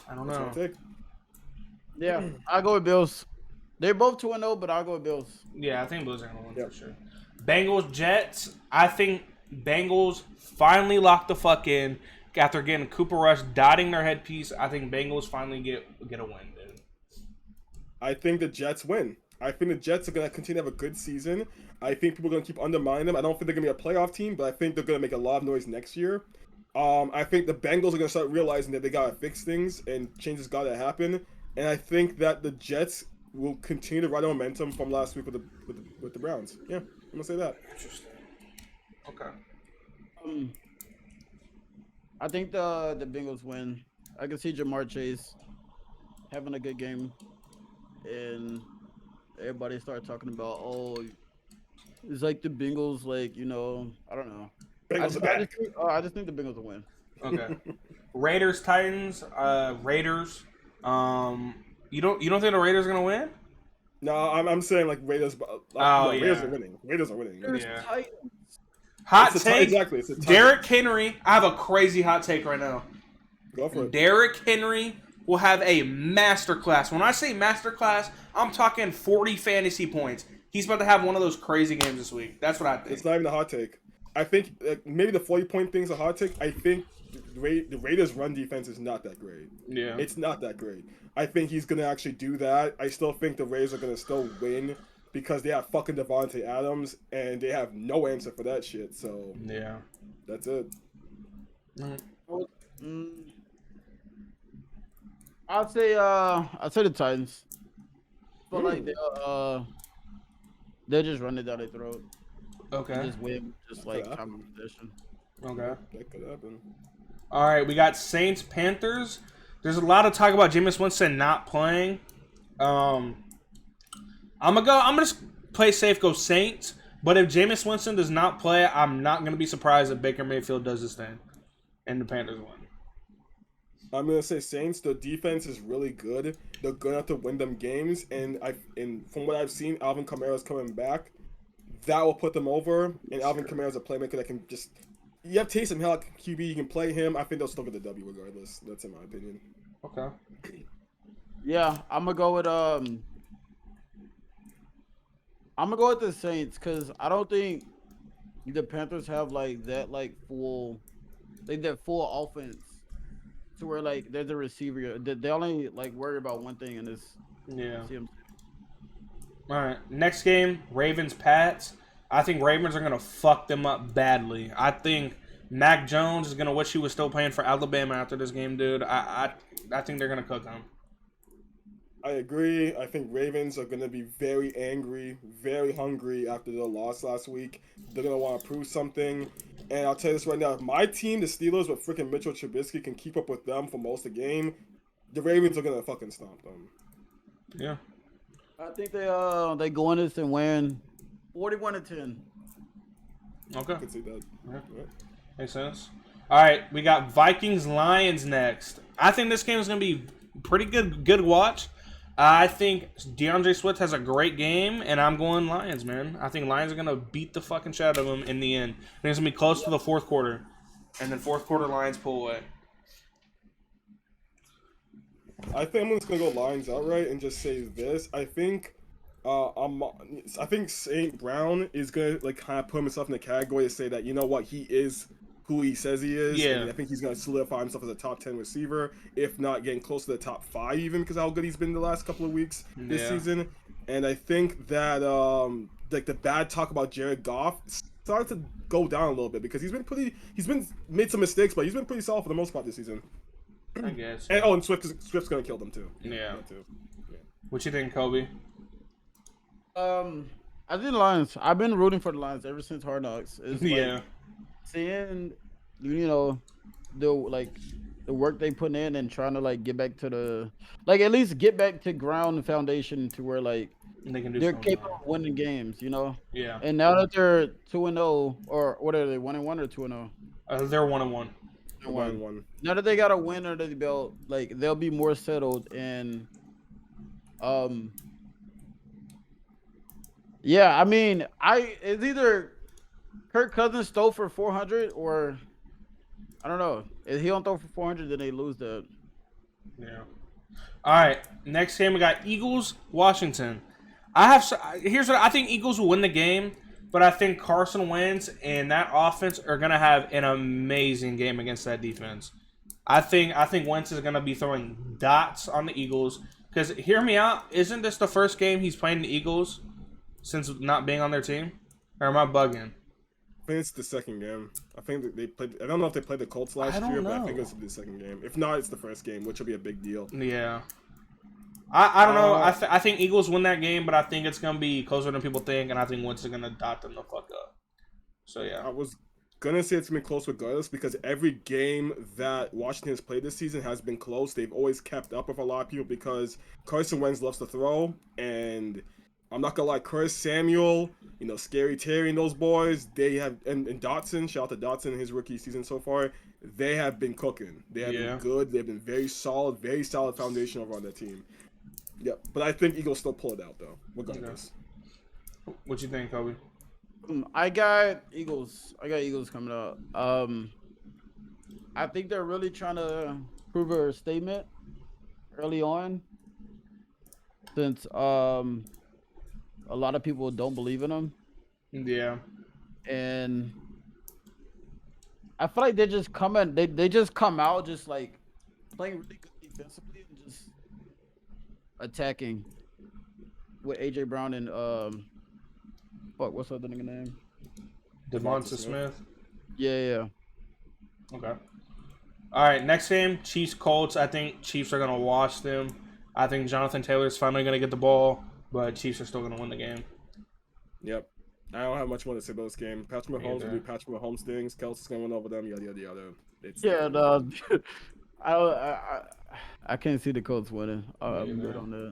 I don't That's know. my take. Yeah, I'll go with Bills. They're both 2-0, but I'll go with Bills. Yeah, I think Bills are going to win Yep. for sure. Bengals, Jets. I think Bengals finally lock the fuck in after getting Cooper Rush dotting their headpiece. I think Bengals finally get a win, dude. I think the Jets win. I think the Jets are going to continue to have a good season. I think people are going to keep undermining them. I don't think they're going to be a playoff team, but I think they're going to make a lot of noise next year. I think the Bengals are going to start realizing that they got to fix things and changes got to happen. And I think that the Jets will continue to ride the momentum from last week with the Browns. Yeah, I'm going to say that. Interesting. Okay. I think the Bengals win. I can see Jamar Chase having a good game, and everybody start talking about, oh, it's like the Bengals, like, you know, I don't know. Bengals are back. I just think the Bengals will win. Okay. Raiders, Titans. Raiders. You don't think the Raiders are gonna win? No, I'm saying like Raiders. Raiders are winning. Raiders are winning. Yeah. Titans. Hot It's take. exactly. It's a tie. Derrick Henry. I have a crazy hot take right now. Go for it. Derrick Henry will have a masterclass. When I say masterclass, I'm talking 40 fantasy points. He's about to have one of those crazy games this week. That's what I think. It's not even a hot take. I think maybe the 40-point thing's a hot take. I think the Raiders' run defense is not that great. Yeah. It's not that great. I think he's gonna actually do that. I still think the Raiders are gonna still win because they have fucking Devontae Adams and they have no answer for that shit. So yeah, that's it. I'd say the Titans. But like they'll just run it down their throat. Okay. Just win, just like time of possession. Okay. That could happen. All right, we got Saints Panthers. There's a lot of talk about Jameis Winston not playing. I'm gonna just play safe, go Saints. But if Jameis Winston does not play, I'm not gonna be surprised if Baker Mayfield does his thing, and the Panthers win. I'm gonna say Saints. The defense is really good. They're gonna have to win them games, and from what I've seen, Alvin Kamara's coming back. That will put them over, and Alvin Kamara's a playmaker that can just. You have Taysom Hill at QB. You can play him. I think they'll still get the W regardless. That's in my opinion. Okay. Yeah, I'm gonna go with the Saints because I don't think the Panthers have like that full offense to where like there's a receiver. They only like worry about one thing and it's All right, next game, Ravens-Pats. I think Ravens are going to fuck them up badly. I think Mac Jones is going to wish he was still playing for Alabama after this game, dude. I think they're going to cook him. I agree. I think Ravens are going to be very angry, very hungry after their loss last week. They're going to want to prove something. And I'll tell you this right now. If my team, the Steelers, with freaking Mitchell Trubisky, can keep up with them for most of the game, the Ravens are going to fucking stomp them. Yeah. I think they go in this and win 41-10. Okay. I can see that. Yeah. Makes sense. All right, we got Vikings-Lions next. I think this game is going to be pretty good watch. I think DeAndre Swift has a great game, and I'm going Lions, man. I think Lions are going to beat the fucking shit out of them in the end. I think it's going to be close to the fourth quarter. And then fourth quarter, Lions pull away. I think I'm just gonna go Lions outright and just say this. I think St. Brown is gonna like kind of put himself in the category to say that you know what, he is who he says he is. Yeah. And I think he's gonna solidify himself as a top 10 receiver, if not getting close to the top 5 even because of how good he's been the last couple of weeks this season. And I think that like the bad talk about Jared Goff started to go down a little bit because he's been made some mistakes, but he's been pretty solid for the most part this season. I guess. And Swift's gonna kill them too. Yeah. Too. Yeah. What you think, Kobe? I think the Lions. I've been rooting for the Lions ever since Hard Knocks. It's like seeing, the work they put in and trying to like get back to at least get back to ground and foundation to where like they're capable of winning games, Yeah. And now that they're 2-0, or what are they, 1-1 or 2-0? They're 1-1. 1-1. Now that they got a win under the belt, like they'll be more settled and yeah, I mean, it's either Kirk Cousins throw for 400 or I don't know. If he don't throw for 400, then they lose that. Yeah. All right. Next game we got Eagles Washington. Here's what I think. Eagles will win the game, but I think Carson Wentz and that offense are gonna have an amazing game against that defense. I think Wentz is gonna be throwing dots on the Eagles. Because hear me out, isn't this the first game he's playing the Eagles since not being on their team? Or am I bugging? I think it's the second game. I think that they played. I don't know if they played the Colts last year, but I think it's the second game. If not, it's the first game, which will be a big deal. Yeah. I don't know. I think Eagles win that game, but I think it's going to be closer than people think, and I think Wentz is going to dot them the fuck up. So, yeah. I was going to say it's going to be close regardless because every game that Washington has played this season has been close. They've always kept up with a lot of people because Carson Wentz loves to throw, and I'm not going to lie, Curtis Samuel, Scary Terry and those boys, they have, and Dotson, shout out to Dotson in his rookie season so far, they have been cooking. They have been good. They've been very solid foundation over on their team. Yep, but I think Eagles still pull it out though, regardless. What you think, Kobe? I got Eagles. Coming out. I think they're really trying to prove a statement early on, since a lot of people don't believe in them. Yeah. And I feel like they just come in. They just come out just like playing really good defensively and just attacking with AJ Brown and what's the other nigga name? Devonta Smith. Yeah. Okay. All right, next game, Chiefs Colts. I think Chiefs are gonna wash them. I think Jonathan Taylor's finally gonna get the ball, but Chiefs are still gonna win the game. Yep. I don't have much more to say about this game. Patrick Mahomes will do Patrick Mahomes things. Kelsey's gonna win over them. Yada yada yada. I can't see the Colts winning. I'm good on that.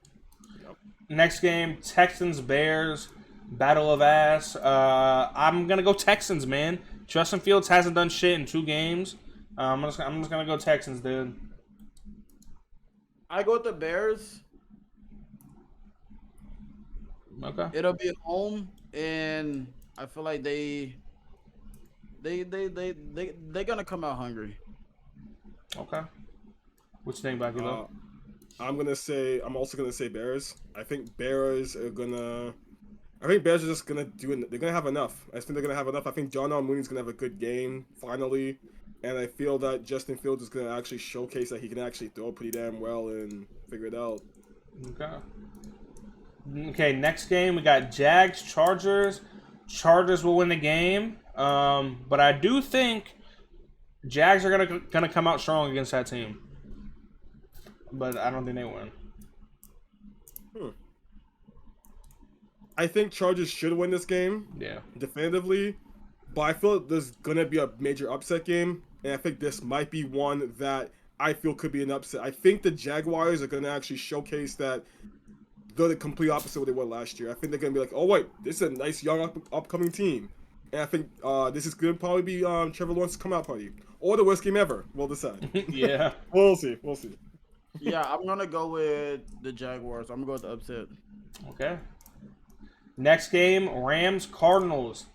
Yep. Next game, Texans Bears. Battle of ass. I'm gonna go Texans, man. Justin Fields hasn't done shit in 2 games. I'm just gonna go Texans, dude. I go with the Bears. Okay. It'll be at home, and I feel like they're gonna come out hungry. Okay. What you think about you, though? I'm also gonna say Bears. I think Bears are just gonna do it. They're gonna have enough. I think they're gonna have enough. I think John Mooney's gonna have a good game finally, and I feel that Justin Fields is gonna actually showcase that he can actually throw pretty damn well and figure it out. Okay. Next game we got Jags Chargers. Chargers will win the game, but I do think Jags are gonna come out strong against that team, but I don't think they win. I think Chargers should win this game. Yeah. Definitively. But I feel there's going to be a major upset game. And I think this might be one that I feel could be an upset. I think the Jaguars are going to actually showcase that they're the complete opposite of what they were last year. I think they're going to be like, oh, wait, this is a nice young upcoming team. And I think this is going to probably be Trevor Lawrence's come-out party. Or the worst game ever. We'll decide. Yeah. We'll see. Yeah, I'm going to go with the Jaguars. I'm going to go with the upset. Okay. Next game, Rams Cardinals.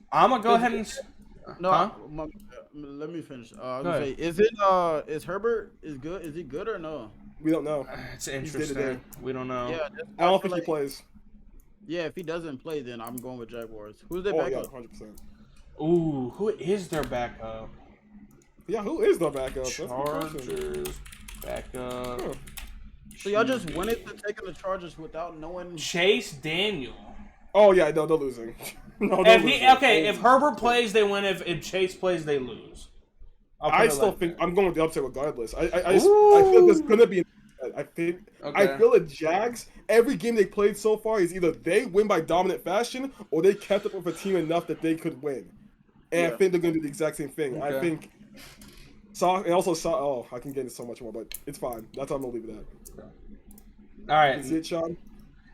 I'm gonna go ahead and let me finish. I was gonna say, is Herbert good? Is he good or no? We don't know. It's interesting. We don't know. Yeah, I don't think he plays. Yeah, if he doesn't play, then I'm going with Jaguars. Who's their backup? 100%. Ooh, who is their backup? Yeah, who is their backup? Chargers backup. Huh. So y'all just went into taking the Chargers without knowing Chase Daniel. Oh yeah, no, they're losing. If Herbert plays, they win. If Chase plays, they lose. I still think I'm going with the upset regardless. I feel there's gonna be. I feel the Jags. Every game they played so far is either they win by dominant fashion or they kept up with a team enough that they could win. And I think they're gonna do the exact same thing. I think. I can get into so much more, but it's fine. That's how I'm gonna leave it at. All right. Is it, Sean?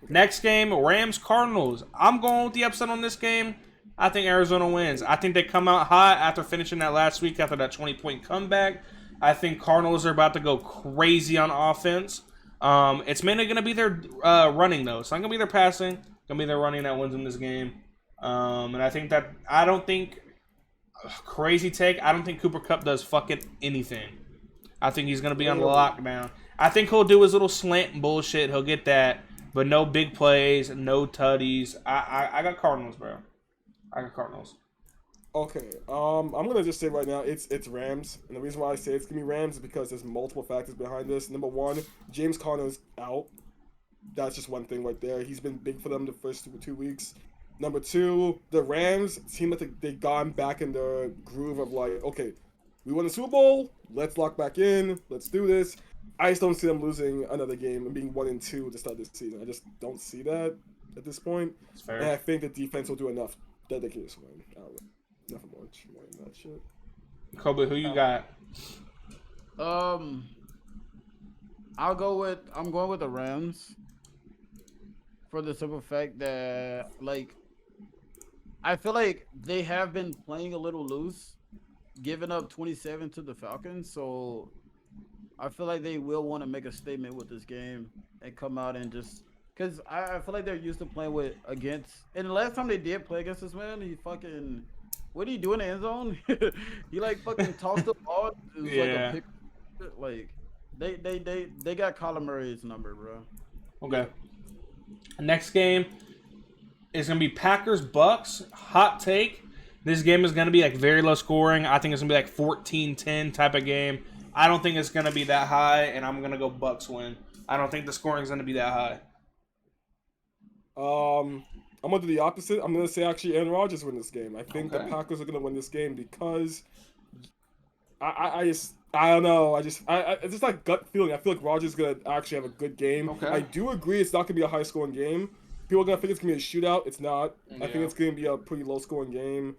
Next game, Rams Cardinals. I'm going with the upset on this game. I think Arizona wins. I think they come out hot after finishing that last week after that 20-point comeback. I think Cardinals are about to go crazy on offense. It's mainly going to be their running, though. It's not going to be their passing. It's going to be their running that wins in this game. And I don't think crazy take. I don't think Cooper Kupp does fucking anything. I think he's going to be on lockdown. I think he'll do his little slant bullshit. He'll get that. But no big plays, no tutties. I got Cardinals, bro. I got Cardinals. Okay. I'm gonna just say right now it's Rams, and the reason why I say it's gonna be Rams is because there's multiple factors behind this. Number one, James Conner's out. That's just one thing right there. He's been big for them the first 2 weeks. Number two, the Rams seem like they've gone back in their groove of like, okay, we won the Super Bowl. Let's lock back in. Let's do this. I just don't see them losing another game and being 1-2 to start this season. I just don't see that at this point. That's fair. And I think the defense will do enough that they can just win. Nothing much more than that shit. Kobe, who you got? I'm going with the Rams for the simple fact that, like, I feel like they have been playing a little loose giving up 27 to the Falcons, so I feel like they will want to make a statement with this game and come out and just because I feel like they're used to playing with against. And the last time they did play against this man, he fucking what did he do in the end zone? He like fucking tossed the ball. It was like a pick. Like they got Kyler Murray's number, bro. Okay. Next game is gonna be Packers Bucks. Hot take. This game is gonna be like very low scoring. I think it's gonna be like 14-10 type of game. I don't think it's gonna be that high, and I'm gonna go Bucks win. I don't think the scoring is gonna be that high. I'm gonna do the opposite. I'm gonna say actually Aaron Rodgers win this game. I think the Packers are gonna win this game because I don't know. It's just like gut feeling. I feel like Rodgers is gonna actually have a good game. Okay. I do agree it's not gonna be a high scoring game. People are gonna think it's gonna be a shootout. It's not. I think it's gonna be a pretty low scoring game.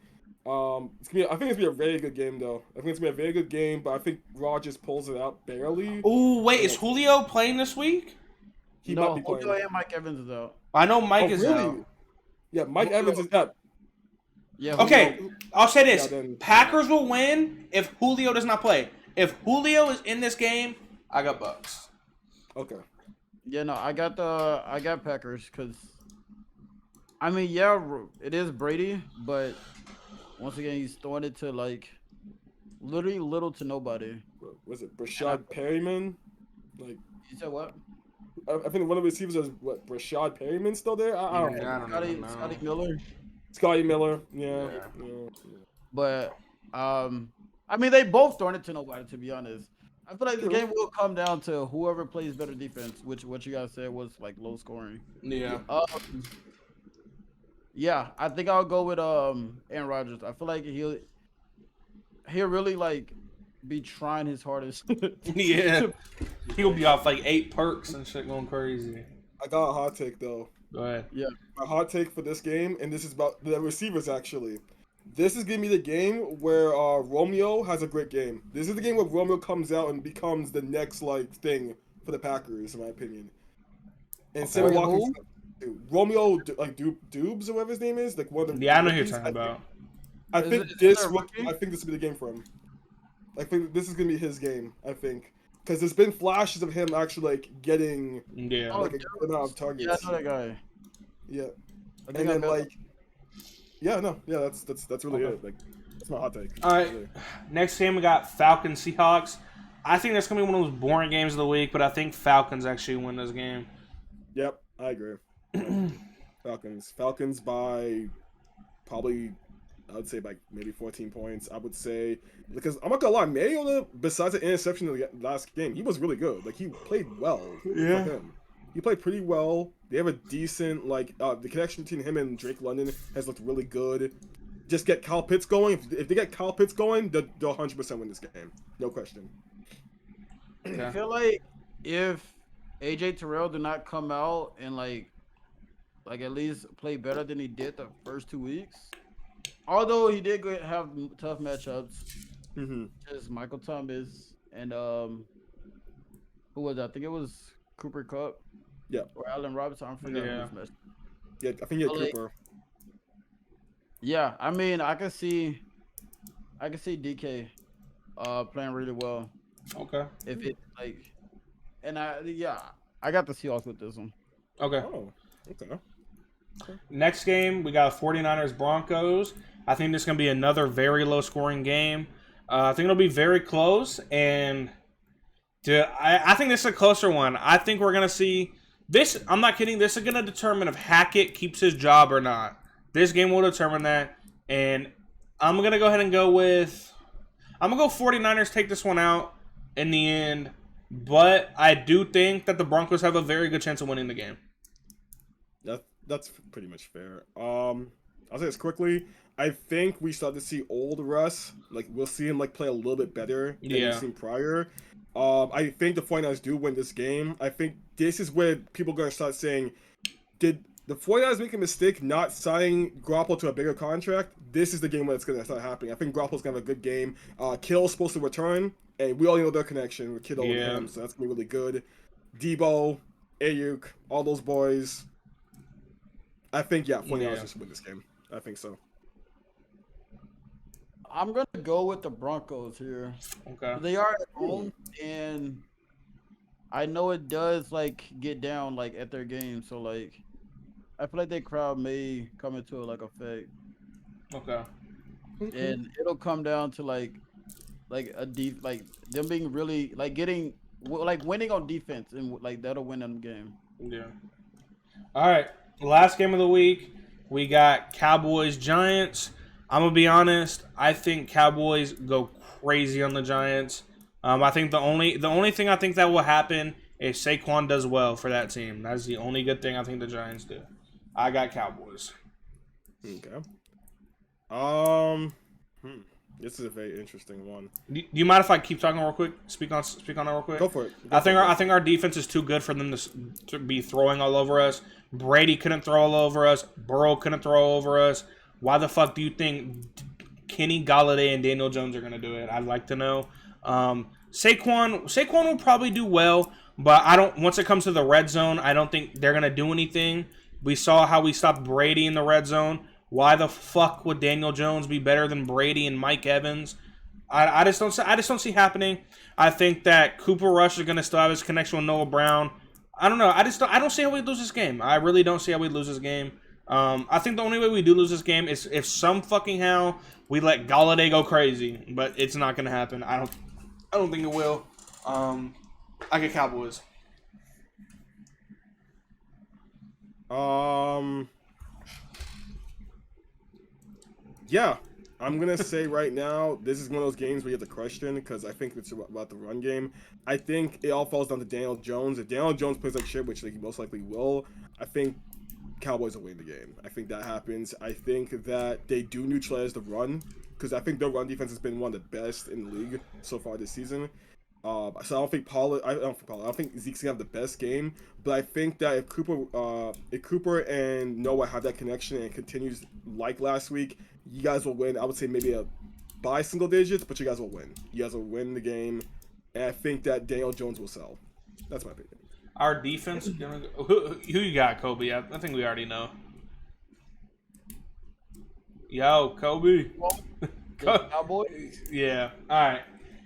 I think it's gonna be a very good game though. I think it's gonna be a very good game, but I think Rodgers pulls it out barely. Oh wait, is Julio playing this week? He might be playing. Julio and Mike Evans is out. I know Mike is really? out. Yeah, Mike Evans is out. Yeah. Okay, I'll say this: then- Packers will win if Julio does not play. If Julio is in this game, I got Bucks. Okay. Yeah, no, I got Packers because, I mean, yeah, it is Brady, but once again, he's throwing it to like literally little to nobody. Was it Brashad Perryman? Like You said what? I think one of the receivers is what Brashad Perryman still there. I don't know. I don't know. Scotty Miller. Scotty Miller. Yeah. But I mean, they both throwing it to nobody. To be honest, I feel like the game will come down to whoever plays better defense, which what you guys said was like low scoring. Yeah. Yeah, I think I'll go with Aaron Rodgers. I feel like he'll really like be trying his hardest. Yeah. He'll be off like 8 perks and shit going crazy. I got a hot take though. Go ahead. Yeah. My hot take for this game, and this is about the receivers actually. This is gonna be the game where Romeo has a great game. This is the game where Romeo comes out and becomes the next like thing for the Packers, in my opinion. And Sammy Watkins, Romeo like Dubes or whatever his name is, like one of the Yeah, I know who you're talking about. I Is think it this a rookie? I think this will be the game for him. I think this is gonna be his game. I think because there's been flashes of him actually like getting Yeah. like a good amount of targets. Yeah, I know that guy. Yeah. I And think I then bet- like, that's really it. Like, that's my hot take. All right. Next game we got Falcons Seahawks. I think that's gonna be one of those boring games of the week, but I think Falcons actually win this game. Yep, I agree. Falcons by probably, I would say by maybe 14 points. I would say because I'm not gonna lie, Mariota, besides the interception in the last game, he was really good. Like he played well. Yeah. For him. He played pretty well. They have a decent like the connection between him and Drake London has looked really good. Just get Kyle Pitts going. If they get Kyle Pitts going, they'll 100% win this game. No question. I feel like if AJ Terrell did not come out and like at least play better than he did the first 2 weeks, although he did have tough matchups, just Michael Thomas and who was that? I think it was Cooper Kupp. Yeah. Or Allen Robinson. I'm forgetting Yeah. who's messed. Yeah, I think you had Like, Cooper. Yeah, I mean, I can see DK playing really well. Okay. If it like, and I got the Seahawks with this one. Okay. Oh, okay. Next game, we got 49ers Broncos. I think this is going to be another very low scoring game. I think it'll be very close. And I think this is a closer one. I think we're going to see this. I'm not kidding. This is going to determine if Hackett keeps his job or not. This game will determine that. And I'm going to go ahead and go with. I'm going to go 49ers take this one out in the end. But I do think that the Broncos have a very good chance of winning the game. That's pretty much fair. I'll say this quickly. I think we start to see old Russ. Like we'll see him like play a little bit better than we've seen prior. I think the 49ers do win this game. I think this is where people are gonna start saying, did the 49ers make a mistake not signing Garoppolo to a bigger contract? This is the game where it's gonna start happening. I think Garoppolo's gonna have a good game. Kittle's supposed to return, and we all know their connection with Kittle and him, so that's gonna be really good. Debo, Ayuk, all those boys. I think 49ers just win this game. I think so. I'm gonna go with the Broncos here. Okay. They are at home, and I know it does like get down like at their game. So like, I feel like their crowd may come into like effect, Okay. and it'll come down to like a deep like them being really like getting like winning on defense, and like that'll win them the game. Yeah. All right. Last game of the week, we got Cowboys Giants. I'm gonna be honest. I think Cowboys go crazy on the Giants. I think the only thing I think that will happen is Saquon does well for that team. That's the only good thing I think the Giants do. I got Cowboys. Okay. This is a very interesting one. Do you mind if I keep talking real quick? Speak on that real quick. Go for it. I think our defense is too good for them to be throwing all over us. Brady couldn't throw all over us. Burrow couldn't throw all over us. Why the fuck do you think Kenny Galladay and Daniel Jones are gonna do it? I'd like to know. Saquon will probably do well, but I don't. Once it comes to the red zone, I don't think they're gonna do anything. We saw how we stopped Brady in the red zone. Why the fuck would Daniel Jones be better than Brady and Mike Evans? I just don't see happening. I think that Cooper Rush is gonna still have his connection with Noah Brown. I don't know. I don't see how we lose this game. I really don't see how we lose this game. I think the only way we do lose this game is if some fucking how we let Galladay go crazy, but it's not gonna happen. I don't think it will. I get Cowboys. Yeah, I'm gonna say right now, this is one of those games where you have to question because I think it's about the run game. I think it all falls down to Daniel Jones. If Daniel Jones plays like shit, which he most likely will, I think Cowboys will win the game. I think that happens. I think that they do neutralize the run because I think their run defense has been one of the best in the league so far this season. So I don't think I don't think Zeke's gonna have the best game, but I think that if Cooper and Noah have that connection and it continues like last week, you guys will win. I would say maybe by single digits, but you guys will win. You guys will win the game, and I think that Daniel Jones will sell. That's my opinion. Our defense. Who you got, Kobe? I think we already know. Yo, Kobe. Cowboys. Yeah. All right.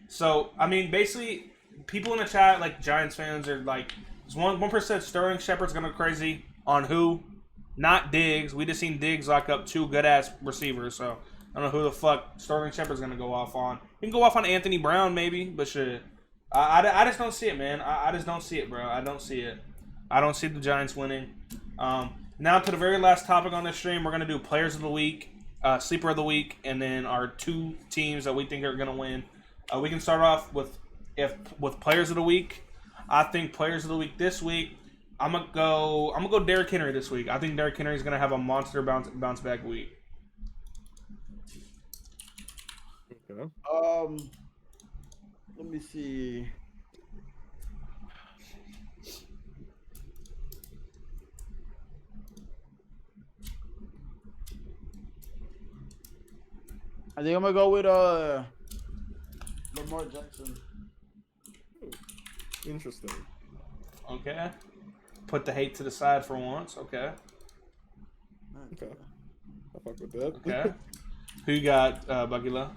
So I mean, basically, people in the chat, like Giants fans, are like, one percent Sterling Shepard's gonna go crazy on who? Not Diggs. We just seen Diggs lock up two good ass receivers. So I don't know who the fuck Sterling Shepard's gonna go off on. He can go off on Anthony Brown maybe, but shit. I just don't see it, man. I just don't see it, bro. I don't see it. I don't see the Giants winning. Now to the very last topic on this stream, we're gonna do players of the week, sleeper of the week, and then our two teams that we think are gonna win. We can start off with players of the week. I think players of the week this week. I'm gonna go Derrick Henry this week. I think Derrick Henry is gonna have a monster bounce back week. Okay. Let me see. I think I'm gonna go with Lamar Jackson. Interesting. Okay. Put the hate to the side for once. Okay. Okay. I fuck with that. Okay. Who you got, Buckula?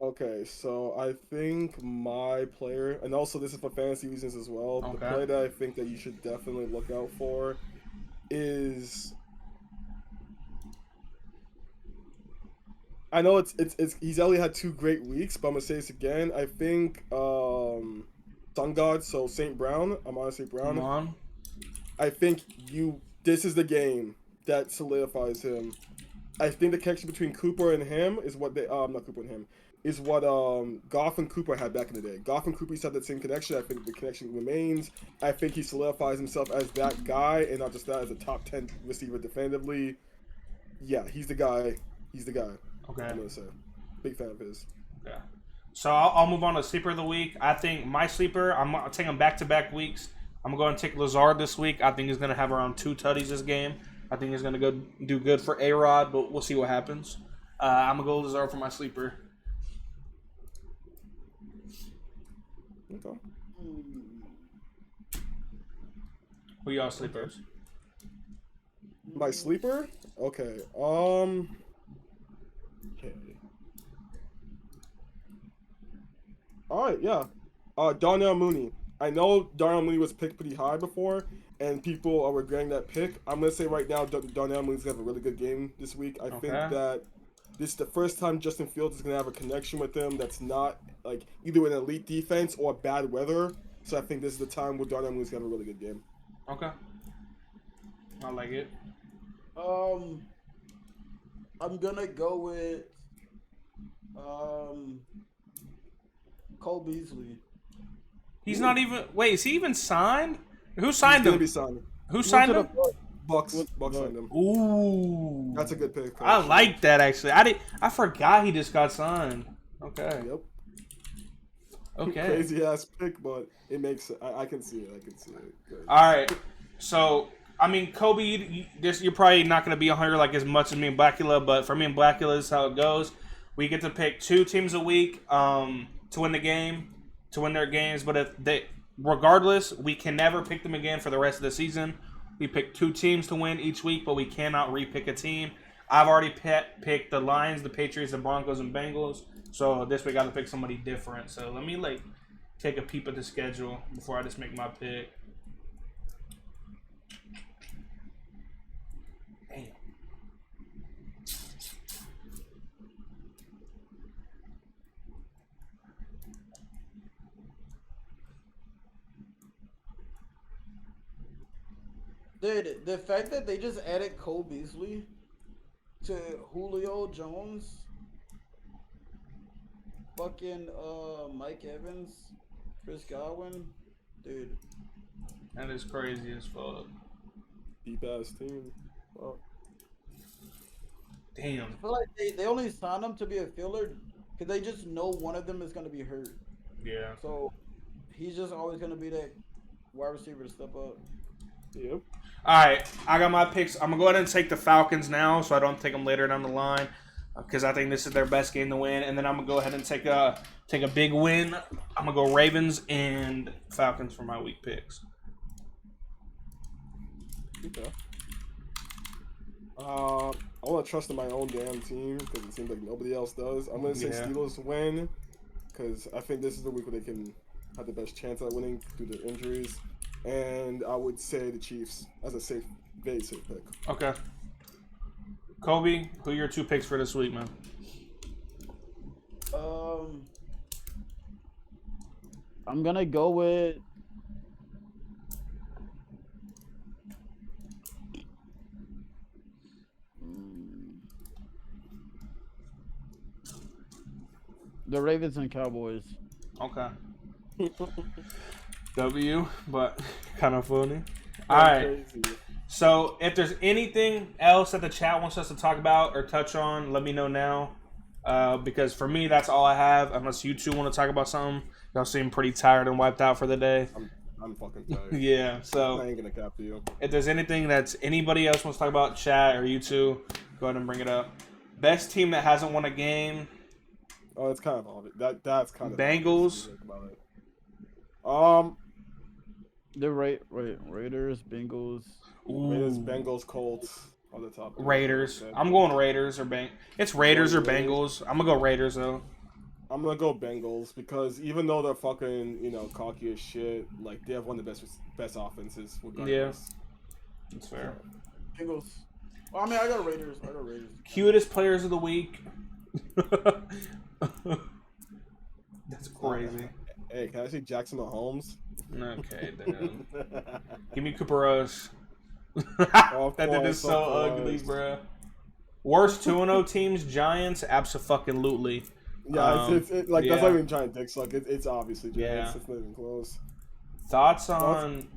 Okay, so I think my player, and also this is for fantasy reasons as well, the Okay. player that I think that you should definitely look out for is, I know it's he's only had 2 great weeks, but I'm gonna say this again. I think Sun God, so St. Brown, Amon St. Brown. Come on. I think this is the game that solidifies him. I think the connection between Cooper and him is what they not Cooper and him is what Goff and Cooper had back in the day. Goff and Cooper used to have that same connection. I think the connection remains. I think he solidifies himself as that guy, and not just that, as a top 10 receiver defensively. Yeah, he's the guy. He's the guy. Okay. I'm gonna say, big fan of his. Okay. So I'll move on to sleeper of the week. I think my sleeper, I'm taking back-to-back weeks. I'm going to take Lazard this week. I think he's going to have around 2 tutties this game. I think he's going to go do good for A-Rod, but we'll see what happens. I'm going to go Lazard for my sleeper. Okay. Who y'all sleepers? My sleeper? Okay. Okay. All right, yeah. Darnell Mooney. I know Darnell Mooney was picked pretty high before, and people are regretting that pick. I'm gonna say right now, Darnell Mooney's gonna have a really good game this week. I think that this is the first time Justin Fields is gonna have a connection with him that's not like either an elite defense or bad weather. So I think this is the time where Darnell Mooney's gonna have a really good game. Okay. I like it. I'm gonna go with Cole Beasley. He's not even. Wait, is he even signed? Who signed him? Be signed. Who signed him? Bucks signed him. Ooh, that's a good pick. I like that actually. I forgot he just got signed. Okay. Yep. Okay. Crazy ass pick, but it makes. I can see it. Good. All right. So I mean, Kobe, you're probably not going to be on here like as much as me and Blackula, but for me and Blackula, this is how it goes. We get to pick 2 teams a week to win the game, to win their games. But regardless, we can never pick them again for the rest of the season. We pick 2 teams to win each week, but we cannot re-pick a team. I've already picked the Lions, the Patriots, the Broncos, and Bengals. So this week I got to pick somebody different. So let me take a peep at the schedule before I just make my pick. Damn. Dude, the fact that they just added Cole Beasley to Julio Jones, fucking Mike Evans, Chris Godwin, dude. That is crazy as fuck. Deep ass team. Wow. Damn. I feel like they only signed him to be a filler because they just know one of them is going to be hurt. Yeah. So he's just always going to be that wide receiver to step up. Yep. All right, I got my picks. I'm going to go ahead and take the Falcons now so I don't take them later down the line because I think this is their best game to win. And then I'm going to go ahead and take a big win. I'm going to go Ravens and Falcons for my week picks. Okay. I want to trust in my own damn team because it seems like nobody else does. I'm going to say Steelers win because I think this is the week where they can have the best chance at winning due to injuries. And I would say the Chiefs as a very safe pick. Okay. Kobe, who are your 2 picks for this week, man? I'm going to go with the Ravens and Cowboys. Okay. W, but kind of funny. All right. So if there's anything else that the chat wants us to talk about or touch on, let me know now. Because for me, that's all I have. Unless you 2 want to talk about something. Y'all seem pretty tired and wiped out for the day. I'm fucking tired. Yeah. So I ain't gonna cap to you. If there's anything that's anybody else wants to talk about, chat or you 2, go ahead and bring it up. Best team that hasn't won a game. Oh, it's kind of obvious. That's kind of Bengals. The Raiders, Bengals. Raiders, Bengals, Colts on the top. Raiders. I'm going Raiders or It's Raiders or Bengals. I'm gonna go Raiders though. I'm gonna go Bengals because even though they're fucking cocky as shit, like they have one of the best offenses. Yeah, that's fair. Bengals. Well, I mean, I got Raiders. Cutest players of the week. That's crazy. Hey, can I see Jackson Mahomes? Okay, damn. Give me Cooper Rush. That dude is so ugly, bro. Worst 2-0 teams, Giants, abso-fucking-lutely. Yeah, that's not even giant dick suck. It's obviously Giants. Yeah. It's not even close. Thoughts on...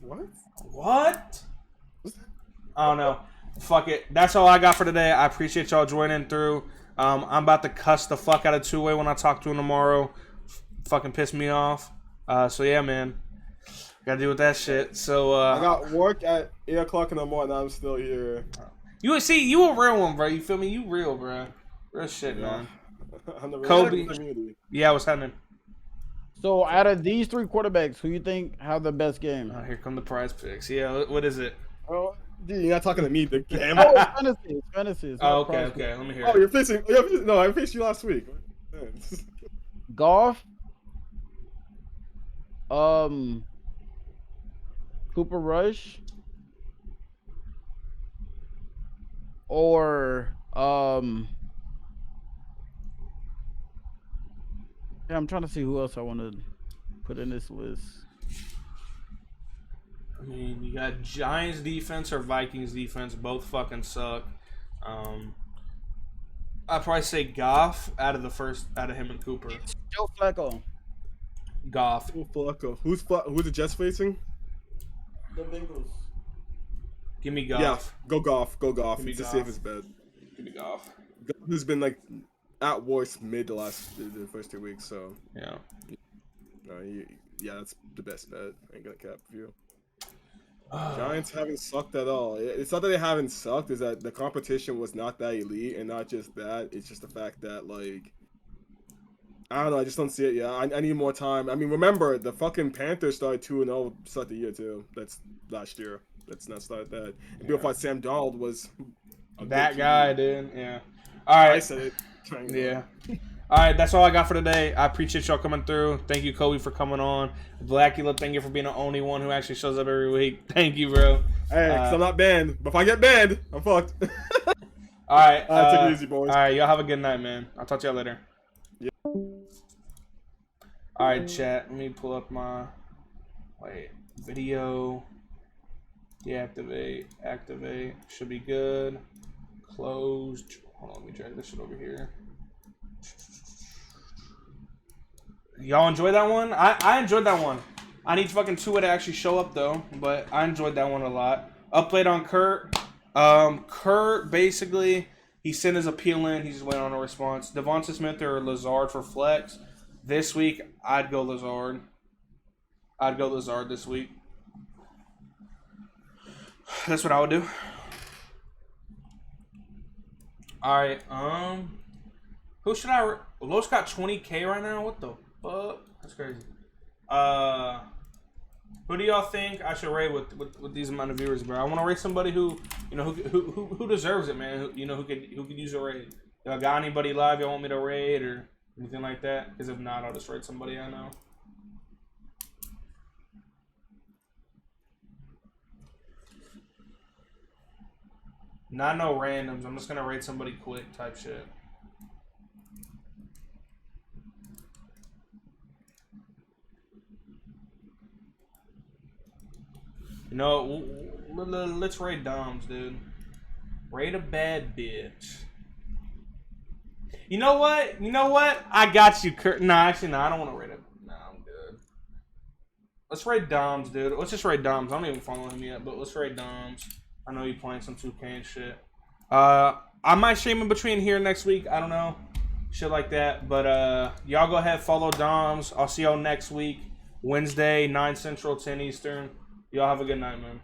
What? I don't know. Fuck it. That's all I got for today. I appreciate y'all joining through. I'm about to cuss the fuck out of Two-Way when I talk to him tomorrow. Fucking piss me off. So yeah, man. Gotta deal with that shit. So I got work at 8 o'clock in the morning. I'm still here. You a real one, bro. You feel me? You real, bro. Real shit, man. Kobe. Yeah, what's happening? So out of these 3 quarterbacks, who you think have the best game? Oh, here come the prize picks. Yeah, what is it? Oh, dude, you're not talking to me, the game. Oh, it's fantasy. Oh, okay. Let me hear it. Oh, you're facing. No, I faced you last week. Goff, Cooper Rush or yeah, I'm trying to see who else I want to put in this list. I mean, you got Giants defense or Vikings defense. Both fucking suck. I'd probably say Goff out of him and Cooper. Joe Flacco. Goff. Who's the Jets facing? The Bengals. Give me Goff. Yeah, go Goff. It's the Goff. safest bet. Give me Goff. Goff has been like at worst mid the first 2 weeks, so Yeah. Yeah, that's the best bet. Ain't gonna cap for you. Giants haven't sucked at all. It's not that they haven't sucked; is that the competition was not that elite, and not just that. It's just the fact that like I don't know. I just don't see it yet. I need more time. I mean, remember the fucking Panthers started 2-0 start the year too. That's last year. Let's not start that. And people thought Sam Darnold was that guy, dude. Yeah. All right. I said it. Yeah. All right, that's all I got for today. I appreciate y'all coming through. Thank you, Kobe, for coming on. Blackula, thank you for being the only one who actually shows up every week. Thank you, bro. Hey, because I'm not banned. But if I get banned, I'm fucked. All right. Take it easy, boys. All right, y'all have a good night, man. I'll talk to y'all later. Yeah. All right, chat. Let me pull up my video. Deactivate. Activate. Should be good. Closed. Hold on, let me drag this shit over here. Y'all enjoy that one? I enjoyed that one. I need fucking Tua to actually show up though, but I enjoyed that one a lot. Update on Kurt. Kurt basically he sent his appeal in. He's just waiting on a response. Devonta Smith or Lazard for flex. This week I'd go Lazard. I'd go Lazard this week. That's what I would do. All right. Who should I? Los got 20K right now. What the fuck? That's crazy. Who do y'all think I should rate with these amount of viewers, bro? I want to rate somebody who who deserves it, man. Who could use a raid. Y'all got anybody live y'all want me to raid or anything like that? Because if not, I'll just rate somebody I know. Not no randoms. I'm just gonna rate somebody quick type shit. You know, let's raid Doms, dude. Raid a bad bitch. You know what? I got you, Kurt. Nah, actually, no. I don't want to raid it. Nah, I'm good. Let's raid Doms, dude. Let's just raid Doms. I don't even follow him yet, but let's raid Doms. I know you playing some 2K and shit. I might stream in between here next week. I don't know. Shit like that. But y'all go ahead, follow Doms. I'll see y'all next week. Wednesday, 9 Central, 10 Eastern. Y'all have a good night, man.